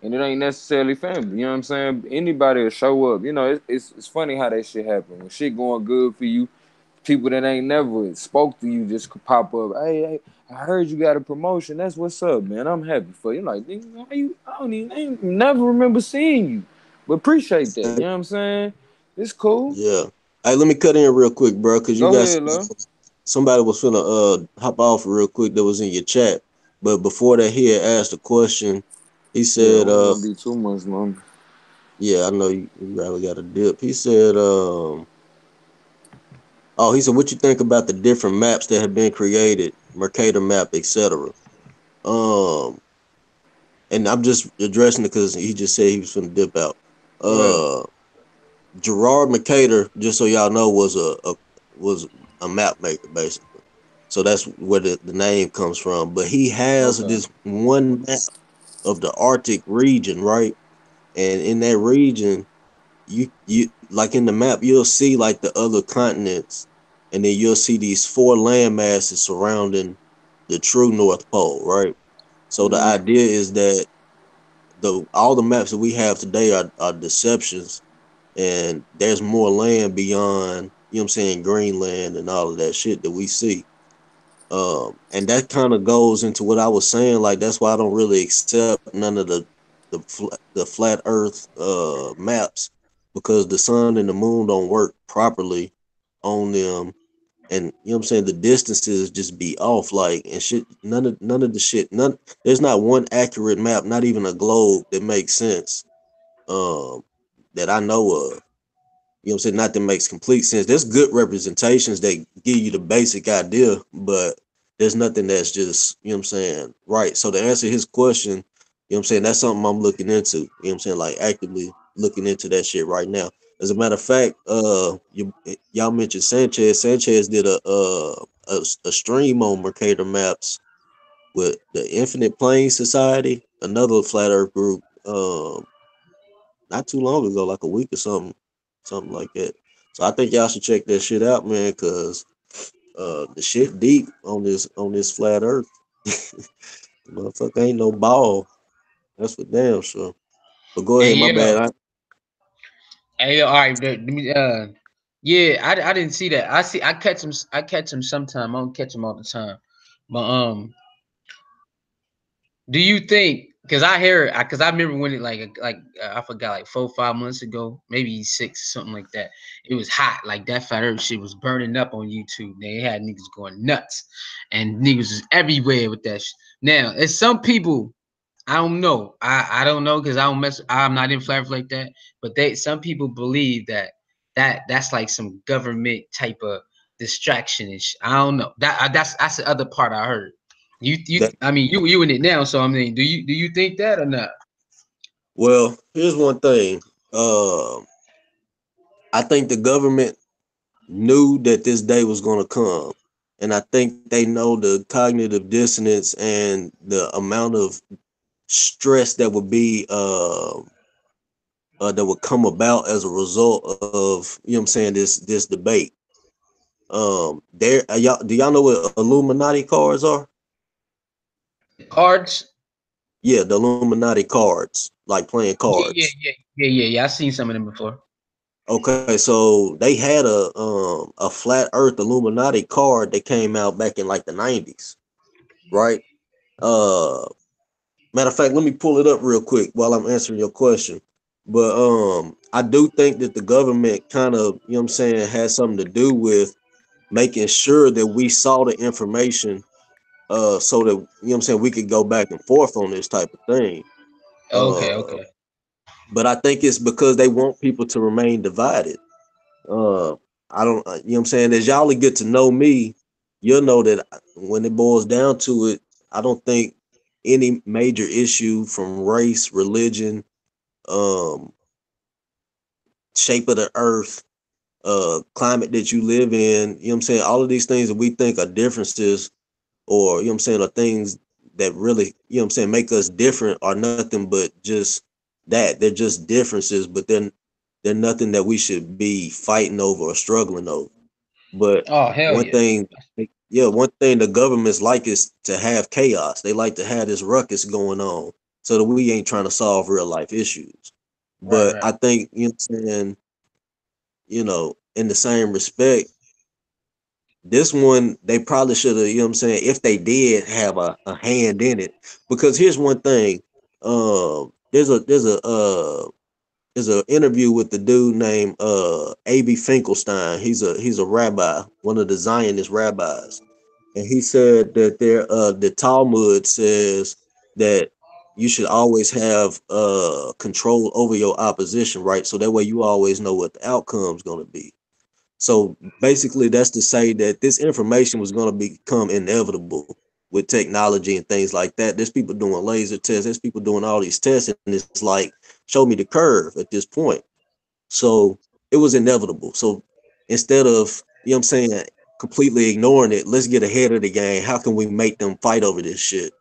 [SPEAKER 1] and it ain't necessarily family. You know what I'm saying? Anybody will show up. It's funny how that shit happen when shit going good for you. People that ain't never spoke to you just could pop up. Hey, I heard you got a promotion. That's what's up, man. I'm happy for you. Like, nigga, how you? I ain't never remember seeing you, but appreciate that. You know what I'm saying? It's cool.
[SPEAKER 2] Yeah. Hey, let me cut in real quick, bro, because you
[SPEAKER 1] Go
[SPEAKER 2] guys,
[SPEAKER 1] ahead, love.
[SPEAKER 2] somebody was finna hop off real quick that was in your chat. But before that, he had asked a question. He
[SPEAKER 1] Yeah, it
[SPEAKER 2] said,
[SPEAKER 1] wasn't gonna be too much longer.
[SPEAKER 2] yeah, I know you probably got a dip. He said, oh, he said, what you think about the different maps that have been created, Mercator map, etc. Um, and I'm just addressing it because he just said he was finna dip out.
[SPEAKER 1] Go ahead.
[SPEAKER 2] Uh, Gerard Mercator, just so y'all know, was a map maker basically. So that's where the name comes from. But he has
[SPEAKER 1] Okay.
[SPEAKER 2] this one map of the Arctic region, right? And in that region, you like in the map, you'll see like the other continents, and then you'll see these four land masses surrounding the true North Pole, right? So the
[SPEAKER 1] Mm-hmm.
[SPEAKER 2] idea is that the all the maps that we have today are deceptions, and there's more land beyond, you know what I'm saying, Greenland and all of that shit that we see. And that kind of goes into what I was saying. Like that's why I don't really accept none of the flat Earth maps, because the sun and the moon don't work properly on them, and you know what I'm saying, the distances just be off, like, and shit. None of the shit. None. There's not one accurate map, not even a globe that makes sense. Um, that I know of. You know what I'm saying? Not that makes complete sense. There's good representations that give you the basic idea, but there's nothing that's just, you know what I'm saying, right. So to answer his question, you know what I'm saying, that's something I'm looking into. You know what I'm saying? Like actively looking into that shit right now. As a matter of fact, y'all mentioned Sanchez. Sanchez did a stream on Mercator Maps with the Infinite Plane Society, another flat earth group. Not too long ago, like a week or something like that. So I think y'all should check that shit out, man, because the shit deep on this flat Earth. Motherfucker ain't no ball. That's for damn sure. But go
[SPEAKER 3] Hey
[SPEAKER 2] ahead, my
[SPEAKER 3] yo.
[SPEAKER 2] bad.
[SPEAKER 3] Hey yo. All right. Let me. Yeah. I didn't see that. I catch him. I catch him sometime. I don't catch him all the time. But Do you think? Because I hear, because I remember when it I forgot, like 4 5 months ago, maybe six, something like that. It was hot, like that fat earth shit was burning up on YouTube. They had niggas going nuts, and niggas was everywhere with that. Now, it's some people. I don't know. I don't know because I don't mess. I'm not in flat like that. But some people believe that's like some government type of distraction and shit. I don't know. That's the other part I heard.
[SPEAKER 2] That
[SPEAKER 3] I mean you in it now, so I mean, do you think that or not?
[SPEAKER 2] well, here's one thing. I think the government knew that this day was going to come, and I think they know the cognitive dissonance and the amount of stress that would be that would come about as a result of, you know what I'm saying, this debate. There y'all do y'all know what Illuminati cards are?
[SPEAKER 3] Cards?
[SPEAKER 2] Yeah, the Illuminati cards, like playing
[SPEAKER 3] Yeah, yeah,
[SPEAKER 2] cards.
[SPEAKER 3] yeah, yeah. I seen some of them before.
[SPEAKER 2] Okay, so they had a flat Earth Illuminati card that came out back in like the 90s, right? Uh, Matter of fact, let me pull it up real quick while I'm answering your question. But I do think that the government kind of, you know what I'm saying, has something to do with making sure that we saw the information so that, you know what I'm saying, we could go back and forth on this type of thing.
[SPEAKER 3] Okay,
[SPEAKER 2] Uh
[SPEAKER 3] okay.
[SPEAKER 2] but I think it's because they want people to remain divided. Uh I don't you know what I'm saying, as y'all get to know me, you'll know that when it boils down to it, I don't think any major issue from race, religion, um, shape of the earth, climate that you live in, you know what I'm saying? All of these things that we think are differences or, you know what I'm saying, are things that really, you know what I'm saying, make us different are nothing but just that. They're just differences, but then they're nothing that we should be fighting over or struggling over. But
[SPEAKER 3] Oh hell
[SPEAKER 2] one
[SPEAKER 3] yeah.
[SPEAKER 2] thing, yeah, one thing the governments like is to have chaos. They like to have this ruckus going on so that we ain't trying to solve real life issues.
[SPEAKER 3] Right,
[SPEAKER 2] But
[SPEAKER 3] right.
[SPEAKER 2] I think, you know what I'm saying, in the same respect, this one they probably should have, you know what I'm saying, if they did have a hand in it. Because here's one thing. There's an interview with the dude named A.B. Finkelstein. He's a rabbi, one of the Zionist rabbis. And he said that the Talmud says that you should always have control over your opposition, right? So that way you always know what the outcome's gonna be. So basically, that's to say that this information was going to become inevitable with technology and things like that. There's people doing laser tests, there's people doing all these tests, and it's like, show me the curve at this point. So it was inevitable. So instead of, you know what I'm saying, completely ignoring it, let's get ahead of the game. How can we make them fight over this shit?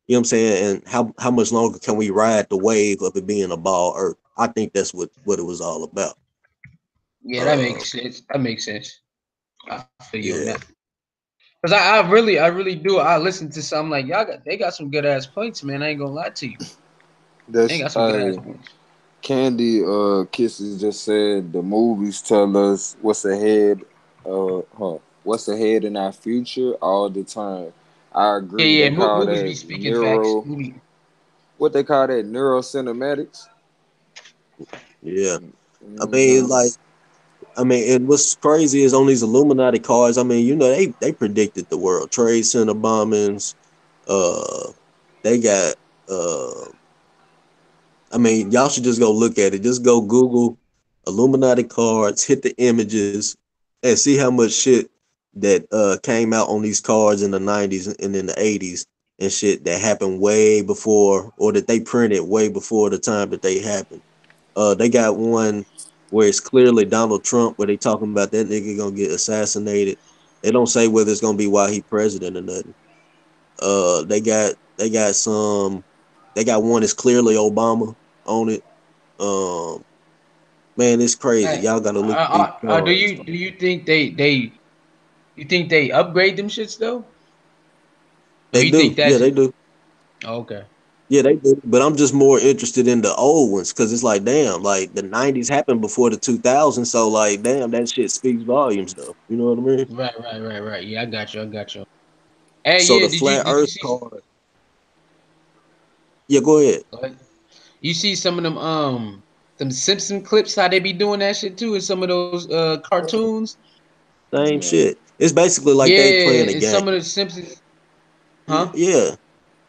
[SPEAKER 2] You know what I'm saying? And how much longer can we ride the wave of it being a ball earth? I think that's what it was all about.
[SPEAKER 3] Yeah, that
[SPEAKER 2] Uh,
[SPEAKER 3] makes sense. That makes sense. I feel you on that.
[SPEAKER 2] yeah.
[SPEAKER 3] Cause I really do. I listen to some like they got some good ass points, man. I ain't gonna lie to you. They
[SPEAKER 1] That's
[SPEAKER 3] got some good ass points.
[SPEAKER 1] Candy Kisses just said the movies tell us what's ahead in our future all the time. I
[SPEAKER 3] Yeah,
[SPEAKER 1] agree.
[SPEAKER 3] yeah.
[SPEAKER 1] They call
[SPEAKER 3] Movies be
[SPEAKER 1] that
[SPEAKER 3] speaking facts.
[SPEAKER 1] neuro what they call that neurocinematics.
[SPEAKER 2] Yeah. I mean,
[SPEAKER 1] Mm-hmm.
[SPEAKER 2] like, and what's crazy is on these Illuminati cards. I mean, they predicted the World Trade Center bombings. Uh, they got. Uh, I mean, y'all should just go look at it. Just go Google Illuminati cards, hit the images, and see how much shit that came out on these cards in the '90s and in the '80s and shit that happened way before, or that they printed way before the time that they happened. They got one where it's clearly Donald Trump, where they talking about that nigga gonna get assassinated. They don't say whether it's gonna be while he president or nothing. They got some. They got one that's clearly Obama on it. Um, man, it's crazy.
[SPEAKER 3] Hey,
[SPEAKER 2] Y'all got to look at these
[SPEAKER 3] do
[SPEAKER 2] cards.
[SPEAKER 3] you think they upgrade them shits though? Or
[SPEAKER 2] They
[SPEAKER 3] you think
[SPEAKER 2] do, yeah,
[SPEAKER 3] that's
[SPEAKER 2] they do,
[SPEAKER 3] okay?
[SPEAKER 2] yeah, they do. But I'm just more interested in the old ones because it's like, damn, like the '90s happened before the 2000s, so like, damn, that shit speaks volumes, though. You know what I mean?
[SPEAKER 3] Right, right, right, right. Yeah, I got you. I got you. Hey,
[SPEAKER 2] So
[SPEAKER 3] yeah.
[SPEAKER 2] the
[SPEAKER 3] Did you
[SPEAKER 2] flat
[SPEAKER 3] did you
[SPEAKER 2] Earth
[SPEAKER 3] see?
[SPEAKER 2] card. Yeah, go ahead.
[SPEAKER 3] Like, you see some of them Simpson clips how they be doing that shit too, and some of those cartoons.
[SPEAKER 2] Same
[SPEAKER 1] Yeah.
[SPEAKER 2] shit. It's basically like they playing
[SPEAKER 3] Yeah,
[SPEAKER 2] a
[SPEAKER 3] and some of
[SPEAKER 2] game.
[SPEAKER 3] the Simpsons, huh?
[SPEAKER 2] Yeah.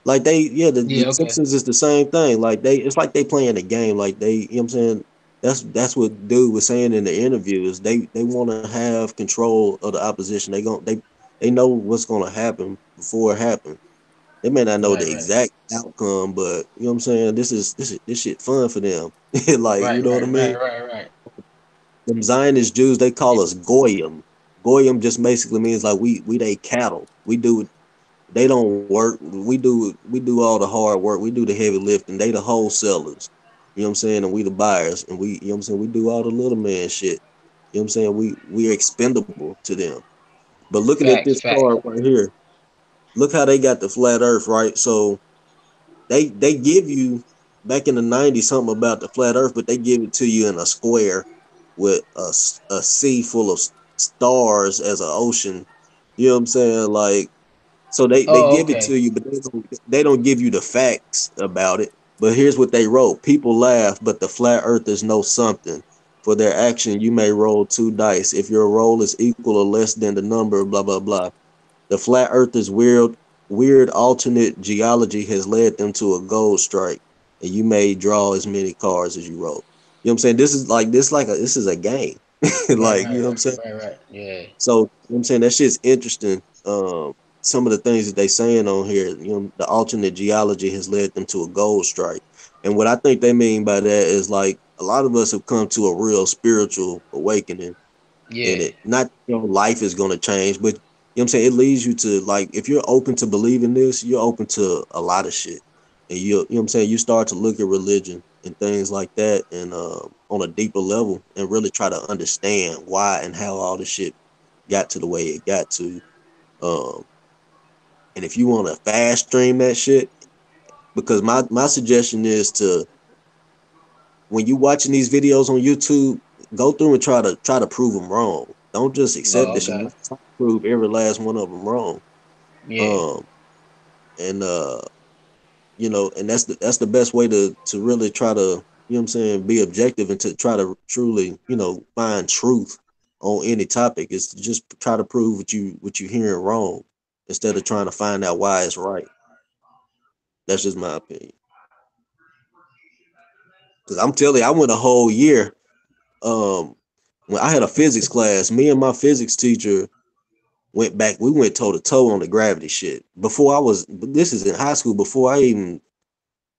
[SPEAKER 2] Like the
[SPEAKER 3] Yeah, okay.
[SPEAKER 2] Simpsons is the same thing. Like it's like they playing a game. Like they, you know what I'm saying? That's what dude was saying in the interview is they want to have control of the opposition. They know what's gonna happen before it happens. They may not know
[SPEAKER 3] Right,
[SPEAKER 2] the
[SPEAKER 3] right,
[SPEAKER 2] exact outcome, but you know what I'm saying. This shit fun for them. Like you
[SPEAKER 3] right,
[SPEAKER 2] know what I
[SPEAKER 3] right, right,
[SPEAKER 2] mean?
[SPEAKER 3] right, right.
[SPEAKER 2] Them Zionist Jews they call us goyim. Goyim just basically means like we they cattle. We do they don't work. We do all the hard work. We do the heavy lifting. They the wholesalers. You know what I'm saying? And we the buyers. And we, you know what I'm saying, we do all the little man shit. You know what I'm saying? We're expendable to them. But looking at
[SPEAKER 3] Facts,
[SPEAKER 2] this
[SPEAKER 3] facts.
[SPEAKER 2] card right here, look how they got the flat earth, right? So they give you back in the 90s something about the flat earth, but they give it to you in a square with a sea full of stars as an ocean. You know what I'm saying? Like so they
[SPEAKER 3] Oh,
[SPEAKER 2] give it
[SPEAKER 3] okay.
[SPEAKER 2] to you, but they don't give you the facts about it. But here's what they wrote: people laugh, but the flat earthers know something. For their action, you may roll two dice. If your roll is equal or less than the number, blah blah blah. The flat earthers' weird alternate geology has led them to a gold strike, and you may draw as many cards as you roll. You know what I'm saying? This is a game.
[SPEAKER 3] Right,
[SPEAKER 2] Like, you know
[SPEAKER 3] right,
[SPEAKER 2] what I'm saying?
[SPEAKER 3] right, right. Yeah.
[SPEAKER 2] So, you know what I'm saying that shit's interesting. Some of the things that they saying on here, the alternate geology has led them to a gold strike. And what I think they mean by that is like a lot of us have come to a real spiritual awakening in
[SPEAKER 3] Yeah.
[SPEAKER 2] it. Not life is gonna change, but you know what I'm saying, it leads you to like if you're open to believing this, you're open to a lot of shit. And you know what I'm saying, you start to look at religion and things like that and on a deeper level and really try to understand why and how all this shit got to the way it got to. Um and if you want to fast stream that shit, because my suggestion is to when you watching these videos on YouTube, go through and try to prove them wrong. Don't just accept
[SPEAKER 3] Oh,
[SPEAKER 2] this shit.
[SPEAKER 3] okay.
[SPEAKER 2] Try to prove every last one of them wrong.
[SPEAKER 3] Yeah.
[SPEAKER 2] Um, and and that's the best way to really try to, you know what I'm saying, be objective and to try to truly, find truth on any topic is to just try to prove what you hearing wrong instead of trying to find out why it's right. That's just my opinion. Because I'm telling you, I went a whole year. Um, when I had a physics class, me and my physics teacher went back. We went toe to toe on the gravity shit. This is in high school.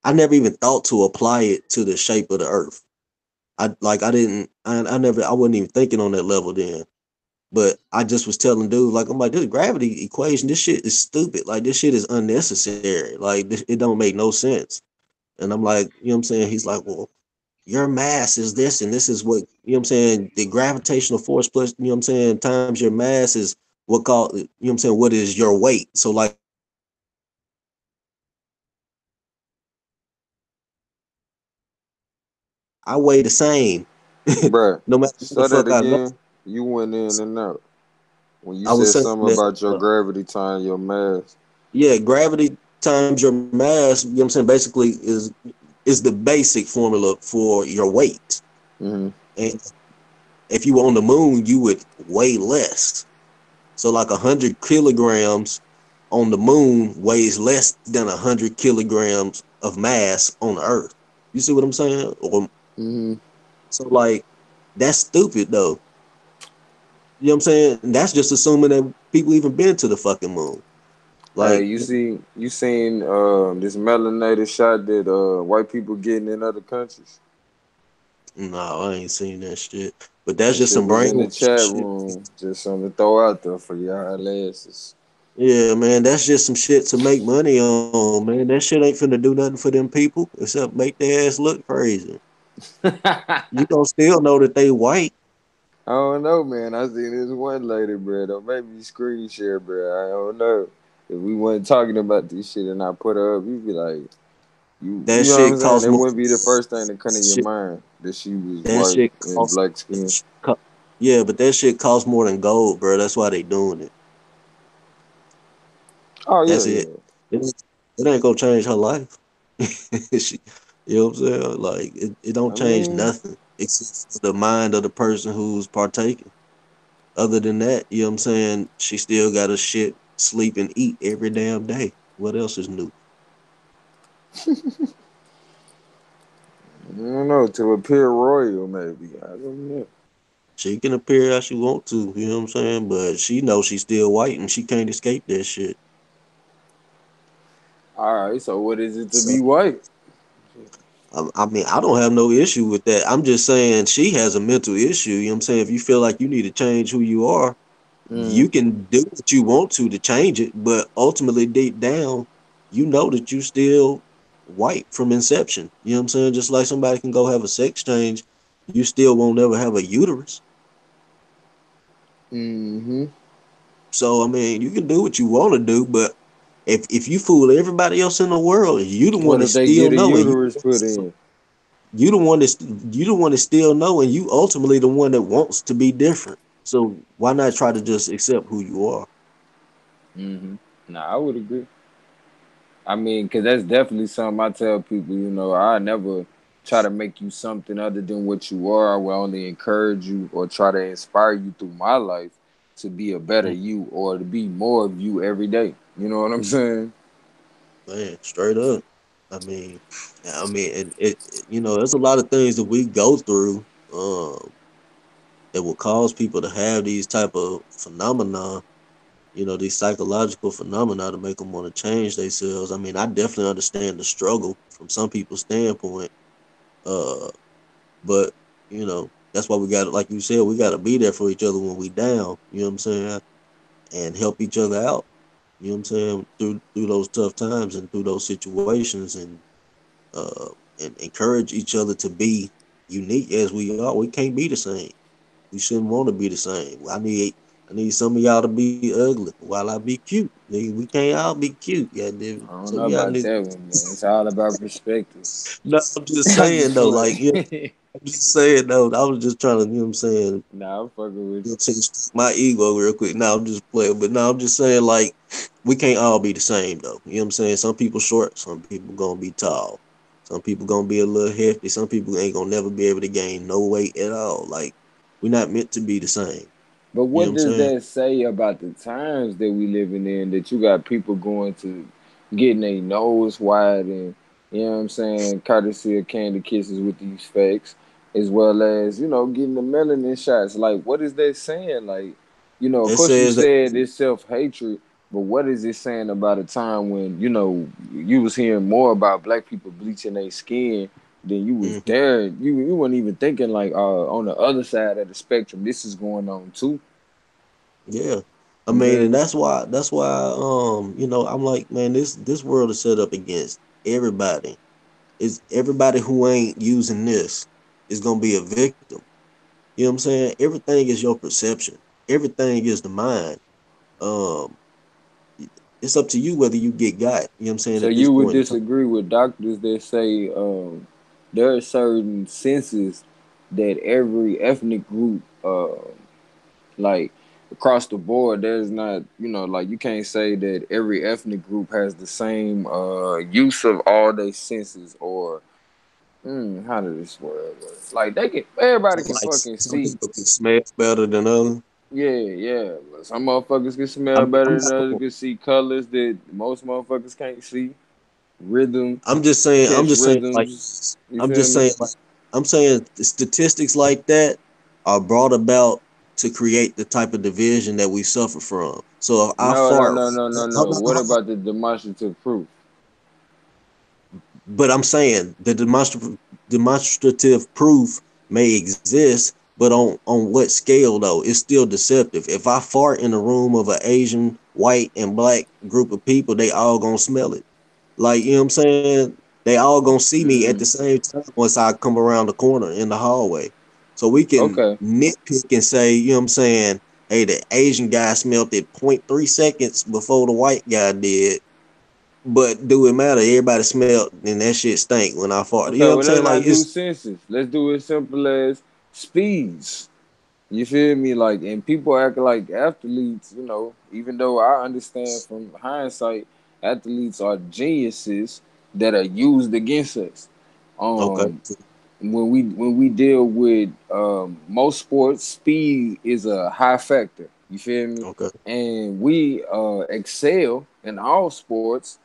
[SPEAKER 2] I never even thought to apply it to the shape of the Earth. I didn't. I wasn't even thinking on that level then. But I just was telling dude, like, I'm like, this gravity equation, this shit is stupid. Like, this shit is unnecessary. Like, it don't make no sense. And I'm like, you know what I'm saying? He's like, well, your mass is this and this is what, you know what I'm saying, the gravitational force plus, you know what I'm saying, times your mass is you know what I'm saying, what is your weight. So like if I weigh 100 kilograms, I weigh the same
[SPEAKER 1] Bruh,
[SPEAKER 2] no matter what the
[SPEAKER 1] say that
[SPEAKER 2] fuck I know.
[SPEAKER 1] again. You went in and out. When you
[SPEAKER 2] I was
[SPEAKER 1] said
[SPEAKER 2] saying
[SPEAKER 1] something
[SPEAKER 2] that
[SPEAKER 1] about your gravity time, your mass.
[SPEAKER 2] yeah, gravity times your mass, you know what I'm saying, basically is the basic formula for your weight.
[SPEAKER 1] Hmm.
[SPEAKER 2] And if you were on the moon, you would weigh less. So like 100 kilograms on the moon weighs less than 100 kilograms of mass on the Earth. You see what I'm saying? Or
[SPEAKER 1] Hmm.
[SPEAKER 2] so like that's stupid though. You know what I'm saying? And that's just assuming that people even been to the fucking moon.
[SPEAKER 1] Hey,
[SPEAKER 2] Like
[SPEAKER 1] you seen this melanated shot that white people getting in other countries?
[SPEAKER 2] no, I ain't seen that shit. But that's
[SPEAKER 1] That
[SPEAKER 2] just
[SPEAKER 1] shit
[SPEAKER 2] some
[SPEAKER 1] was in the
[SPEAKER 2] brainwashing
[SPEAKER 1] chat
[SPEAKER 2] shit.
[SPEAKER 1] room. Just something to throw out there for y'all asses.
[SPEAKER 2] Yeah, man, that's just some shit to make money on, man. That shit ain't finna do nothing for them people except make their ass look crazy. You gonna still know that they white.
[SPEAKER 1] I don't know, man. I seen this one lady, bro. Don't make me screen share, bro. I don't know. If we weren't talking about this shit and I put her up, you'd be like, you
[SPEAKER 2] That
[SPEAKER 1] know what I'm
[SPEAKER 2] shit
[SPEAKER 1] saying?
[SPEAKER 2] costs
[SPEAKER 1] It
[SPEAKER 2] more.
[SPEAKER 1] wouldn't be the first thing to come to your
[SPEAKER 2] Shit,
[SPEAKER 1] mind that she was
[SPEAKER 2] that
[SPEAKER 1] white
[SPEAKER 2] shit
[SPEAKER 1] and
[SPEAKER 2] costs.
[SPEAKER 1] black skin.
[SPEAKER 2] Yeah, but that shit costs more than gold, bro. That's why they doing it.
[SPEAKER 1] Oh yeah,
[SPEAKER 2] That's it.
[SPEAKER 1] yeah.
[SPEAKER 2] It ain't gonna change her life. She, you know what I'm saying? Like it don't
[SPEAKER 1] I
[SPEAKER 2] change
[SPEAKER 1] mean,
[SPEAKER 2] nothing. It's just the mind of the person who's partaking. Other than that, you know what I'm saying? She still got to shit, sleep, and eat every damn day. What else is new?
[SPEAKER 1] I don't know, to appear royal, maybe. I don't know.
[SPEAKER 2] She can appear how she want to, you know what I'm saying? But she knows she's still white and she can't escape that shit.
[SPEAKER 1] All right, so what is it to
[SPEAKER 2] So
[SPEAKER 1] be white?
[SPEAKER 2] I mean, I don't have no issue with that. I'm just saying she has a mental issue. You know what I'm saying? If you feel like you need to change who you are,
[SPEAKER 1] Mm,
[SPEAKER 2] you can do what you want to change it. But ultimately, deep down, you know that you still white from inception. You know what I'm saying? Just like somebody can go have a sex change, you still won't ever have a uterus.
[SPEAKER 1] mm-hmm.
[SPEAKER 2] So I mean, you can do what you want to do, but if you fool everybody else in the world, you the one
[SPEAKER 1] What
[SPEAKER 2] that
[SPEAKER 1] if they
[SPEAKER 2] still
[SPEAKER 1] get a
[SPEAKER 2] know, and
[SPEAKER 1] uterus put in?
[SPEAKER 2] you the one that you the one that still know, and you ultimately the one that wants to be different. So why not try to just accept who you are?
[SPEAKER 1] Mm-hmm. Nah, I would agree. I mean, because that's definitely something I tell people, I never try to make you something other than what you are. I will only encourage you or try to inspire you through my life to be a better you or to be more of you every day. You know what I'm saying?
[SPEAKER 2] Man, straight up. I mean, there's a lot of things that we go through that will cause people to have these type of phenomena. These psychological phenomena to make them want to change themselves. I mean, I definitely understand the struggle from some people's standpoint. Uh, but that's why we got, like you said, we got to be there for each other when we down. You know what I'm saying? And help each other out. You know what I'm saying? Through those tough times and through those situations, uh, and encourage each other to be unique as we are. We can't be the same. We shouldn't want to be the same. I need some of y'all to be ugly while I be cute. Nigga, we can't all be cute. Yeah, dude.
[SPEAKER 1] I don't
[SPEAKER 2] So
[SPEAKER 1] know
[SPEAKER 2] y'all
[SPEAKER 1] about
[SPEAKER 2] need.
[SPEAKER 1] that one, man. It's all about perspective.
[SPEAKER 2] No, I'm just
[SPEAKER 1] I'm
[SPEAKER 2] saying
[SPEAKER 1] just
[SPEAKER 2] though. Like, yeah,
[SPEAKER 1] playing.
[SPEAKER 2] I'm just saying though. I was just trying to, you know what I'm saying,
[SPEAKER 1] Nah, I'm fucking with
[SPEAKER 2] my ego real quick. Now I'm just playing, but now I'm just saying like we can't all be the same though. You know what I'm saying? Some people short, some people gonna be tall, some people gonna be a little hefty, some people ain't gonna never be able to gain no weight at all. Like we're not meant to be the same.
[SPEAKER 1] But
[SPEAKER 2] You know what
[SPEAKER 1] what
[SPEAKER 2] I'm
[SPEAKER 1] does
[SPEAKER 2] saying?
[SPEAKER 1] that say about the times that we living in that you got people going to getting their nose wide and courtesy of candy kisses with these fakes, as well as, getting the melanin shots. Like what is that saying? Like, of
[SPEAKER 2] It
[SPEAKER 1] course you
[SPEAKER 2] says that
[SPEAKER 1] said it's self hatred, but what is it saying about a time when, you was hearing more about black people bleaching their skin than you was
[SPEAKER 2] mhm,
[SPEAKER 1] there. You weren't even thinking like on the other side of the spectrum, this is going on too.
[SPEAKER 2] yeah. I
[SPEAKER 1] You
[SPEAKER 2] mean,
[SPEAKER 1] feel
[SPEAKER 2] and
[SPEAKER 1] me?
[SPEAKER 2] that's why I'm like, man, this world is set up against everybody. It's everybody who ain't using this is gonna be a victim. You know what I'm saying? Everything is your perception. Everything is the mind. Um, it's up to you whether you get got. You know what I'm saying?
[SPEAKER 1] So
[SPEAKER 2] At this
[SPEAKER 1] you would
[SPEAKER 2] point in time,
[SPEAKER 1] disagree with doctors that say there are certain senses that every ethnic group like across the board, there's not, like you can't say that every ethnic group has the same use of all their senses or how does this word work? Like everybody can
[SPEAKER 2] like
[SPEAKER 1] fucking
[SPEAKER 2] some
[SPEAKER 1] see.
[SPEAKER 2] people can smell better than others.
[SPEAKER 1] Yeah, yeah. Some motherfuckers can
[SPEAKER 2] I
[SPEAKER 1] smell
[SPEAKER 2] mean,
[SPEAKER 1] better than others. Can see colors that most motherfuckers can't see. Rhythm,
[SPEAKER 2] I'm just saying. I'm
[SPEAKER 1] catch
[SPEAKER 2] just saying. Like,
[SPEAKER 1] rhythms. You
[SPEAKER 2] I'm
[SPEAKER 1] feel
[SPEAKER 2] just
[SPEAKER 1] me?
[SPEAKER 2] saying. Like, I'm saying the statistics like that are brought about to create the type of division that we suffer from. So if I
[SPEAKER 1] No, no,
[SPEAKER 2] fart,
[SPEAKER 1] no, no, no, no.
[SPEAKER 2] hold
[SPEAKER 1] What
[SPEAKER 2] on,
[SPEAKER 1] about the demonstrative proof?
[SPEAKER 2] but I'm saying the demonstrative proof may exist, but on what scale though? It's still deceptive. If I fart in a room of an Asian, white, and black group of people, they all gonna smell it. Like, you know what I'm saying? They all gonna see me at the
[SPEAKER 1] Mm,
[SPEAKER 2] same time once I come around the corner in the hallway. So we can
[SPEAKER 1] okay.
[SPEAKER 2] nitpick and say, you know what I'm saying? Hey, the Asian guy smelled it point 0.3 seconds before the white guy did, but do it matter? Everybody smelled and that shit stank when I farted. You know
[SPEAKER 1] Okay,
[SPEAKER 2] what I'm
[SPEAKER 1] well,
[SPEAKER 2] saying?
[SPEAKER 1] let's
[SPEAKER 2] Like
[SPEAKER 1] not do
[SPEAKER 2] it's
[SPEAKER 1] senses. Let's do it simple as speeds. You feel me? Like, and people act like athletes, even though I understand from hindsight, athletes are geniuses. that are used against us.
[SPEAKER 2] Okay.
[SPEAKER 1] Um, when we deal with most sports, speed is a high factor. You feel me?
[SPEAKER 2] Okay.
[SPEAKER 1] And we excel in all sports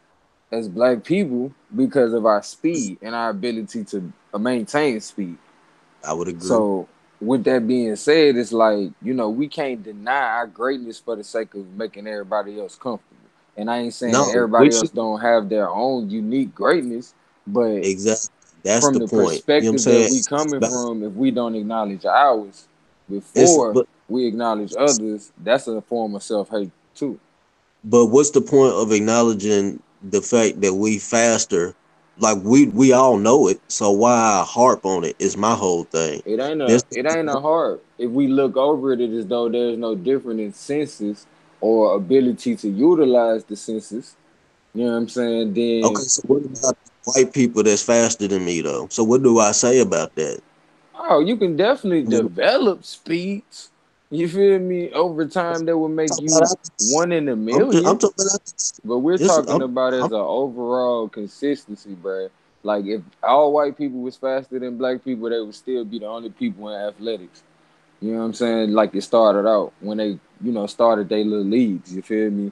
[SPEAKER 1] as black people because of our speed and our ability to maintain speed.
[SPEAKER 2] I would agree.
[SPEAKER 1] So with that being said, it's like, we can't deny our greatness for the sake of making everybody else comfortable. And I ain't saying
[SPEAKER 2] No, we
[SPEAKER 1] everybody else
[SPEAKER 2] should
[SPEAKER 1] don't have their own unique greatness, but
[SPEAKER 2] exactly. That's
[SPEAKER 1] from
[SPEAKER 2] the
[SPEAKER 1] the
[SPEAKER 2] point. You know what I'm
[SPEAKER 1] perspective that
[SPEAKER 2] saying?
[SPEAKER 1] we coming from, if we don't acknowledge ours
[SPEAKER 2] It's
[SPEAKER 1] before we acknowledge others, that's a form of self hate too.
[SPEAKER 2] but what's the point of acknowledging the fact that we faster? Like we all know it, so why harp on it is my whole thing.
[SPEAKER 1] It ain't
[SPEAKER 2] This
[SPEAKER 1] a it ain't a hard. If we look over it, it is though there's no different in senses or ability to utilize the senses. You know what I'm saying?
[SPEAKER 2] okay,
[SPEAKER 1] Then
[SPEAKER 2] so what about white people that's faster than me though? So what do I say about that?
[SPEAKER 1] oh, you can definitely
[SPEAKER 2] You know,
[SPEAKER 1] develop speeds. You feel me? Over time, that will
[SPEAKER 2] I'm
[SPEAKER 1] make
[SPEAKER 2] talking about
[SPEAKER 1] you one in a
[SPEAKER 2] I'm
[SPEAKER 1] million.
[SPEAKER 2] talking about
[SPEAKER 1] But we're
[SPEAKER 2] this.
[SPEAKER 1] talking about as an overall consistency, bro. Like if all white people was faster than black people, they would still be the only people in athletics. You know what I'm saying? Like it started out when they, started their little leagues. You feel me?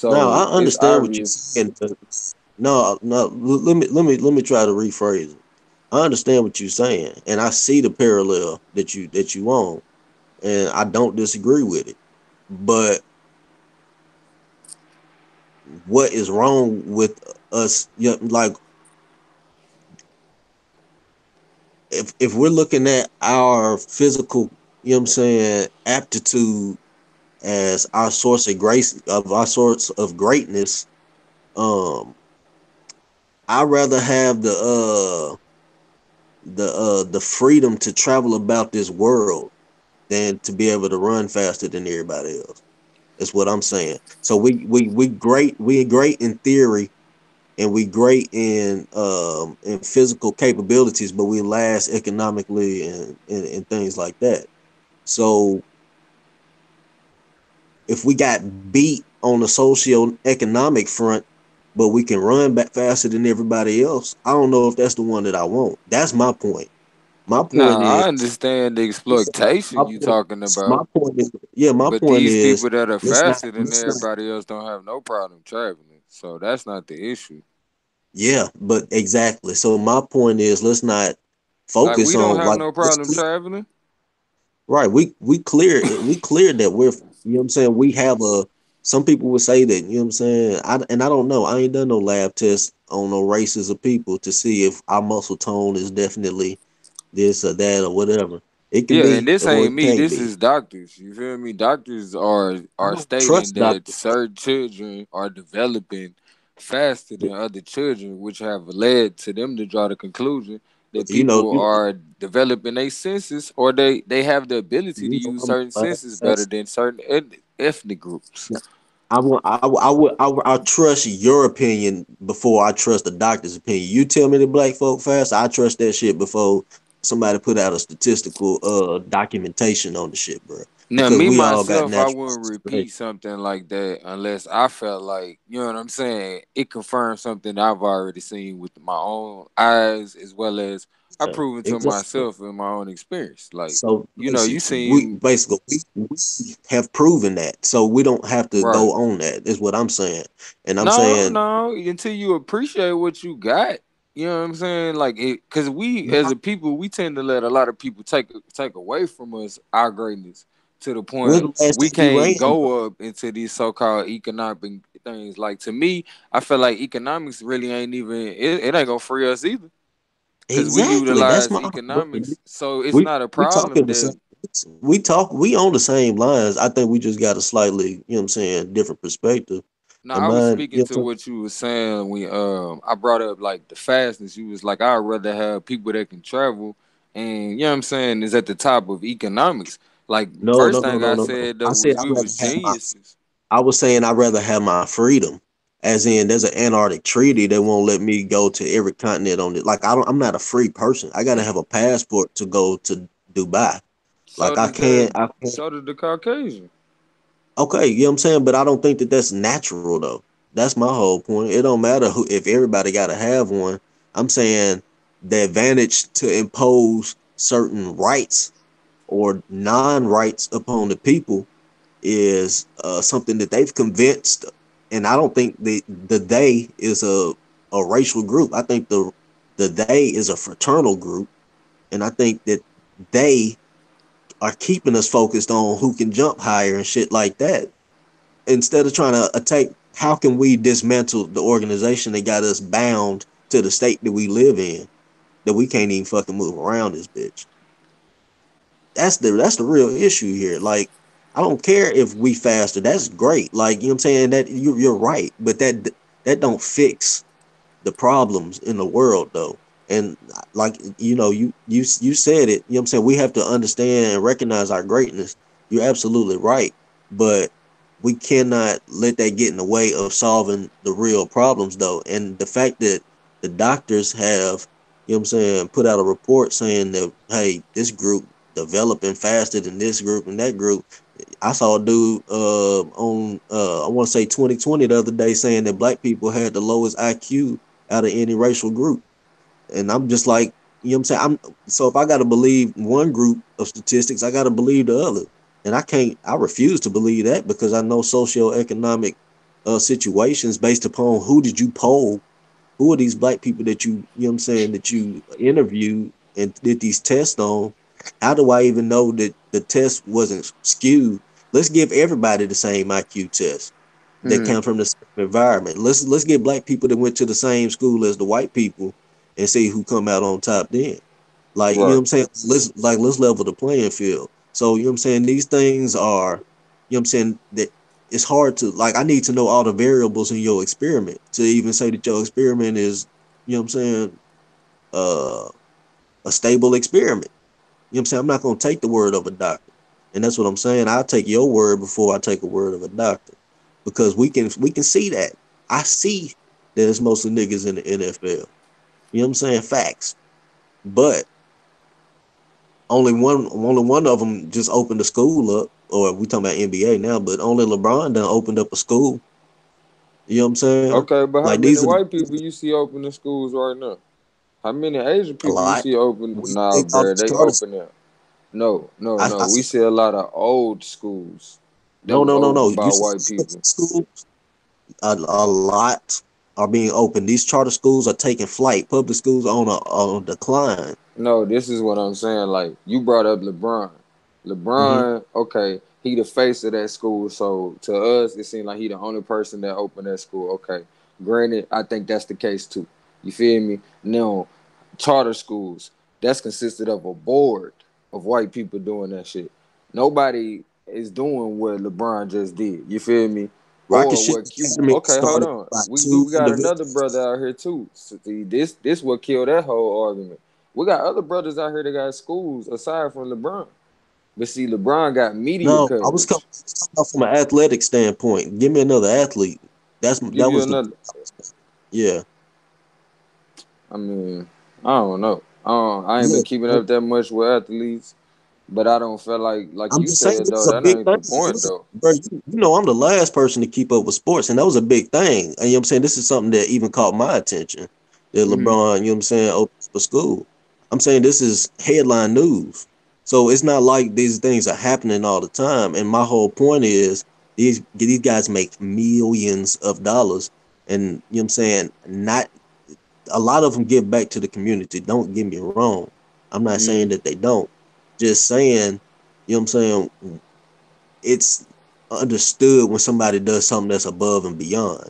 [SPEAKER 2] Now I
[SPEAKER 1] So it's
[SPEAKER 2] understand what you're
[SPEAKER 1] obvious.
[SPEAKER 2] saying. But no, no. Let me try to rephrase it. I understand what you're saying, and I see the parallel that you on, and I don't disagree with it. But what is wrong with us? Yeah, like if we're looking at our physical, you know what I'm saying, aptitude as our source of grace of our source of greatness, um, I rather have the freedom to travel about this world than to be able to run faster than everybody else. That's what I'm saying. So we great in theory and we great in physical capabilities, but we last economically and things like that. So if we got beat on the socio-economic front, but we can run back faster than everybody else, I don't know if that's the one that I want. That's my point. My point
[SPEAKER 1] Now
[SPEAKER 2] is
[SPEAKER 1] I understand the
[SPEAKER 2] my
[SPEAKER 1] exploitation you
[SPEAKER 2] point,
[SPEAKER 1] talking
[SPEAKER 2] my
[SPEAKER 1] about,
[SPEAKER 2] point is yeah, my
[SPEAKER 1] but
[SPEAKER 2] point
[SPEAKER 1] these
[SPEAKER 2] is
[SPEAKER 1] people that are
[SPEAKER 2] let's not
[SPEAKER 1] faster than
[SPEAKER 2] let's not
[SPEAKER 1] everybody else don't have no problem traveling. So that's not the issue.
[SPEAKER 2] yeah, but exactly. So my point is let's not
[SPEAKER 1] Like
[SPEAKER 2] focus
[SPEAKER 1] we don't
[SPEAKER 2] on
[SPEAKER 1] have
[SPEAKER 2] like
[SPEAKER 1] no
[SPEAKER 2] let's
[SPEAKER 1] problem traveling.
[SPEAKER 2] right. We clear that we're you know what I'm saying. We have a some people would say that you know what I'm saying. I don't know. I ain't done no lab tests on no races of people to see if our muscle tone is definitely this or that or whatever. It can
[SPEAKER 1] Yeah, and
[SPEAKER 2] be
[SPEAKER 1] this
[SPEAKER 2] or
[SPEAKER 1] ain't
[SPEAKER 2] it
[SPEAKER 1] me.
[SPEAKER 2] can't
[SPEAKER 1] This
[SPEAKER 2] be.
[SPEAKER 1] is doctors. You feel me? Doctors are
[SPEAKER 2] I
[SPEAKER 1] are
[SPEAKER 2] don't
[SPEAKER 1] stating
[SPEAKER 2] trust
[SPEAKER 1] that
[SPEAKER 2] doctors.
[SPEAKER 1] certain children are developing faster than other children, which have led to them to draw the conclusion that
[SPEAKER 2] You know,
[SPEAKER 1] people are developing their senses or they have the ability to
[SPEAKER 2] you know
[SPEAKER 1] use
[SPEAKER 2] I'm
[SPEAKER 1] certain
[SPEAKER 2] a
[SPEAKER 1] senses better than certain ethnic groups.
[SPEAKER 2] I trust your opinion before I trust the doctor's opinion. You tell me the black folk fast, I trust that shit before somebody put out a statistical documentation on the shit, bro.
[SPEAKER 1] Now,
[SPEAKER 2] Because
[SPEAKER 1] me
[SPEAKER 2] we all got
[SPEAKER 1] myself, I
[SPEAKER 2] natural
[SPEAKER 1] wouldn't
[SPEAKER 2] selection.
[SPEAKER 1] repeat something like that unless I felt like, you know what I'm saying, it confirms something I've already seen with my own eyes, as well as I
[SPEAKER 2] Yeah,
[SPEAKER 1] proven to
[SPEAKER 2] exactly.
[SPEAKER 1] myself in my own experience. Like,
[SPEAKER 2] So
[SPEAKER 1] you
[SPEAKER 2] basically,
[SPEAKER 1] seem
[SPEAKER 2] we have proven that, so we don't have to
[SPEAKER 1] right.
[SPEAKER 2] go on that. Is what I'm saying, and I'm
[SPEAKER 1] No,
[SPEAKER 2] saying
[SPEAKER 1] no, until you appreciate what you got. You know what I'm saying? Like, because we as a people, we tend to let a lot of people take away from us our greatness to the
[SPEAKER 2] when's
[SPEAKER 1] point
[SPEAKER 2] the last
[SPEAKER 1] we
[SPEAKER 2] time you ran,
[SPEAKER 1] can't
[SPEAKER 2] bro?
[SPEAKER 1] go up into these so-called economic things. Like to me, I feel like economics really ain't even it ain't gonna free us either because we
[SPEAKER 2] Exactly. That's
[SPEAKER 1] utilize
[SPEAKER 2] my bro.
[SPEAKER 1] economics, so it's
[SPEAKER 2] We
[SPEAKER 1] not a
[SPEAKER 2] we
[SPEAKER 1] problem
[SPEAKER 2] talking the
[SPEAKER 1] that.
[SPEAKER 2] same. We on the same lines. I think we just got a slightly, you know what I'm saying, different perspective.
[SPEAKER 1] No,
[SPEAKER 2] And
[SPEAKER 1] I was
[SPEAKER 2] mine,
[SPEAKER 1] speaking
[SPEAKER 2] you know
[SPEAKER 1] to
[SPEAKER 2] what I'm
[SPEAKER 1] what you were saying when I brought up like the fastness. You was like, I'd rather have people that can travel, and you know what I'm saying is at the top of economics. Like
[SPEAKER 2] no,
[SPEAKER 1] first
[SPEAKER 2] no, no,
[SPEAKER 1] thing
[SPEAKER 2] no,
[SPEAKER 1] I
[SPEAKER 2] no, no.
[SPEAKER 1] said though
[SPEAKER 2] I said
[SPEAKER 1] was
[SPEAKER 2] I'd
[SPEAKER 1] we
[SPEAKER 2] rather
[SPEAKER 1] was
[SPEAKER 2] have my
[SPEAKER 1] geniuses.
[SPEAKER 2] I was saying I'd rather have my freedom. As in there's an Antarctic treaty that won't let me go to every continent on it. Like I'm not a free person. I gotta have a passport to go to Dubai.
[SPEAKER 1] So
[SPEAKER 2] Like I
[SPEAKER 1] does
[SPEAKER 2] can't
[SPEAKER 1] the
[SPEAKER 2] I can't
[SPEAKER 1] so did the Caucasian.
[SPEAKER 2] okay, you know what I'm saying? But I don't think that that's natural though. That's my whole point. It don't matter who if everybody got to have one. I'm saying the advantage to impose certain rights or non-rights upon the people is something that they've convinced, and I don't think the they is a racial group. I think the they is a fraternal group, and I think that they are keeping us focused on who can jump higher and shit like that, instead of trying to attack how can we dismantle the organization that got us bound to the state that we live in, that we can't even fucking move around this bitch. That's the real issue here. Like, I don't care if we faster. That's great. Like, you know what I'm saying? That you're right, but that don't fix the problems in the world though. And like, you said it, you know what I'm saying, we have to understand and recognize our greatness. You're absolutely right. But we cannot let that get in the way of solving the real problems though. And the fact that the doctors have, you know what I'm saying, put out a report saying that, hey, this group developing faster than this group and that group. I saw a dude on I want to say 2020 the other day saying that black people had the lowest IQ out of any racial group. And I'm just like, you know what I'm saying? So if I gotta believe one group of statistics, I gotta believe the other. And I refuse to believe that because I know socioeconomic situations based upon who did you poll, who are these black people that you know what I'm saying, that you interviewed and did these tests on? How do I even know that the test wasn't skewed? Let's give everybody the same IQ test that
[SPEAKER 1] Mm,
[SPEAKER 2] come from the same environment. Let's get black people that went to the same school as the white people and see who come out on top then. Like, you know what
[SPEAKER 1] right.
[SPEAKER 2] I'm saying? Let's level the playing field. So, you know what I'm saying? These things are, you know what I'm saying, that it's hard to, like, I need to know all the variables in your experiment to even say that your experiment is, you know what I'm saying, uh a stable experiment. You know what I'm saying? I'm not gonna take the word of a doctor. And that's what I'm saying. I'll take your word before I take a word of a doctor. Because we can see that. I see that it's mostly niggas in the NFL. You know what I'm saying? Facts. But only one of them just opened a school up, or we talking about NBA now, but only LeBron done opened up a school. You know what I'm saying?
[SPEAKER 1] Okay, but how
[SPEAKER 2] Like,
[SPEAKER 1] many
[SPEAKER 2] these are
[SPEAKER 1] white people you see opening schools right now? How many Asian
[SPEAKER 2] a
[SPEAKER 1] people you
[SPEAKER 2] lot.
[SPEAKER 1] see open?
[SPEAKER 2] We
[SPEAKER 1] Nah,
[SPEAKER 2] think all
[SPEAKER 1] bro,
[SPEAKER 2] these
[SPEAKER 1] they
[SPEAKER 2] charter.
[SPEAKER 1] open it. No, no,
[SPEAKER 2] I
[SPEAKER 1] no. We
[SPEAKER 2] see.
[SPEAKER 1] see a lot of old schools that
[SPEAKER 2] No,
[SPEAKER 1] was
[SPEAKER 2] no, no, no.
[SPEAKER 1] opened
[SPEAKER 2] You
[SPEAKER 1] by
[SPEAKER 2] see
[SPEAKER 1] white people.
[SPEAKER 2] schools, a lot are being open. These charter schools are taking flight. Public schools are on a decline.
[SPEAKER 1] No, this is what I'm saying. Like you brought up LeBron.
[SPEAKER 2] Hmm.
[SPEAKER 1] LeBron, okay, he the face of that school. So to us, it seemed like he the only person that opened that school. Okay, granted, I think that's the case too. You feel me? Now, charter schools that's consisted of a board of white people doing that shit. Nobody is doing what LeBron just did. You feel me?
[SPEAKER 2] Rocket
[SPEAKER 1] Or
[SPEAKER 2] Ship
[SPEAKER 1] what Q?
[SPEAKER 2] Academy
[SPEAKER 1] Okay, hold
[SPEAKER 2] started
[SPEAKER 1] on.
[SPEAKER 2] by
[SPEAKER 1] We
[SPEAKER 2] two
[SPEAKER 1] got another
[SPEAKER 2] individuals.
[SPEAKER 1] brother out here too. So see, this what killed that whole argument. We got other brothers out here that got schools aside from LeBron. But see, LeBron got media
[SPEAKER 2] No, I was
[SPEAKER 1] coverage.
[SPEAKER 2] talking about from an athletic standpoint. Give me another athlete.
[SPEAKER 1] Give
[SPEAKER 2] That
[SPEAKER 1] you
[SPEAKER 2] was the
[SPEAKER 1] another.
[SPEAKER 2] yeah,
[SPEAKER 1] I mean, I don't know. I ain't
[SPEAKER 2] yeah.
[SPEAKER 1] been keeping up that much with athletes, but I don't feel like
[SPEAKER 2] I'm
[SPEAKER 1] you
[SPEAKER 2] just saying
[SPEAKER 1] said
[SPEAKER 2] this
[SPEAKER 1] though.
[SPEAKER 2] is a
[SPEAKER 1] That
[SPEAKER 2] big
[SPEAKER 1] ain't
[SPEAKER 2] thing.
[SPEAKER 1] the point though.
[SPEAKER 2] Bro, you know I'm the last person to keep up with sports, and that was a big thing. And you know what I'm saying? This is something that even caught my attention. That
[SPEAKER 1] Hmm.
[SPEAKER 2] LeBron, you know what I'm saying, opened up a school. I'm saying this is headline news. So it's not like these things are happening all the time. And my whole point is these guys make millions of dollars. And you know what I'm saying? Not a lot of them give back to the community. Don't get me wrong. I'm not saying
[SPEAKER 1] Hmm.
[SPEAKER 2] that they don't. Just saying, you know what I'm saying, it's understood when somebody does something that's above and beyond,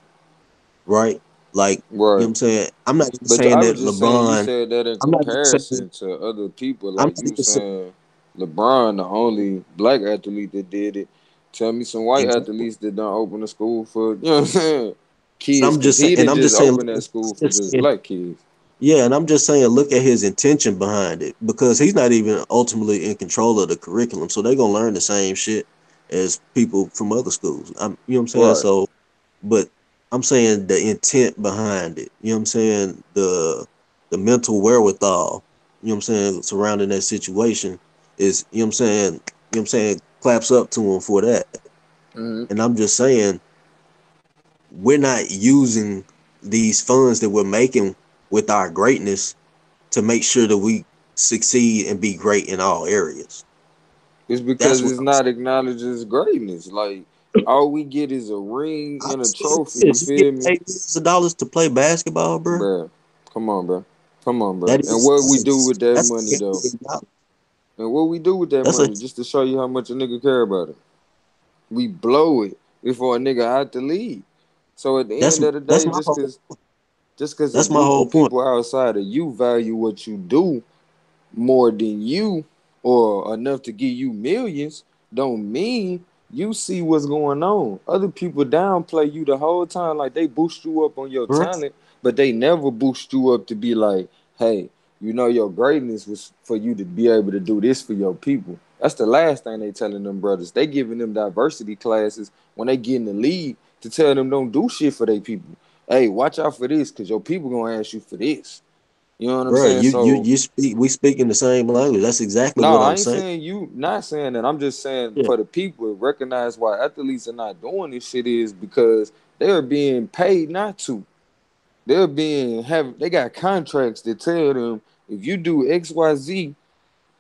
[SPEAKER 2] right? Like, you know what
[SPEAKER 1] Right.
[SPEAKER 2] I'm saying? I'm not even
[SPEAKER 1] But
[SPEAKER 2] saying
[SPEAKER 1] I
[SPEAKER 2] that
[SPEAKER 1] was just saying you
[SPEAKER 2] LeBron,
[SPEAKER 1] said that in
[SPEAKER 2] I'm not even saying,
[SPEAKER 1] comparison to other people.
[SPEAKER 2] I'm
[SPEAKER 1] Like
[SPEAKER 2] not
[SPEAKER 1] you
[SPEAKER 2] even saying,
[SPEAKER 1] saying LeBron, the only black athlete that did it. Tell me some white
[SPEAKER 2] exactly.
[SPEAKER 1] athletes that don't open a school for you know what I'm saying
[SPEAKER 2] And
[SPEAKER 1] kids, because he
[SPEAKER 2] and
[SPEAKER 1] didn't
[SPEAKER 2] I'm
[SPEAKER 1] just
[SPEAKER 2] just saying,
[SPEAKER 1] open
[SPEAKER 2] look,
[SPEAKER 1] that school
[SPEAKER 2] I'm
[SPEAKER 1] for
[SPEAKER 2] just
[SPEAKER 1] just
[SPEAKER 2] saying,
[SPEAKER 1] black kids.
[SPEAKER 2] yeah, and I'm just saying, look at his intention behind it because he's not even ultimately in control of the curriculum. So they're gonna learn the same shit as people from other schools. You know what I'm saying?
[SPEAKER 1] Right.
[SPEAKER 2] So, but I'm saying the intent behind it. You know what I'm saying? The mental wherewithal. You know what I'm saying? Surrounding that situation is, you know what I'm saying? You know what I'm saying? Claps up to him for that.
[SPEAKER 1] Hmm.
[SPEAKER 2] And I'm just saying, we're not using these funds that we're making with our greatness to make sure that we succeed and be great in all areas.
[SPEAKER 1] It's
[SPEAKER 2] That's
[SPEAKER 1] because
[SPEAKER 2] what
[SPEAKER 1] it's
[SPEAKER 2] I'm
[SPEAKER 1] not
[SPEAKER 2] saying.
[SPEAKER 1] acknowledged as greatness. Like all we get is a ring and a
[SPEAKER 2] Honestly,
[SPEAKER 1] trophy.
[SPEAKER 2] it
[SPEAKER 1] You
[SPEAKER 2] is. You get
[SPEAKER 1] feel me,
[SPEAKER 2] paid millions of dollars to play basketball, bro.
[SPEAKER 1] bro? Come on, bro. Come on, bro.
[SPEAKER 2] That
[SPEAKER 1] And what we do
[SPEAKER 2] is
[SPEAKER 1] with that
[SPEAKER 2] that's
[SPEAKER 1] money though?
[SPEAKER 2] a
[SPEAKER 1] And what we do with that
[SPEAKER 2] that's a
[SPEAKER 1] money? Just to show you how much a nigga care about it. We blow it before a nigga out the league. So at the
[SPEAKER 2] that's
[SPEAKER 1] end of the
[SPEAKER 2] that's
[SPEAKER 1] day,
[SPEAKER 2] my whole
[SPEAKER 1] just cause a
[SPEAKER 2] that's my
[SPEAKER 1] group
[SPEAKER 2] whole
[SPEAKER 1] of
[SPEAKER 2] point.
[SPEAKER 1] people outside of you value what you do more than you or enough to give you millions don't mean you see what's going on. Other people downplay you the whole time, like they boost you up on your
[SPEAKER 2] Bro.
[SPEAKER 1] talent, but they never boost you up to be like, hey, you know your greatness was for you to be able to do this for your people. That's the last thing they telling them brothers. They giving them diversity classes when they get in the league to tell them don't do shit for their people. Hey, watch out for this because your people gonna ask you for this. You know what I'm
[SPEAKER 2] Bro,
[SPEAKER 1] saying? So
[SPEAKER 2] you speak we speak in the same language. That's exactly
[SPEAKER 1] no,
[SPEAKER 2] what
[SPEAKER 1] I
[SPEAKER 2] I'm
[SPEAKER 1] ain't
[SPEAKER 2] saying.
[SPEAKER 1] saying you not saying that. I'm just saying
[SPEAKER 2] Yeah.
[SPEAKER 1] for the people recognize why athletes are not doing this shit is because they're being paid not to. They're being they got contracts that tell them if you do XYZ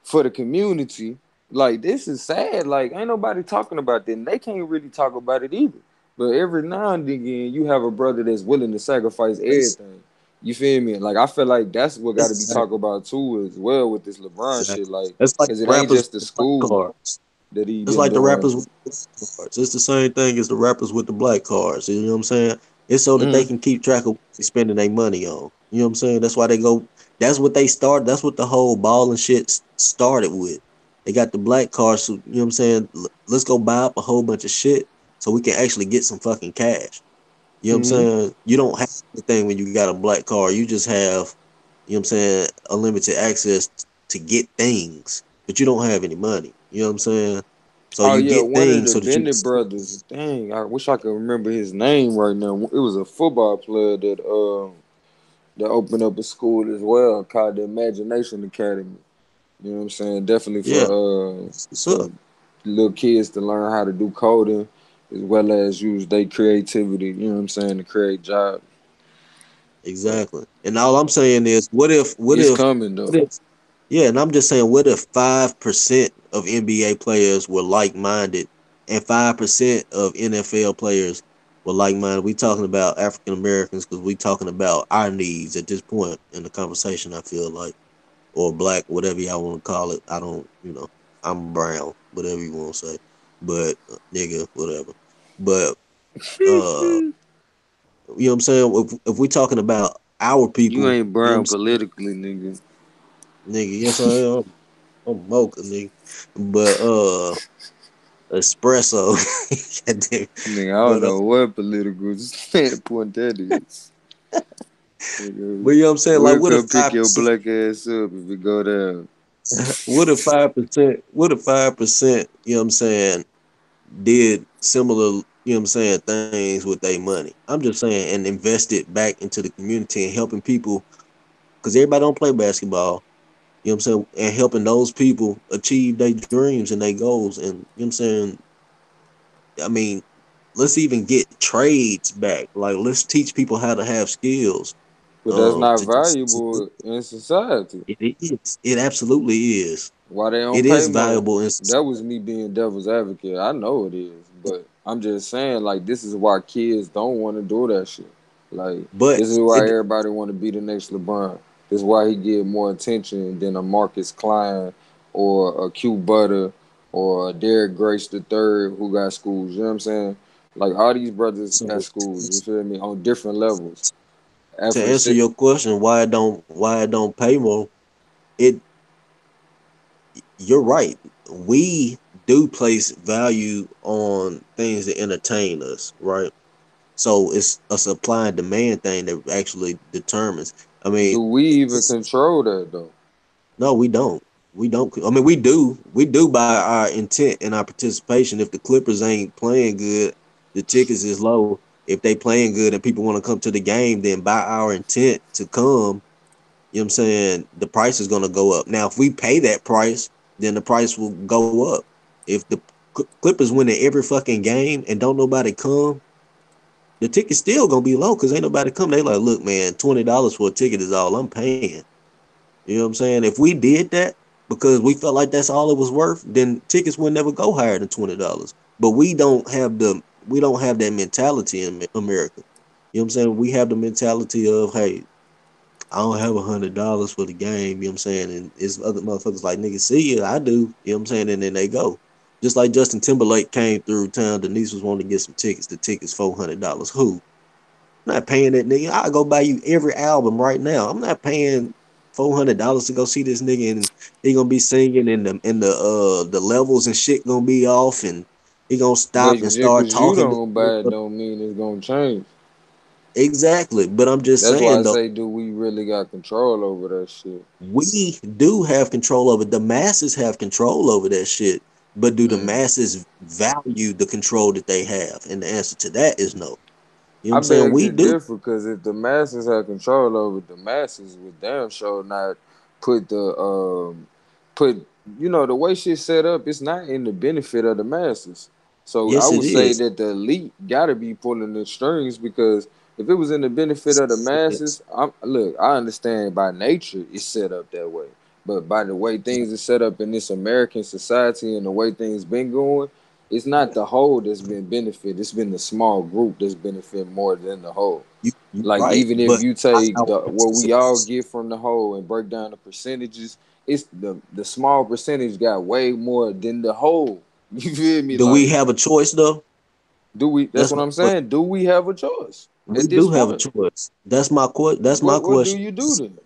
[SPEAKER 1] for the community, like this is sad. Like ain't nobody talking about that. And they can't really talk about it either. But every now and again, you have a brother that's willing to sacrifice
[SPEAKER 2] That's,
[SPEAKER 1] everything. You feel me? Like I feel like that's what got
[SPEAKER 2] that's
[SPEAKER 1] to be
[SPEAKER 2] exactly,
[SPEAKER 1] talked about too as well with this LeBron shit.
[SPEAKER 2] exactly.
[SPEAKER 1] Like,
[SPEAKER 2] That's like
[SPEAKER 1] cause it
[SPEAKER 2] the
[SPEAKER 1] ain't
[SPEAKER 2] rappers
[SPEAKER 1] just the
[SPEAKER 2] with the black
[SPEAKER 1] school
[SPEAKER 2] cards.
[SPEAKER 1] that he
[SPEAKER 2] It's
[SPEAKER 1] been
[SPEAKER 2] like the
[SPEAKER 1] doing.
[SPEAKER 2] rappers with the black cards. It's the same thing as the rappers with the black cards. You know what I'm saying? It's so that they
[SPEAKER 1] Mm-hmm.
[SPEAKER 2] can keep track of what they're spending their money on. You know what I'm saying? That's why they go. That's what they start. That's what the whole ball and shit started with. They got the black cards. So, you know what I'm saying? Let's go buy up a whole bunch of shit so we can actually get some fucking cash. You know what I'm
[SPEAKER 1] Mm-hmm.
[SPEAKER 2] saying? You don't have anything when you got a black card. You just have, you know what I'm saying, unlimited access to get things, but you don't have any money. You know what I'm saying? So
[SPEAKER 1] Oh
[SPEAKER 2] you
[SPEAKER 1] yeah,
[SPEAKER 2] get
[SPEAKER 1] one of
[SPEAKER 2] things
[SPEAKER 1] the
[SPEAKER 2] so that you
[SPEAKER 1] Bennett brothers. Dang, I wish I could remember his name right now. It was a football player that opened up a school as well called the Imagination Academy. You know what I'm saying? Definitely
[SPEAKER 2] yeah, what's
[SPEAKER 1] for
[SPEAKER 2] up?
[SPEAKER 1] little kids to learn how to do coding as well as use their creativity, you know what I'm saying, to create jobs. But
[SPEAKER 2] Exactly. And all I'm saying is,
[SPEAKER 1] it's coming
[SPEAKER 2] what
[SPEAKER 1] though.
[SPEAKER 2] if, yeah, and I'm just saying, what if 5% of NBA players were like minded and 5% of NFL players were like minded? We talking about African Americans because we talking about our needs at this point in the conversation, I feel like, or black, whatever y'all want to call it. I don't, I'm brown, whatever you want to say, but nigga, whatever. But, uh, you know what I'm saying? If we talking about our
[SPEAKER 1] You
[SPEAKER 2] people,
[SPEAKER 1] ain't
[SPEAKER 2] you know what
[SPEAKER 1] brown
[SPEAKER 2] I'm saying?
[SPEAKER 1] politically, nigga.
[SPEAKER 2] Nigga, yes I am. I'm mocha, nigga. But espresso. Goddamn.
[SPEAKER 1] Nigga, I don't
[SPEAKER 2] but
[SPEAKER 1] know what political standpoint that is.
[SPEAKER 2] but
[SPEAKER 1] Nigga,
[SPEAKER 2] you know what I'm saying? Like
[SPEAKER 1] we'll
[SPEAKER 2] what if
[SPEAKER 1] come pick
[SPEAKER 2] five
[SPEAKER 1] your
[SPEAKER 2] percent
[SPEAKER 1] black ass up if it go down.
[SPEAKER 2] what if 5%, you know what I'm saying, did similar, you know what I'm saying, things with their money. I'm just saying and invested back into the community and helping people because everybody don't play basketball. You know what I'm saying? And helping those people achieve their dreams and their goals. And you know what I'm saying? I mean, let's even get trades back. Like, let's teach people how to have skills.
[SPEAKER 1] But that's not
[SPEAKER 2] To
[SPEAKER 1] valuable in society.
[SPEAKER 2] it is. It absolutely is.
[SPEAKER 1] Why they
[SPEAKER 2] It
[SPEAKER 1] don't pay
[SPEAKER 2] is
[SPEAKER 1] more?
[SPEAKER 2] valuable in
[SPEAKER 1] That
[SPEAKER 2] society.
[SPEAKER 1] was me being devil's advocate. I know it is, but I'm just saying, like, this is why kids don't want to do that shit. Like,
[SPEAKER 2] But
[SPEAKER 1] this is why
[SPEAKER 2] it
[SPEAKER 1] everybody want to be the next LeBron. This is why he get more attention than a Marcus Klein or a Q Butter or a Derrick Grace the third who got schools. You know what I'm saying? Like all these brothers got
[SPEAKER 2] so
[SPEAKER 1] schools. You feel me? On different levels.
[SPEAKER 2] to
[SPEAKER 1] After
[SPEAKER 2] answer your question, why it don't pay more? It You're right. We do place value on things that entertain us, right? So it's a supply and demand thing that actually determines. I mean,
[SPEAKER 1] do we even control that though?
[SPEAKER 2] no, we don't. We don't. I mean, we do. We do by our intent and our participation. If the Clippers ain't playing good, the tickets is low. If they playing good and people want to come to the game, then by our intent to come, you know what I'm saying, the price is going to go up. Now, if we pay that price, then the price will go up. If the Clippers winning every fucking game and don't nobody come, the ticket's still gonna be low because ain't nobody come. They like, look, man, $20 for a ticket is all I'm paying. You know what I'm saying? If we did that because we felt like that's all it was worth, then tickets would never go higher than $20. But we don't have that mentality in America. You know what I'm saying? We have the mentality of, hey, I don't have $100 for the game. You know what I'm saying? And it's other motherfuckers like, nigga, see ya, I do. You know what I'm saying? And then they go. Just like Justin Timberlake came through town, Denise was wanting to get some tickets. The tickets $400. Who? I'm not paying that nigga. I'll go buy you every album right now. I'm not paying $400 to go see this nigga, and he gonna be singing, and the levels and shit gonna be off, and he gonna
[SPEAKER 1] But
[SPEAKER 2] stop and
[SPEAKER 1] just
[SPEAKER 2] start
[SPEAKER 1] cause you
[SPEAKER 2] talking to
[SPEAKER 1] don't buy it don't mean it's gonna change.
[SPEAKER 2] exactly. But I'm just
[SPEAKER 1] That's why I
[SPEAKER 2] saying though,
[SPEAKER 1] say, do we really got control over that shit?
[SPEAKER 2] we do have control over it. The masses have control over that shit. But do the
[SPEAKER 1] Man,
[SPEAKER 2] masses value the control that they have? And the answer to that is no. You know what
[SPEAKER 1] I
[SPEAKER 2] I'm saying?
[SPEAKER 1] beg
[SPEAKER 2] We
[SPEAKER 1] to
[SPEAKER 2] do.
[SPEAKER 1] differ because if the masses had control over the masses, would damn sure not put put the way shit set up. It's not in the benefit of the masses. So I
[SPEAKER 2] Yes, it
[SPEAKER 1] would say
[SPEAKER 2] is.
[SPEAKER 1] that the elite got to be pulling the strings because if it was in the benefit of the
[SPEAKER 2] Yes.
[SPEAKER 1] masses, look, I understand by nature it's set up that way, but by the way things are set up in this American society and the way things been going, it's not the whole that's been benefit. It's been the small group that's benefit more than the whole.
[SPEAKER 2] You
[SPEAKER 1] Like
[SPEAKER 2] right.
[SPEAKER 1] even if
[SPEAKER 2] But
[SPEAKER 1] you
[SPEAKER 2] that's
[SPEAKER 1] take
[SPEAKER 2] not
[SPEAKER 1] the
[SPEAKER 2] what
[SPEAKER 1] what
[SPEAKER 2] masses
[SPEAKER 1] we all
[SPEAKER 2] is.
[SPEAKER 1] get from the whole and break down the percentages, it's the small percentage got way more than the whole. You feel me?
[SPEAKER 2] Do we
[SPEAKER 1] Like,
[SPEAKER 2] have a choice though?
[SPEAKER 1] do we? That's
[SPEAKER 2] That's
[SPEAKER 1] what
[SPEAKER 2] my
[SPEAKER 1] I'm
[SPEAKER 2] question.
[SPEAKER 1] saying. Do we have a choice
[SPEAKER 2] We
[SPEAKER 1] at this
[SPEAKER 2] do have a
[SPEAKER 1] point?
[SPEAKER 2] choice. That's my
[SPEAKER 1] What do
[SPEAKER 2] question.
[SPEAKER 1] you do then?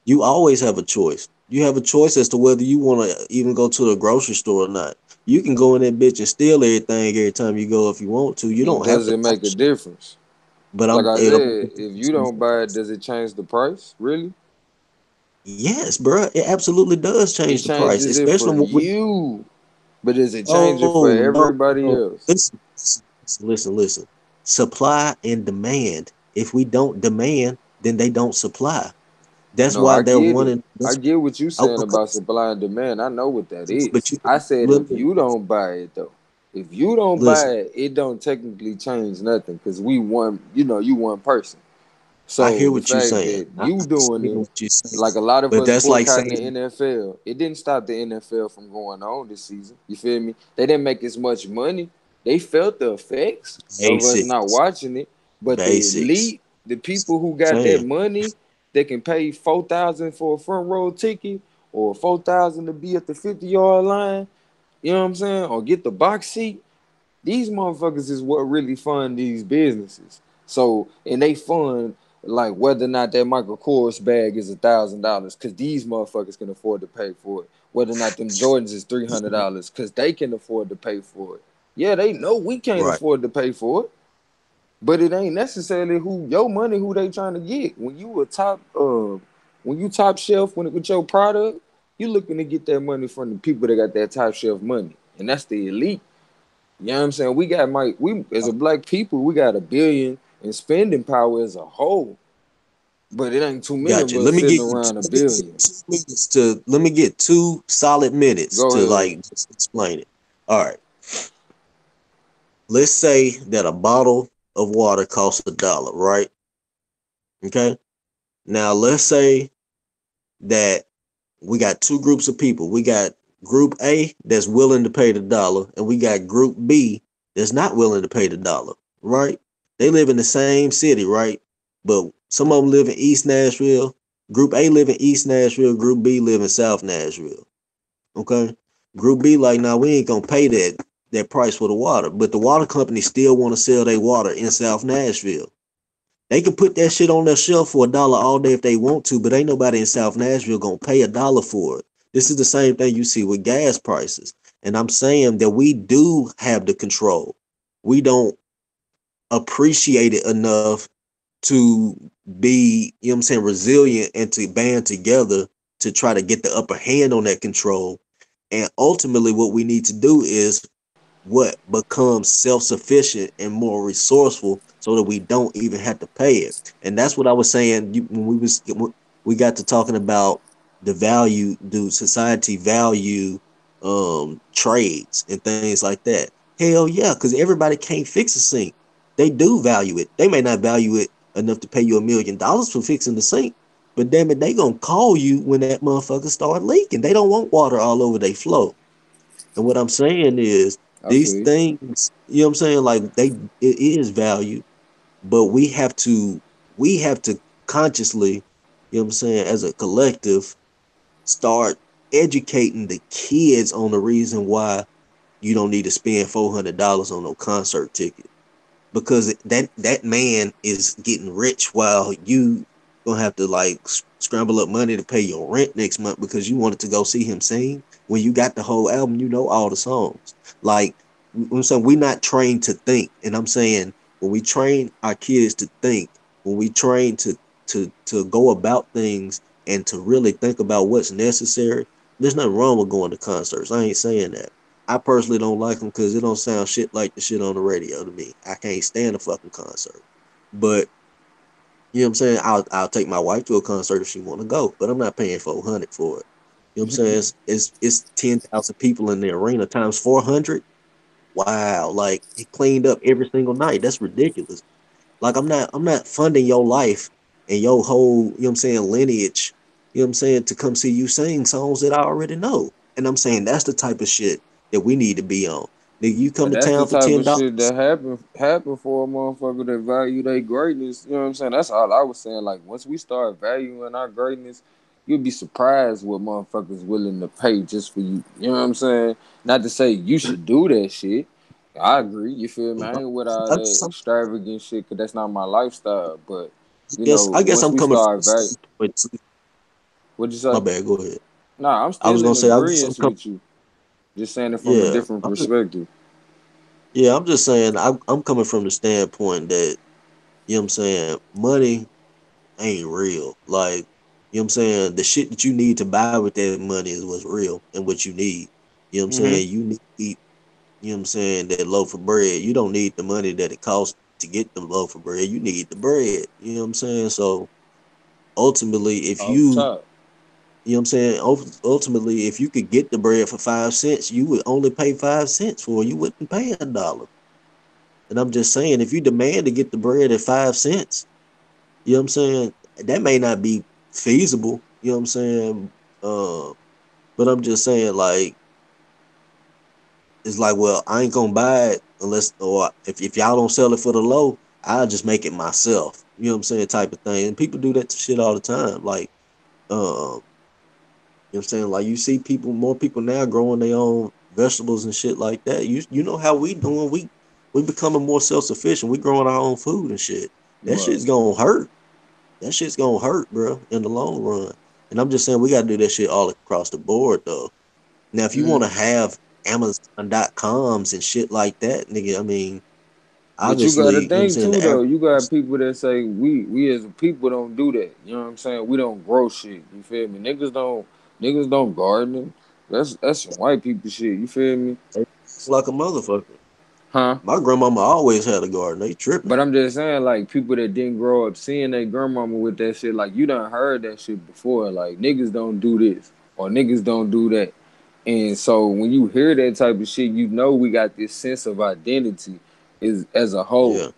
[SPEAKER 2] You always have a choice. You have a choice as to whether you want to even go to the grocery store or not. You can go in that bitch and steal everything every time you go if you want to. You
[SPEAKER 1] And
[SPEAKER 2] don't have
[SPEAKER 1] does
[SPEAKER 2] to
[SPEAKER 1] it
[SPEAKER 2] buy
[SPEAKER 1] make a
[SPEAKER 2] shit.
[SPEAKER 1] difference?
[SPEAKER 2] But
[SPEAKER 1] Like I
[SPEAKER 2] it don't
[SPEAKER 1] said, if you don't buy it, does it change the price? Really?
[SPEAKER 2] yes, bro. It absolutely does
[SPEAKER 1] It
[SPEAKER 2] change the price,
[SPEAKER 1] changes it for
[SPEAKER 2] especially when we.
[SPEAKER 1] you, but does it change it for
[SPEAKER 2] Oh no,
[SPEAKER 1] everybody
[SPEAKER 2] no.
[SPEAKER 1] else?
[SPEAKER 2] Listen. Supply and demand. If we don't demand, then they don't supply. That's
[SPEAKER 1] No,
[SPEAKER 2] why
[SPEAKER 1] I
[SPEAKER 2] they're
[SPEAKER 1] get it.
[SPEAKER 2] wanting.
[SPEAKER 1] I
[SPEAKER 2] That's
[SPEAKER 1] get what you saying about
[SPEAKER 2] because.
[SPEAKER 1] supply and demand. I know what that
[SPEAKER 2] But
[SPEAKER 1] is.
[SPEAKER 2] you
[SPEAKER 1] I said if
[SPEAKER 2] listen,
[SPEAKER 1] you don't buy it though, if you don't buy
[SPEAKER 2] listen.
[SPEAKER 1] it, it don't technically change nothing because we one, you one person.
[SPEAKER 2] I
[SPEAKER 1] So
[SPEAKER 2] hear
[SPEAKER 1] the
[SPEAKER 2] what you're
[SPEAKER 1] fact
[SPEAKER 2] saying.
[SPEAKER 1] that
[SPEAKER 2] I
[SPEAKER 1] you doing
[SPEAKER 2] understand
[SPEAKER 1] it,
[SPEAKER 2] what you're saying.
[SPEAKER 1] like a lot of
[SPEAKER 2] But
[SPEAKER 1] us
[SPEAKER 2] that's like
[SPEAKER 1] boycotting the
[SPEAKER 2] saying
[SPEAKER 1] NFL, it didn't stop the NFL from going on this season. You feel me? They didn't make as much money. They felt the effects of us not
[SPEAKER 2] basics,
[SPEAKER 1] watching it, but the
[SPEAKER 2] basics.
[SPEAKER 1] elite, the people who got that
[SPEAKER 2] Saying
[SPEAKER 1] money, they can pay 4,000 for a front row ticket or 4,000 to be at the 50-yard line. You know what I'm saying? Or get the box seat. These motherfuckers is what really fund these businesses. So, and they fund like whether or not that Michael Kors bag is $1,000 because these motherfuckers can afford to pay for it. Whether or not them Jordans is $300 because they can afford to pay for it. Yeah, they know we can't
[SPEAKER 2] right.
[SPEAKER 1] afford to pay for it, but it ain't necessarily who your money who they trying to get. When you top shelf with your product, you looking to get that money from the people that got that top shelf money, and that's the elite. You know what I'm saying? We as a black people, we got 1 billion in spending power as a whole, but it ain't too many of
[SPEAKER 2] Gotcha.
[SPEAKER 1] us sitting around a
[SPEAKER 2] Let me get
[SPEAKER 1] billion.
[SPEAKER 2] 2 minutes to let me get 2 solid minutes
[SPEAKER 1] Go
[SPEAKER 2] to
[SPEAKER 1] ahead.
[SPEAKER 2] like just explain it. All right. Let's say that a bottle of water costs $1, right? Okay. Now let's say that we got two groups of people. We got group A that's willing to pay the dollar, and we got group B that's not willing to pay the dollar, right? They live in the same city, right? But some of them live in East Nashville. Group A live in East Nashville. Group B live in South Nashville. Okay. Group B like, now we ain't gonna pay that price for the water, but the water company still want to sell their water in South Nashville. They can put that shit on their shelf for $1 all day if they want to, but ain't nobody in South Nashville gonna pay $1 for it. This is the same thing you see with gas prices. And I'm saying that we do have the control. We don't appreciate it enough to be, you know what I'm saying, resilient and to band together to try to get the upper hand on that control. And ultimately what we need to do is what becomes self-sufficient and more resourceful so that we don't even have to pay it. And that's what I was saying when we got to talking about the value, do society value trades and things like that. Hell yeah, because everybody can't fix a sink. They do value it. They may not value it enough to pay you $1 million for fixing the sink, but damn it, they gonna call you when that motherfucker start leaking. They don't want water all over their flow. And what I'm saying is
[SPEAKER 1] I
[SPEAKER 2] these
[SPEAKER 1] feel
[SPEAKER 2] things, you know what I'm saying? Like it is valued, but we have to consciously, you know what I'm saying, as a collective, start educating the kids on the reason why you don't need to spend $400 on no concert ticket, because that man is getting rich while you gonna have to like scramble up money to pay your rent next month because you wanted to go see him sing when you got the whole album, you know all the songs. Like I'm saying, we're not trained to think, and I'm saying when we train our kids to think, when we train to go about things and to really think about what's necessary, there's nothing wrong with going to concerts. I ain't saying that. I personally don't like them because it don't sound shit like the shit on the radio to me. I can't stand a fucking concert. But you know what I'm saying? I'll take my wife to a concert if she want to go, but I'm not paying 400 for it. You know what I'm saying? It's 10,000 people in the arena times 400. Wow, like it cleaned up every single night. That's ridiculous. Like I'm not funding your life and your whole, you know what I'm saying, lineage, you know what I'm saying, to come see you sing songs that I already know. And I'm saying that's the type of shit that we need to be on. Nigga, you come
[SPEAKER 1] But
[SPEAKER 2] to
[SPEAKER 1] that's the
[SPEAKER 2] town for
[SPEAKER 1] type
[SPEAKER 2] ten
[SPEAKER 1] of shit
[SPEAKER 2] dollars.
[SPEAKER 1] that happen for a motherfucker that value their greatness. You know what I'm saying? That's all I was saying. Like once we start valuing our greatness, you'll be surprised what motherfuckers willing to pay just for you. You know what I'm saying? Not to say you should do that shit. I agree. You feel me? I ain't with all
[SPEAKER 2] I
[SPEAKER 1] that
[SPEAKER 2] guess I'm,
[SPEAKER 1] extravagant shit because that's not my lifestyle. But
[SPEAKER 2] I guess
[SPEAKER 1] once
[SPEAKER 2] I'm
[SPEAKER 1] we
[SPEAKER 2] coming from
[SPEAKER 1] start
[SPEAKER 2] the
[SPEAKER 1] value,
[SPEAKER 2] standpoint too.
[SPEAKER 1] what'd you
[SPEAKER 2] My
[SPEAKER 1] say?
[SPEAKER 2] bad, go ahead.
[SPEAKER 1] Nah, I'm
[SPEAKER 2] I was
[SPEAKER 1] still
[SPEAKER 2] gonna
[SPEAKER 1] in
[SPEAKER 2] say I guess I'm
[SPEAKER 1] agreement
[SPEAKER 2] coming.
[SPEAKER 1] with you. Just saying it from a
[SPEAKER 2] Yeah,
[SPEAKER 1] different perspective.
[SPEAKER 2] I'm just saying I'm coming from the standpoint that, you know what I'm saying, money ain't real. Like, you know what I'm saying? The shit that you need to buy with that money is what's real and what you need. You know what I'm
[SPEAKER 1] Hmm.
[SPEAKER 2] saying? You need, you know what I'm saying, that loaf of bread. You don't need the money that it costs to get the loaf of bread. You need the bread. You know what I'm saying? So ultimately, if
[SPEAKER 1] Off top.
[SPEAKER 2] you know what I'm saying, ultimately, if you could get the bread for 5 cents, you would only pay 5 cents for it. You wouldn't pay $1. And I'm just saying, if you demand to get the bread at 5 cents, you know what I'm saying? That may not be feasible. You know what I'm saying? Uh, but I'm just saying, like, it's like, well, I ain't gonna buy it unless, or if y'all don't sell it for the low, I'll just make it myself. You know what I'm saying? Type of thing. And people do that shit all the time. Like, you know what I'm saying? Like, you see people, more people now growing their own vegetables and shit like that. You know how we doing? We becoming more self sufficient. We growing our own food and shit. That
[SPEAKER 1] Right.
[SPEAKER 2] shit's gonna hurt. That shit's gonna hurt, bro, in the long run. And I'm just saying we gotta do that shit all across the board though. Now if you wanna
[SPEAKER 1] Mm.
[SPEAKER 2] have Amazon.coms and shit like that, nigga, I mean,
[SPEAKER 1] But you gotta
[SPEAKER 2] obviously, you know what I'm
[SPEAKER 1] think
[SPEAKER 2] saying,
[SPEAKER 1] too
[SPEAKER 2] the
[SPEAKER 1] though.
[SPEAKER 2] average
[SPEAKER 1] You got
[SPEAKER 2] person,
[SPEAKER 1] people that say we as a people don't do that. You know what I'm saying? We don't grow shit. You feel me? Niggas don't garden. That's some white people shit. You feel me?
[SPEAKER 2] they like a motherfucker.
[SPEAKER 1] Huh?
[SPEAKER 2] My grandmama always had a garden. They tripping.
[SPEAKER 1] But I'm just saying, like, people that didn't grow up seeing their grandmama with that shit, like, you done heard that shit before. Like, niggas don't do this or niggas don't do that. And so when you hear that type of shit, you know we got this sense of identity is as a whole.
[SPEAKER 2] Yeah,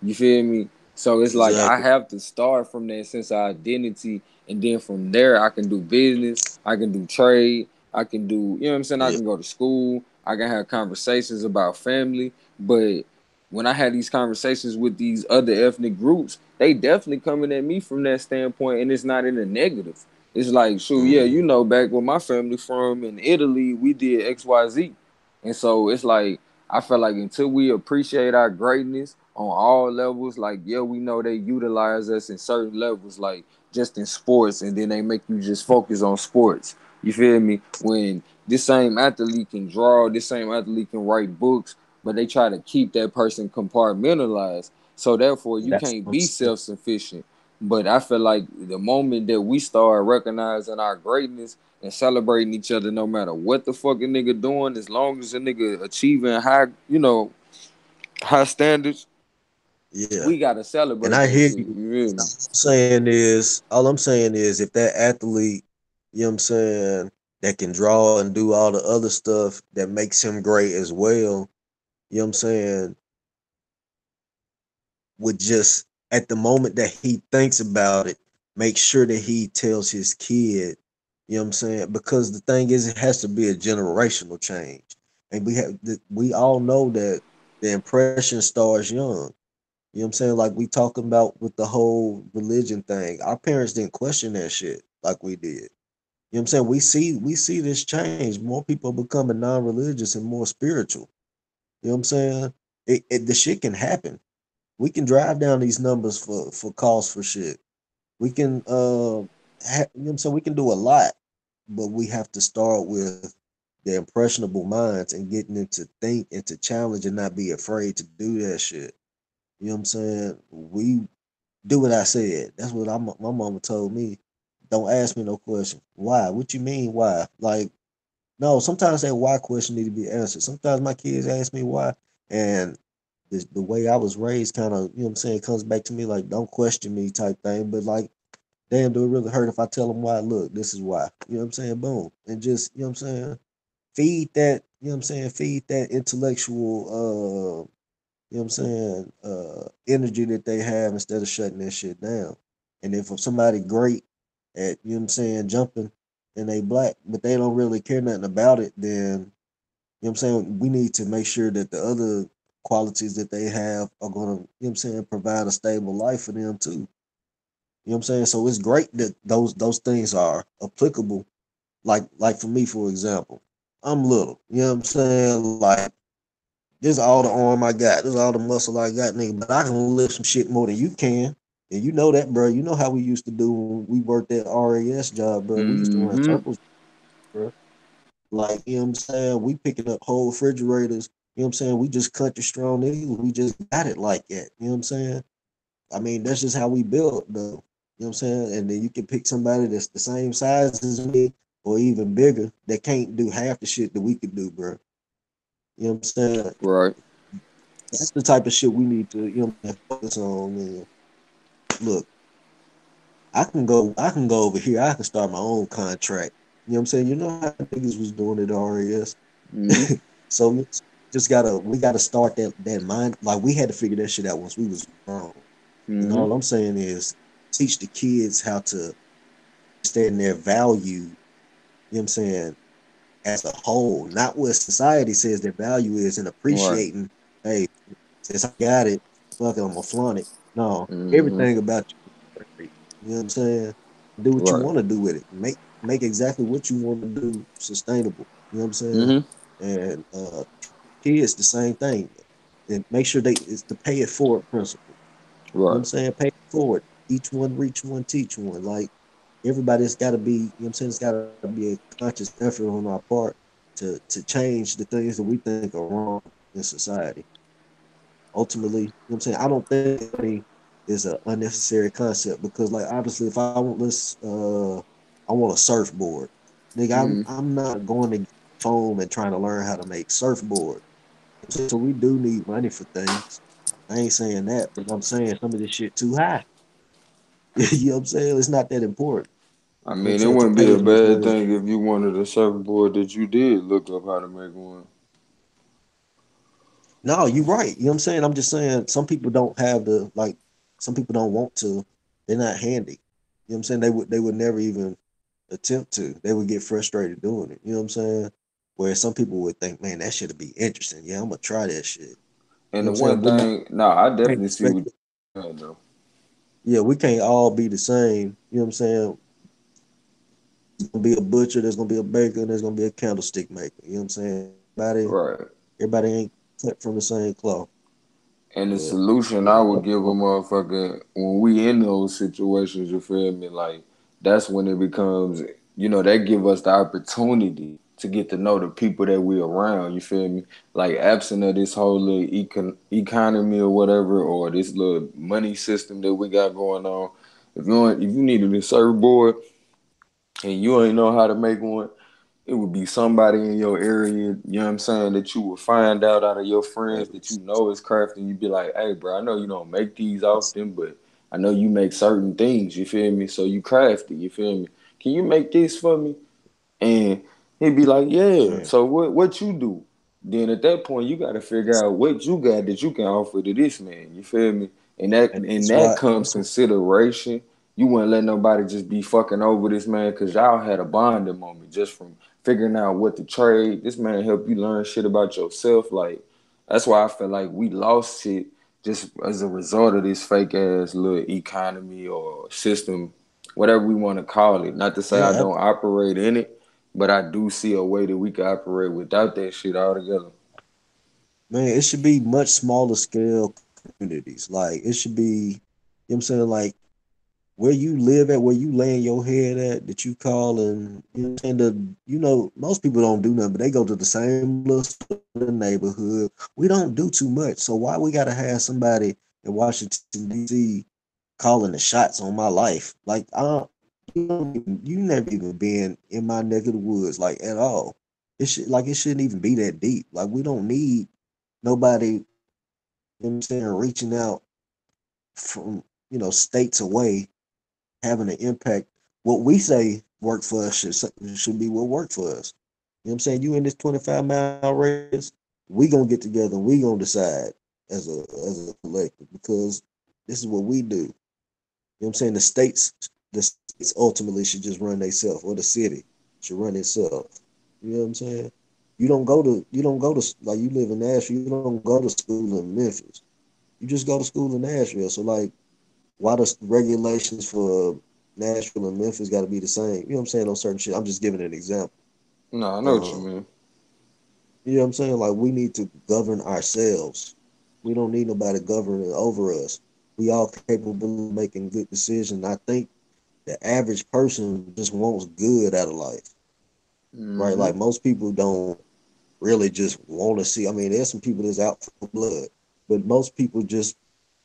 [SPEAKER 1] You feel me? So it's like I
[SPEAKER 2] exactly.
[SPEAKER 1] have to start from that sense of identity, and then from there I can do business, I can do trade, I can do, you know what I'm saying? I
[SPEAKER 2] Yeah,
[SPEAKER 1] can go to school, I can have conversations about family. But when I had these conversations with these other ethnic groups, they definitely coming at me from that standpoint, and it's not in a negative. It's like, shoot, yeah,
[SPEAKER 2] mm,
[SPEAKER 1] back where my family from in Italy, we did XYZ. And so it's like I feel like until we appreciate our greatness on all levels, like yeah, we know they utilize us in certain levels, like just in sports, and then they make you just focus on sports. You feel me? When this same athlete can draw, this same athlete can write books, but they try to keep that person compartmentalized. So therefore, you
[SPEAKER 2] that's
[SPEAKER 1] can't
[SPEAKER 2] what I'm
[SPEAKER 1] be
[SPEAKER 2] saying.
[SPEAKER 1] self-sufficient. But I feel like the moment that we start recognizing our greatness and celebrating each other, no matter what the fucking nigga doing, as long as a nigga achieving high, high standards,
[SPEAKER 2] Yeah.
[SPEAKER 1] we gotta
[SPEAKER 2] And
[SPEAKER 1] celebrate
[SPEAKER 2] I
[SPEAKER 1] that
[SPEAKER 2] hear
[SPEAKER 1] shit.
[SPEAKER 2] you.
[SPEAKER 1] You feel me?
[SPEAKER 2] All I'm saying is if that athlete, you know what I'm saying, that can draw and do all the other stuff that makes him great as well, you know what I'm saying, would just at the moment that he thinks about it, make sure that he tells his kid, you know what I'm saying? Because the thing is, it has to be a generational change, and we all know that the impression starts young. You know what I'm saying? Like we talking about with the whole religion thing. Our parents didn't question that shit like we did. You know what I'm saying? We see this change. More people are becoming non-religious and more spiritual. You know what I'm saying? The shit can happen. We can drive down these numbers for cost for shit. We can you know what I'm saying? We can do a lot, but we have to start with the impressionable minds and getting into think and to challenge and not be afraid to do that shit. You know what I'm saying? We do what I said. That's what my mama told me. Don't ask me no question. Why? What you mean why? Like, no, sometimes that why question need to be answered. Sometimes my kids ask me why, and the way I was raised kind of, you know what I'm saying, comes back to me like, don't question me type thing. But like, damn, do it really hurt if I tell them why? Look, this is why. You know what I'm saying? Boom. And just, you know what I'm saying? Feed that, you know what I'm saying? Feed that intellectual you know what I'm saying, energy that they have instead of shutting that shit down. And if somebody great at, you know what I'm saying, jumping and they black, but they don't really care nothing about it, then you know what I'm saying, we need to make sure that the other qualities that they have are gonna, you know what I'm saying, provide a stable life for them too. You know what I'm saying? So it's great that those things are applicable. Like for me, for example, I'm little. You know what I'm saying? Like this all the arm I got. This all the muscle I got, nigga. But I can lift some shit more than you can. And you know that, bro. You know how we used to do when we worked that RAS job, bro. We used to run
[SPEAKER 1] Mm-hmm.
[SPEAKER 2] circles, bro. Like, you know what I'm saying? We picking up whole refrigerators. You know what I'm saying? We just country strong niggas. We just got it like that. You know what I'm saying? I mean, that's just how we built, though. You know what I'm saying? And then you can pick somebody that's the same size as me or even bigger that can't do half the shit that we could do, bro. You know what I'm saying?
[SPEAKER 1] Right.
[SPEAKER 2] That's the type of shit we need to, you know what I'm saying, focus on, man. Look, I can go over here. I can start my own contract. You know what I'm saying? You know how niggas was doing it at RAS.
[SPEAKER 1] Mm-hmm.
[SPEAKER 2] So we gotta start that mind. Like we had to figure that shit out once we was grown. And all
[SPEAKER 1] Mm-hmm.
[SPEAKER 2] I'm saying is teach the kids how to understand their value, you know what I'm saying, as a whole, not what society says their value is and
[SPEAKER 1] Right.
[SPEAKER 2] appreciating, hey, since I got it, fuck it, I'm gonna flaunt it. No,
[SPEAKER 1] Mm-hmm.
[SPEAKER 2] everything about you is great. You know what I'm saying? Do what you
[SPEAKER 1] Right.
[SPEAKER 2] want to do with it. Make exactly what you want to do sustainable. You know what I'm saying?
[SPEAKER 1] Mm-hmm.
[SPEAKER 2] And kids the same thing. And make sure they it's the pay it forward principle. You know what
[SPEAKER 1] Right.
[SPEAKER 2] I'm saying? Pay it forward. Each one reach one, teach one. Like everybody's gotta be, you know what I'm saying, it's gotta be a conscious effort on our part to change the things that we think are wrong in society. Ultimately, you know what I'm saying? I don't think money is an unnecessary concept because like obviously if I want this I want a surfboard. Nigga,
[SPEAKER 1] Mm-hmm.
[SPEAKER 2] I'm not going to get foam and trying to learn how to make surfboard. So we do need money for things. I ain't saying that, but I'm saying some of this shit too high. You know what I'm saying? It's not that important.
[SPEAKER 1] I
[SPEAKER 2] You know what I'm
[SPEAKER 1] mean, it
[SPEAKER 2] saying? To
[SPEAKER 1] wouldn't be
[SPEAKER 2] pay
[SPEAKER 1] a
[SPEAKER 2] them these
[SPEAKER 1] bad
[SPEAKER 2] loans.
[SPEAKER 1] thing if you wanted a surfboard that you did look up how to make one.
[SPEAKER 2] No, you're right. You know what I'm saying? I'm just saying some people don't have the like some people don't want to. They're not handy. You know what I'm saying? They would never even attempt to. They would get frustrated doing it. You know what I'm saying? Where some people would think, man, that should be interesting. Yeah, I'm gonna try that shit.
[SPEAKER 1] And
[SPEAKER 2] You know what
[SPEAKER 1] the
[SPEAKER 2] I'm saying?
[SPEAKER 1] one
[SPEAKER 2] But no,
[SPEAKER 1] thing, no, I
[SPEAKER 2] we can't
[SPEAKER 1] definitely see
[SPEAKER 2] expect
[SPEAKER 1] what
[SPEAKER 2] it.
[SPEAKER 1] you're saying though.
[SPEAKER 2] Yeah, we can't all be the same. You know what I'm saying? There's gonna be a butcher, there's gonna be a baker, and there's gonna be a candlestick maker. You know what I'm saying?
[SPEAKER 1] Right.
[SPEAKER 2] Everybody ain't cut from the same cloth.
[SPEAKER 1] And the
[SPEAKER 2] But
[SPEAKER 1] solution
[SPEAKER 2] yeah,
[SPEAKER 1] I would give a motherfucker when we in those situations, you feel me? Like that's when it becomes, that give us the opportunity to get to know the people that we around. You feel me? Like absent of this whole little economy or whatever, or this little money system that we got going on. If you needed a surfboard and you ain't know how to make one, it would be somebody in your area, you know what I'm saying, that you would find out of your friends that you know is crafting. You'd be like, hey, bro, I know you don't make these often, but I know you make certain things, you feel me? So you craft it, you feel me? Can you make this for me? And he'd be like, yeah.
[SPEAKER 2] yeah,
[SPEAKER 1] So what you do? Then at that point, you got to figure out what you got that you can offer to this man. You feel me? and that
[SPEAKER 2] And
[SPEAKER 1] and
[SPEAKER 2] that's
[SPEAKER 1] that
[SPEAKER 2] why
[SPEAKER 1] comes
[SPEAKER 2] that's
[SPEAKER 1] consideration. You wouldn't let nobody just be fucking over this man because y'all had a bonding moment just from figuring out what to trade. This man helped you learn shit about yourself. Like that's why I feel like we lost shit just as a result of this fake ass little economy or system, whatever we want to call it. Not to say I
[SPEAKER 2] yeah,
[SPEAKER 1] don't operate in it, but I do see a way that we can operate without that shit altogether.
[SPEAKER 2] man, it should be much smaller scale communities. Like it should be, you know what I'm saying, like where you live at, where you laying your head at, that you call and you know what I'm saying. Most people don't do nothing, but they go to the same little store in the neighborhood. We don't do too much, so why we gotta have somebody in Washington D.C. calling the shots on my life? Like I don't, you never even been in my neck of the woods like at all. It shouldn't even be that deep. Like we don't need nobody, you know what I'm saying, reaching out from states away, having an impact. What we say work for us should be what work for us. You know what I'm saying? You in this 25-mile radius, we gonna get together and we gonna decide as a collective because this is what we do. You know what I'm saying? The states ultimately should just run themselves, or the city should run itself. You know what I'm saying? You don't go to like you live in Nashville. You don't go to school in Memphis. You just go to school in Nashville. So like, why the regulations for Nashville and Memphis got to be the same? You know what I'm saying? On certain shit. I'm just giving an example.
[SPEAKER 1] No, I know what you
[SPEAKER 2] Um,
[SPEAKER 1] mean.
[SPEAKER 2] you know what I'm saying? Like we need to govern ourselves. We don't need nobody governing over us. We all capable of making good decisions. I think the average person just wants good out of life, right?
[SPEAKER 1] Hmm.
[SPEAKER 2] Like most people don't really just want to see. I mean, there's some people that's out for blood, but most people just,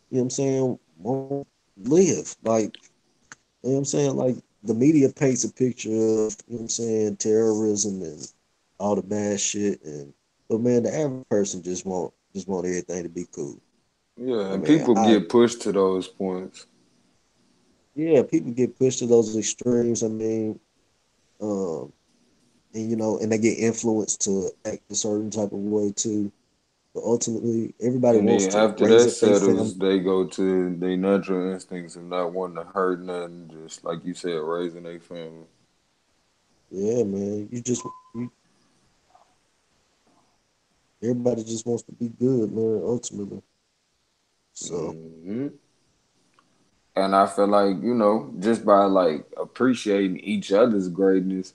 [SPEAKER 2] you know what I'm saying, won't live. Like, you know what I'm saying? Like the media paints a picture of, you know what I'm saying, terrorism and all the bad shit, and but man, the average person just want everything to be cool.
[SPEAKER 1] Yeah,
[SPEAKER 2] I
[SPEAKER 1] and
[SPEAKER 2] mean,
[SPEAKER 1] people get pushed to those points.
[SPEAKER 2] yeah, people get pushed to those extremes. I mean, um, and and they get influenced to act a certain type of way too. But ultimately, everybody
[SPEAKER 1] And
[SPEAKER 2] wants
[SPEAKER 1] then
[SPEAKER 2] to
[SPEAKER 1] after
[SPEAKER 2] raise
[SPEAKER 1] that
[SPEAKER 2] up their family.
[SPEAKER 1] settles, they go to their natural instincts of not wanting to hurt nothing, just like you said, raising their family.
[SPEAKER 2] Yeah, man. Everybody just wants to be good, man. Ultimately, so
[SPEAKER 1] Hmm. And I feel like, just by like appreciating each other's greatness,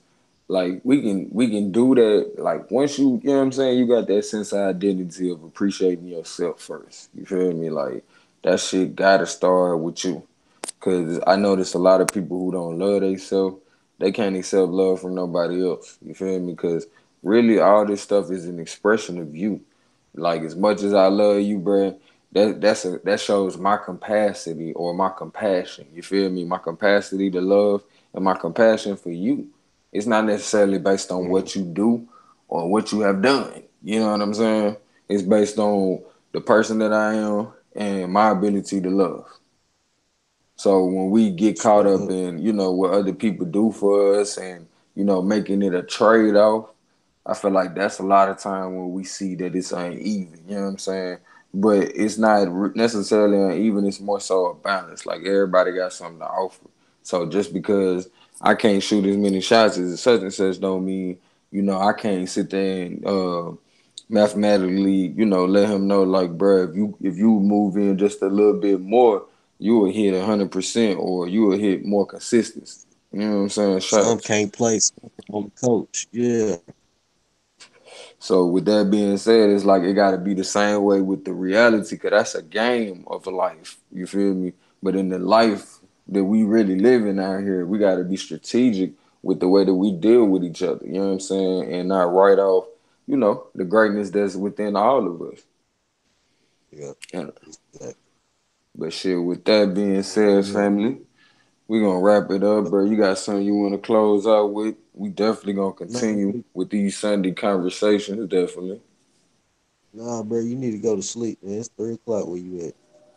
[SPEAKER 1] like we can do that. Like once you know what I'm saying, you got that sense of identity of appreciating yourself first. You feel me? Like that shit gotta start with you. Cause I notice a lot of people who don't love themselves, they can't accept love from nobody else. You feel me? Cause really all this stuff is an expression of you. Like as much as I love you, bruh, that shows my capacity or my compassion. You feel me? My capacity to love and my compassion for you. It's not necessarily based on
[SPEAKER 2] mhm.
[SPEAKER 1] what you do or what you have done. You know what I'm saying? It's based on the person that I am and my ability to love. So when we get caught
[SPEAKER 2] Straight
[SPEAKER 1] up
[SPEAKER 2] up.
[SPEAKER 1] in, what other people do for us and, making it a trade off, I feel like that's a lot of time when we see that it's uneven. You know what I'm saying? But it's not necessarily uneven. It's more so a balance. Like everybody got something to offer. So just because I can't shoot as many shots as such and such don't mean, I can't sit there and mathematically, let him know like, bro, if you move in just a little bit more, you will hit 100% or you will hit more consistent. You know what I'm saying?
[SPEAKER 2] Some
[SPEAKER 1] Shots.
[SPEAKER 2] can't play, some can only coach. Yeah,
[SPEAKER 1] So with that being said, it's like it got to be the same way with the reality, cause that's a game of life. You feel me? But in the life that we really living out here, we got to be strategic with the way that we deal with each other. You know what I'm saying? And not write off, the greatness that's within all of us.
[SPEAKER 2] yeah,
[SPEAKER 1] And
[SPEAKER 2] exactly.
[SPEAKER 1] but shit, with that being said,
[SPEAKER 2] Yeah.
[SPEAKER 1] family, we gonna wrap it up, bro. You got something you want to close out with? We definitely gonna
[SPEAKER 2] Nah,
[SPEAKER 1] continue with these Sunday conversations. Definitely.
[SPEAKER 2] nah, bro, you need to go to sleep, man. It's 3 o'clock where you at.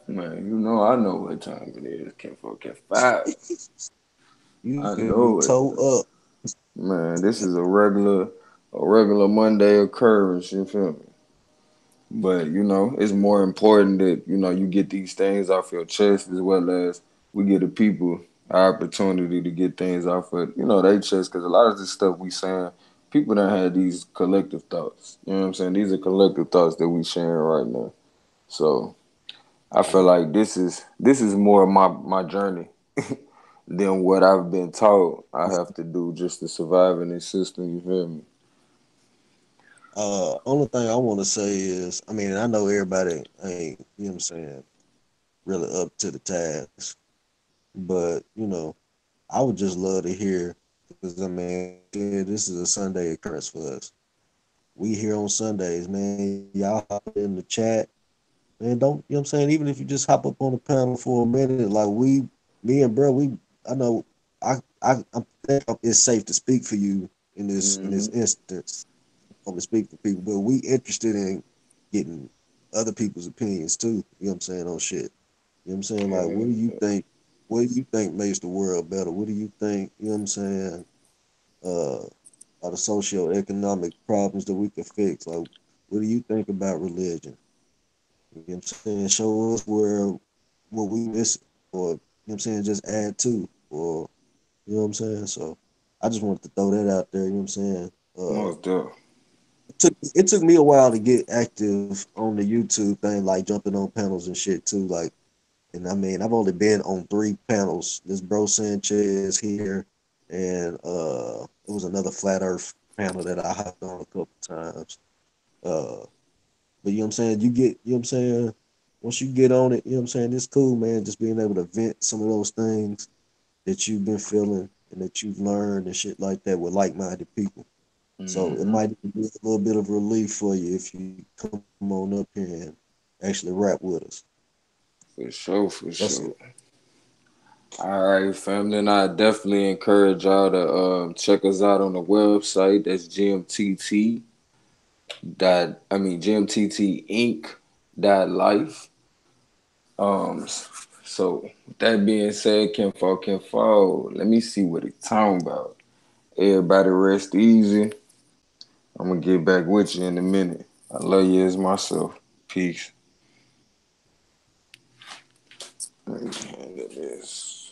[SPEAKER 1] Man, I know what time it is. Can't forget five.
[SPEAKER 2] You
[SPEAKER 1] I
[SPEAKER 2] finna be
[SPEAKER 1] know it.
[SPEAKER 2] toe up.
[SPEAKER 1] Man, this is a regular Monday occurrence. You feel me? But it's more important that you get these things off your chest as well as we get the people an opportunity to get things off of their chest. Because a lot of this stuff we saying, people don't have these collective thoughts. You know what I'm saying? These are collective thoughts that we sharing right now. So I feel
[SPEAKER 2] Yeah.
[SPEAKER 1] like this is more of my journey than what I've been taught I have to do just to survive in this system. You feel me?
[SPEAKER 2] Only thing I want to say is, I mean, I know everybody ain't, you know what I'm saying, really up to the task, but I would just love to hear because I mean, like I said, this is a Sunday occurrence for us. We here on Sundays, man. Y'all hop in the chat, man. Don't you know what I'm saying? Even if you just hop up on the panel for a minute, like me and bro, I know, I think it's safe to speak for you in this
[SPEAKER 1] Hmm.
[SPEAKER 2] instance. I'm gonna speak for people, but we interested in getting other people's opinions too. You know what I'm saying on shit. You know what I'm saying? Like, what do you
[SPEAKER 1] Yeah.
[SPEAKER 2] think? What do you think makes the world better? What do you think? You know what I'm saying? Uh, are the socio-economic problems that we can fix? Like, what do you think about religion? You know what I'm saying? Show us where what we miss, or you know what I'm saying, just add to, or you know what I'm saying. So, I just wanted to throw that out there. You know what I'm saying?
[SPEAKER 1] Most definitely.
[SPEAKER 2] It took me a while to get active on the YouTube thing, like jumping on panels and shit too. Like, and I mean, I've only been on three panels. This Bro Sanchez here, and it was another flat Earth panel that I hopped on a couple times. Uh, but you know what I'm saying? You know what I'm saying? Once you get on it, you know what I'm saying? It's cool, man. Just being able to vent some of those things that you've been feeling and that you've learned and shit like that with like-minded people. So it
[SPEAKER 1] Hmm.
[SPEAKER 2] might even be a little bit of relief for you if you come on up here and actually rap with us.
[SPEAKER 1] For sure, for
[SPEAKER 2] That's it.
[SPEAKER 1] sure. All right, family, and I definitely encourage y'all to check us out on the website. That's GMTT dot GMTT Inc. dot life. So with that being said, Ken Fall, let me see what it's talking about. Everybody rest easy. I'm gonna get back with you in a minute. I love you as myself. Peace. Let me handle this.